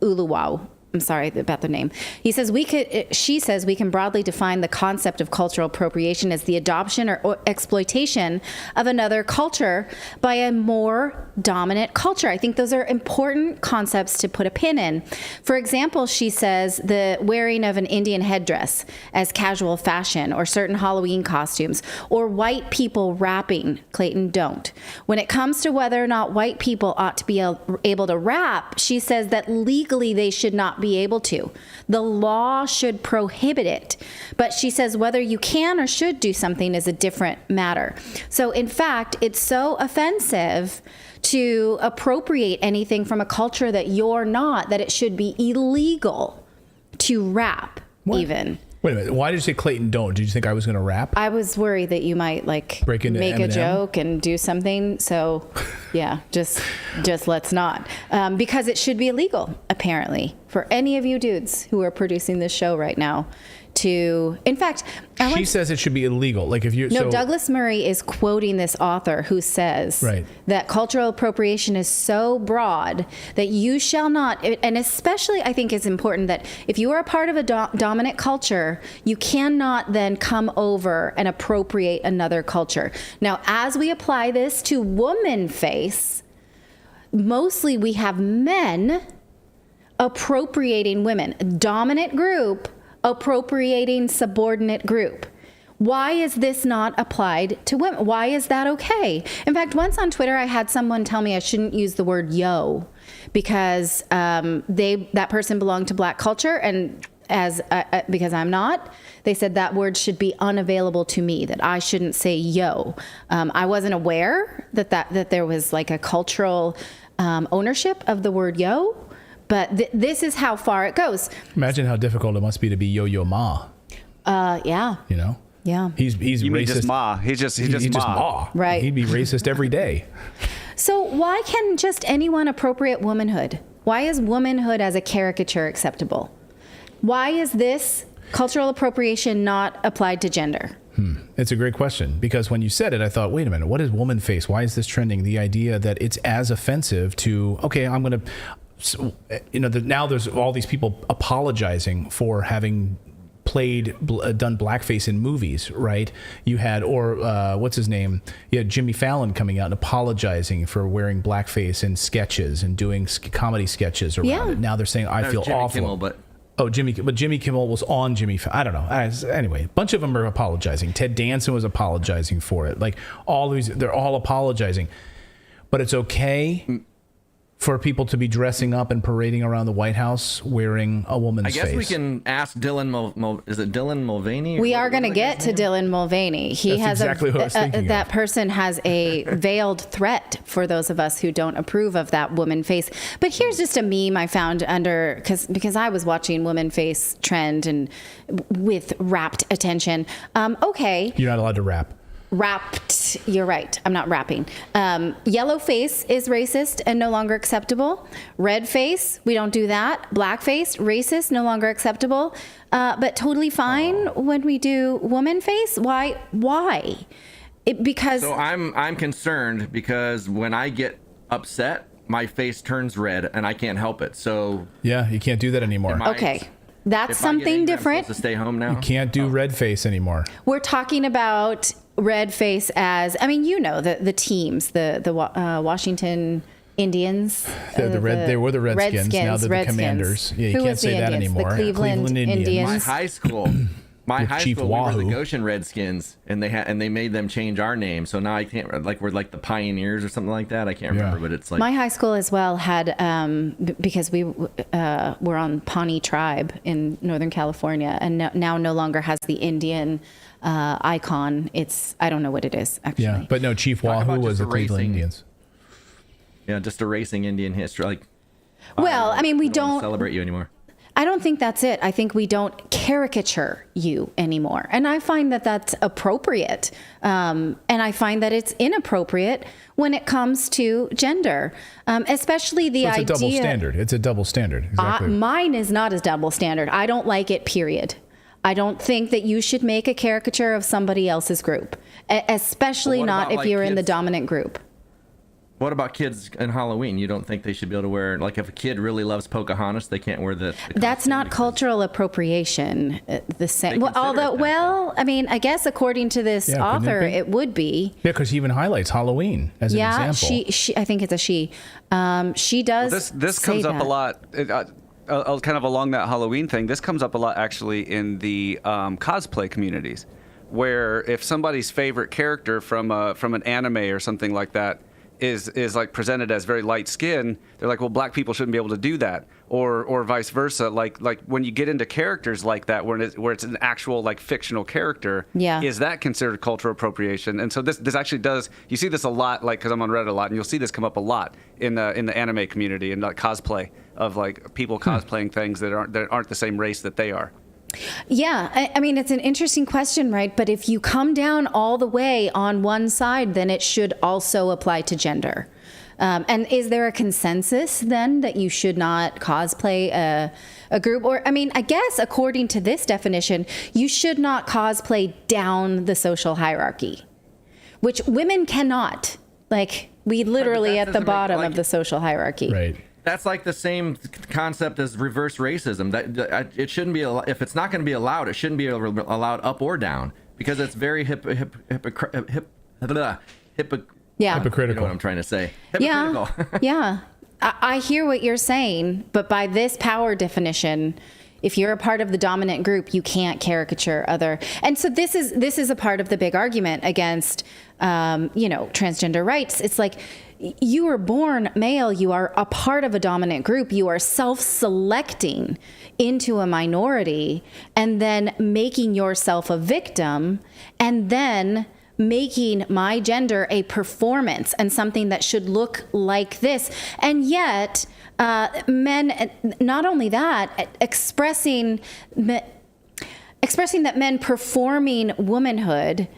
Uluwau. I'm sorry about the name. She says we can broadly define the concept of cultural appropriation as the adoption or exploitation of another culture by a more dominant culture. I think those are important concepts to put a pin in. For example, she says the wearing of an Indian headdress as casual fashion, or certain Halloween costumes, or white people rapping. Clayton, don't. When it comes to whether or not white people ought to be able to rap, she says that legally they should not be able to. The law should prohibit it. But she says whether you can or should do something is a different matter. So in fact, it's so offensive to appropriate anything from a culture that you're not, that it should be illegal to rap even. Wait a minute. Why did you say Clayton don't? Did you think I was going to rap? I was worried that you might break into make Eminem? a joke and do something. So yeah, just let's not. Because it should be illegal, apparently, for any of you dudes who are producing this show right now to, in fact, she says it should be illegal. Like if you Douglas Murray is quoting this author who says that cultural appropriation is so broad that you shall not, and especially I think it's important that if you are a part of a dominant culture, you cannot then come over and appropriate another culture. Now, as we apply this to woman face, mostly we have men appropriating women, dominant group appropriating subordinate group. Why is this not applied to women? Why is that okay? In fact, once on Twitter, I had someone tell me I shouldn't use the word yo because that person belonged to black culture, and because I'm not, they said that word should be unavailable to me, that I shouldn't say yo. I wasn't aware that there was like a cultural ownership of the word yo. But this is how far it goes. Imagine how difficult it must be to be Yo-Yo Ma. Yeah. You know? Yeah. He's you racist. Mean just Ma. He's just Ma. Right. He'd be racist every day. So why can just anyone appropriate womanhood? Why is womanhood as a caricature acceptable? Why is this cultural appropriation not applied to gender? It's a great question, because when you said it, I thought, wait a minute, what is woman face? Why is this trending? The idea that it's as offensive to, okay, I'm going to... So, now there's all these people apologizing for having done blackface in movies, right? You had, what's his name? You had Jimmy Fallon coming out and apologizing for wearing blackface in sketches and doing comedy sketches around it. Now they're saying, I feel Jimmy awful. Kimmel, but Jimmy Kimmel was on Jimmy Fallon. I don't know. Anyway, a bunch of them are apologizing. Ted Danson was apologizing for it. Like all these, they're all apologizing. But it's okay for people to be dressing up and parading around the White House wearing a woman's face. I guess we can ask Dylan. Is it Dylan Mulvaney? We are going to get to Dylan Mulvaney. He has exactly what I was thinking that person has a veiled threat for those of us who don't approve of that woman face. But here's just a meme I found because I was watching woman face trend and with rapt attention. Okay. You're not allowed to rap. Wrapped, you're right. I'm not rapping. Yellow face is racist and no longer acceptable. Red face, we don't do that. Black face, racist, no longer acceptable. But totally fine when we do woman face. Why? Because so I'm concerned because when I get upset, my face turns red and I can't help it. So yeah, you can't do that anymore. Okay. That's something different. I'm supposed to stay home now. You can't do red face anymore. We're talking about red face as, I mean, the teams, the Washington Indians. They were the Redskins. Now they're the Commanders. Yeah, you can't say that anymore. The Cleveland Indians. My high school. We were the Goshen Redskins, and they made them change our name. So now I can't, we're like the Pioneers or something like that. I can't remember, but it's like my high school as well had because we were on Pawnee Tribe in Northern California, and now no longer has the Indian icon. I don't know what it is actually. Yeah, but no, Chief Wahoo was the Cleveland Indians. Yeah, just erasing Indian history. Well, I mean, we don't celebrate you anymore. I don't think that's it. I think we don't caricature you anymore. And I find that that's appropriate. And I find that it's inappropriate when it comes to gender, especially the idea. It's a double standard. It's a double standard. Exactly. Mine is not a double standard. I don't like it, period. I don't think that you should make a caricature of somebody else's group, especially not if you're in the dominant group. What about kids in Halloween? You don't think they should be able to wear, like if a kid really loves Pocahontas, they can't wear the That's not cultural appropriation the same. Well, I mean, I guess according to this author, it would be. Yeah, because he even highlights Halloween as an example. Yeah, I think it's a she. She does. Well, this comes up a lot. Kind of along that Halloween thing, this comes up a lot actually in the cosplay communities, where if somebody's favorite character from an anime or something like that is like presented as very light skinned, they're like, well, black people shouldn't be able to do that, or vice versa. Like when you get into characters like that, where it's an actual like fictional character, is that considered cultural appropriation? And so this actually does. You see this a lot, like because I'm on Reddit a lot, and you'll see this come up a lot in the anime community and like cosplay of like people cosplaying things that aren't the same race that they are. Yeah, I mean, it's an interesting question, right? But if you come down all the way on one side, then it should also apply to gender. And is there a consensus then that you should not cosplay a group? Or, I mean, I guess according to this definition, you should not cosplay down the social hierarchy, which women cannot. Like, we literally at the bottom of the social hierarchy. Right. That's like the same concept as reverse racism. That it shouldn't be, if it's not going to be allowed, it shouldn't be allowed up or down, because it's very hypocritical. Yeah. You know what I'm trying to say. Hypocritical. Yeah. I hear what you're saying, but by this power definition, if you're a part of the dominant group, you can't caricature other. And so this is a part of the big argument against, transgender rights. It's like, you were born male, you are a part of a dominant group, you are self-selecting into a minority and then making yourself a victim and then making my gender a performance and something that should look like this. And yet, men, not only that, expressing that men performing womanhood,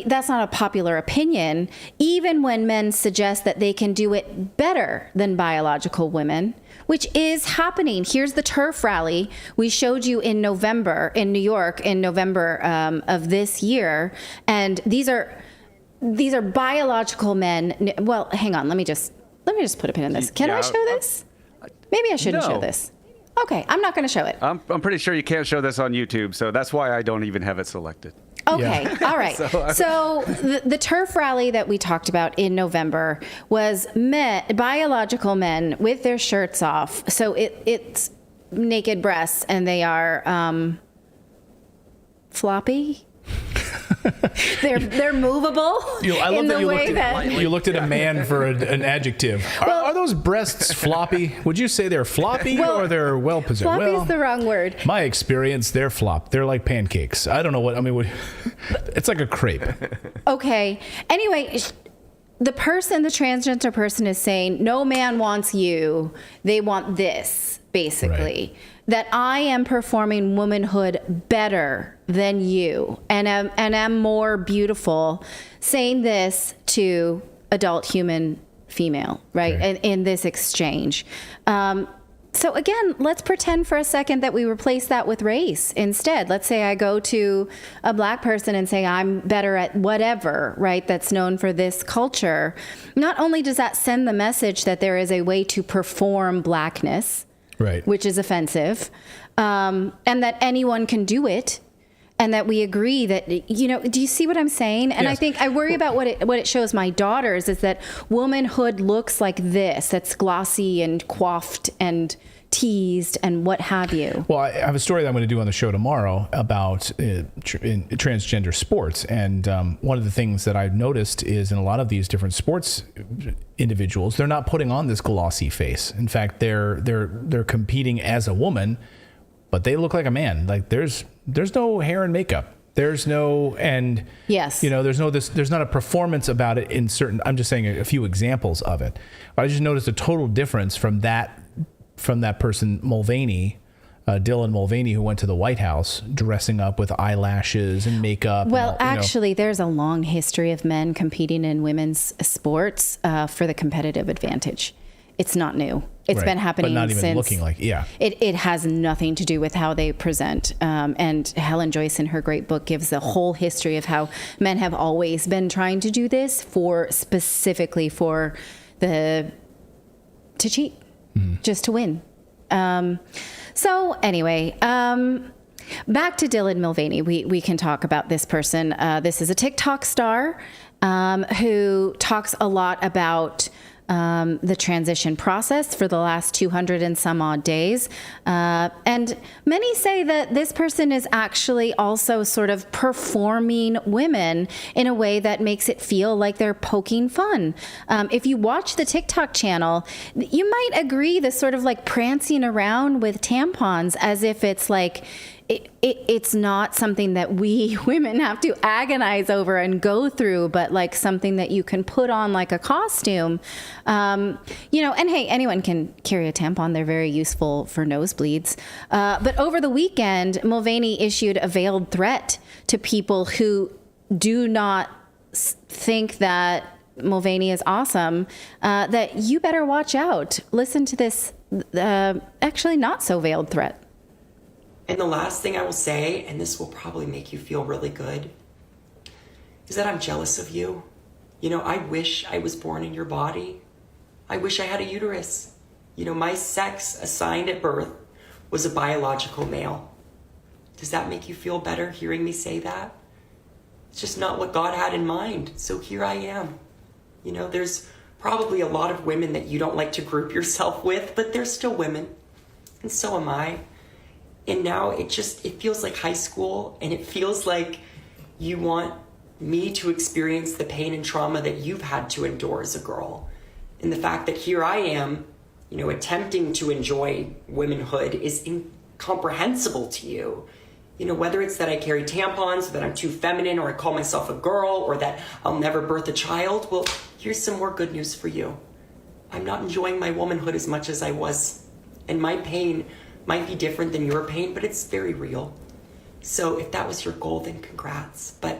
that's not a popular opinion, even when men suggest that they can do it better than biological women, which is happening. Here's the turf rally we showed you in November in New York in November of this year. And these are biological men. Well, hang on. Let me just put a pin in this. Can I show this? Maybe I shouldn't show this. Okay, I'm not going to show it. I'm pretty sure you can't show this on YouTube, so that's why I don't even have it selected. Okay, all right. So the turf rally that we talked about in November was biological men with their shirts off. So it's naked breasts, and they are floppy. They're movable. I love that you looked at a man for an adjective. Are those breasts floppy? Would you say they're floppy or they're well positioned? Floppy is the wrong word. My experience, they're flop. They're like pancakes. I don't know what I mean. It's like a crepe. Okay. Anyway, the transgender person is saying, no man wants you. They want this, basically. Right. That I am performing womanhood better than you and am more beautiful, saying this to adult human female, right? Okay. In this exchange. So again, let's pretend for a second that we replace that with race instead. Let's say I go to a black person and say I'm better at whatever, right, that's known for this culture. Not only does that send the message that there is a way to perform blackness, right, which is offensive, and that anyone can do it, and that we agree that, do you see what I'm saying? And yes. I think I worry about what it shows my daughters is that womanhood looks like this, that's glossy and coiffed and teased and what have you. Well, I have a story that I'm going to do on the show tomorrow about transgender sports. And one of the things that I've noticed is in a lot of these different sports individuals, they're not putting on this glossy face. In fact, they're competing as a woman, but they look like a man. Like there's no hair and makeup. There's no, and yes, there's not a performance about it in certain, I'm just saying a few examples of it. But I just noticed a total difference from that person, Mulvaney, Dylan Mulvaney, who went to the White House dressing up with eyelashes and makeup. Well, actually, there's a long history of men competing in women's sports for the competitive advantage. It's not new. It's been happening but not even since. Looking like, yeah. It has nothing to do with how they present. And Helen Joyce in her great book gives the whole history of how men have always been trying to do this specifically to cheat, just to win. So anyway, back to Dylan Mulvaney. We can talk about this person. This is a TikTok star who talks a lot about the transition process for the last 200 and some odd days. And many say that this person is actually also sort of performing women in a way that makes it feel like they're poking fun. If you watch the TikTok channel, you might agree this sort of like prancing around with tampons as if it's like, it's not something that we women have to agonize over and go through, but like something that you can put on like a costume. And hey, anyone can carry a tampon. They're very useful for nosebleeds. But over the weekend, Mulvaney issued a veiled threat to people who do not think that Mulvaney is awesome, that you better watch out. Listen to this actually not so veiled threat. And the last thing I will say, and this will probably make you feel really good, is that I'm jealous of you. I wish I was born in your body. I wish I had a uterus. My sex assigned at birth was a biological male. Does that make you feel better hearing me say that? It's just not what God had in mind. So here I am. There's probably a lot of women that you don't like to group yourself with, but they're still women. And so am I. And now it feels like high school, and it feels like you want me to experience the pain and trauma that you've had to endure as a girl. And the fact that here I am, attempting to enjoy womanhood is incomprehensible to you. Whether it's that I carry tampons, or that I'm too feminine, or I call myself a girl, or that I'll never birth a child, well, here's some more good news for you. I'm not enjoying my womanhood as much as I was. And my pain might be different than your pain, but it's very real. So if that was your goal, then congrats. But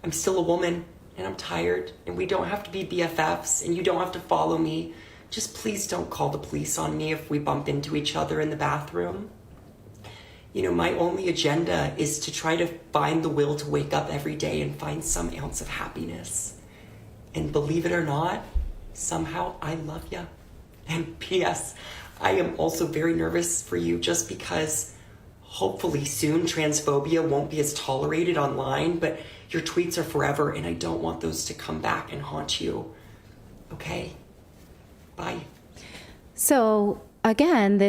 I'm still a woman, and I'm tired, and we don't have to be BFFs, and you don't have to follow me. Just please don't call the police on me if we bump into each other in the bathroom. My only agenda is to try to find the will to wake up every day and find some ounce of happiness. And believe it or not, somehow I love you. And P.S., I am also very nervous for you just because hopefully soon transphobia won't be as tolerated online, but your tweets are forever and I don't want those to come back and haunt you. Okay? Bye. So again,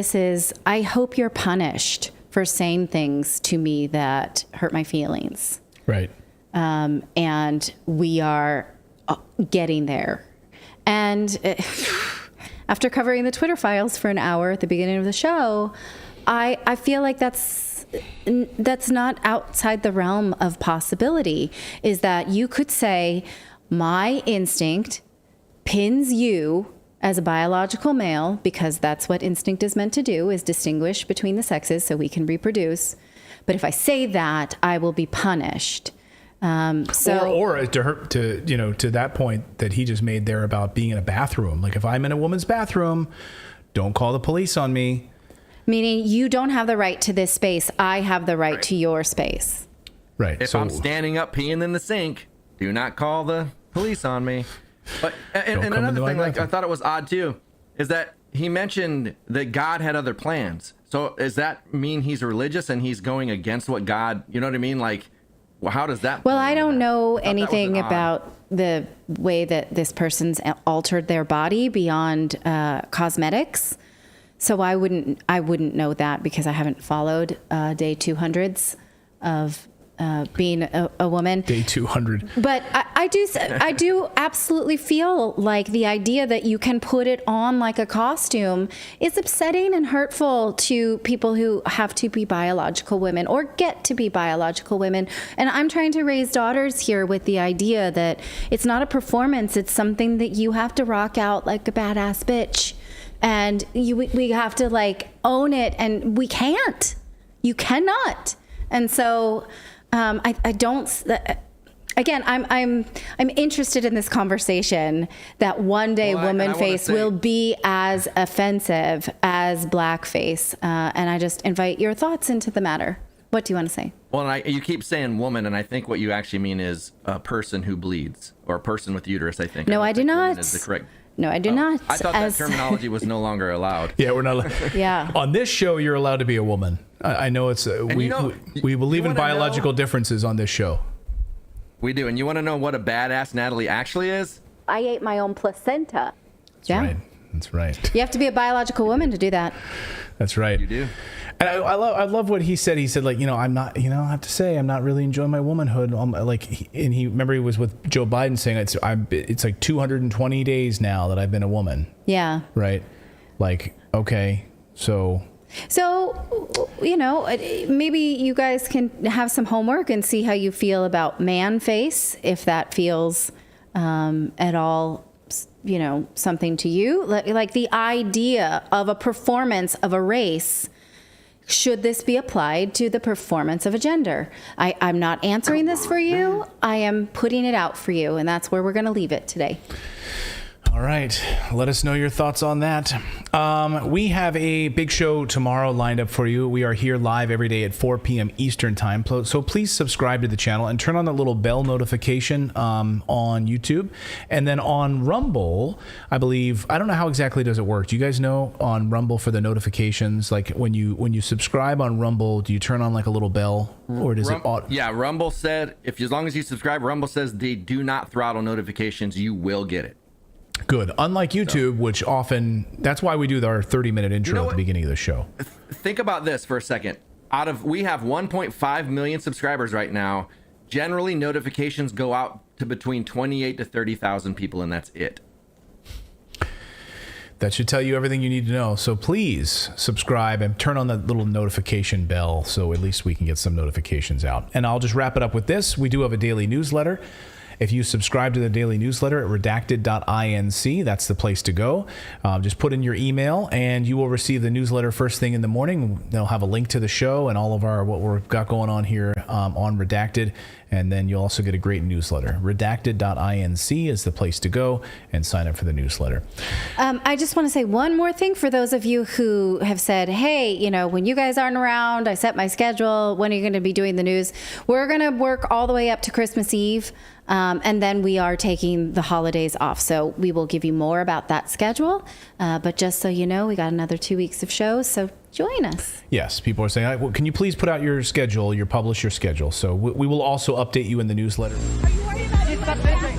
I hope you're punished for saying things to me that hurt my feelings. Right. And we are getting there. And after covering the Twitter files for an hour at the beginning of the show, I feel like that's not outside the realm of possibility, is that you could say my instinct pins you as a biological male, because that's what instinct is meant to do, is distinguish between the sexes so we can reproduce. But if I say that, I will be punished. Or to that point that he just made there about being in a bathroom. Like if I'm in a woman's bathroom, don't call the police on me. Meaning you don't have the right to this space. I have the right to your space. Right. If I'm standing up peeing in the sink, do not call the police on me. But and another thing, like I thought it was odd too, is that he mentioned that God had other plans. So does that mean he's religious and he's going against what God? You know what I mean? Like, well, how does that? Well, I don't know anything about the way that this person's altered their body beyond cosmetics. So I wouldn't know that because I haven't followed day 200s of being a woman. Day 200. But I do absolutely feel like the idea that you can put it on like a costume is upsetting and hurtful to people who have to be biological women or get to be biological women. And I'm trying to raise daughters here with the idea that it's not a performance. It's something that you have to rock out like a badass bitch. And we have to like own it, and we can't. You cannot. And so I don't. Again, I'm interested in this conversation that one day woman face will be as offensive as blackface, and I just invite your thoughts into the matter. What do you want to say? Well, you keep saying woman, and I think what you actually mean is a person who bleeds or a person with uterus. I think. No, I do not. Is the correct. No, I do not. I thought that terminology was no longer allowed. Yeah, we're not. Yeah. On this show, you're allowed to be a woman. I know it's we believe in biological differences on this show. We do, and you want to know what a badass Natali actually is? I ate my own placenta. That's right. You have to be a biological woman to do that. That's right. You do. And I love what he said. He said, like, I'm not, I have to say, I'm not really enjoying my womanhood. And he remember he was with Joe Biden saying it's like 220 days now that I've been a woman. Yeah. Right. Like, okay, so, maybe you guys can have some homework and see how you feel about man face, if that feels at all, something to you. Like the idea of a performance of a race. Should this be applied to the performance of a gender? I'm not answering this for you. I am putting it out for you, and that's where we're going to leave it today. All right. Let us know your thoughts on that. We have a big show tomorrow lined up for you. We are here live every day at 4 p.m. Eastern Time. So please subscribe to the channel and turn on that little bell notification on YouTube. And then on Rumble, I believe, I don't know how exactly does it work. Do you guys know on Rumble for the notifications? Like when you subscribe on Rumble, do you turn on like a little bell? Or does it auto? Yeah, Rumble said, as long as you subscribe, Rumble says they do not throttle notifications. You will get it. Good. Unlike YouTube, which often, that's why we do our 30-minute intro at the beginning of the show. Think about this for a second. We have 1.5 million subscribers right now. Generally, notifications go out to between 28 to 30,000 people, and that's it. That should tell you everything you need to know. So please subscribe and turn on that little notification bell so at least we can get some notifications out. And I'll just wrap it up with this. We do have a daily newsletter. If you subscribe to the daily newsletter at Redacted.inc, that's the place to go. Just put in your email and you will receive the newsletter first thing in the morning. They'll have a link to the show and all of what we've got going on here on Redacted. And then you'll also get a great newsletter. Redacted.inc is the place to go and sign up for the newsletter. I just want to say one more thing for those of you who have said, hey, when you guys aren't around, I set my schedule. When are you going to be doing the news? We're going to work all the way up to Christmas Eve. And then we are taking the holidays off. So we will give you more about that schedule. But just so you know, we got another 2 weeks of shows. So join us. Yes, people are saying, well, can you please put out your schedule, publish your schedule? So we will also update you in the newsletter. Are you worried about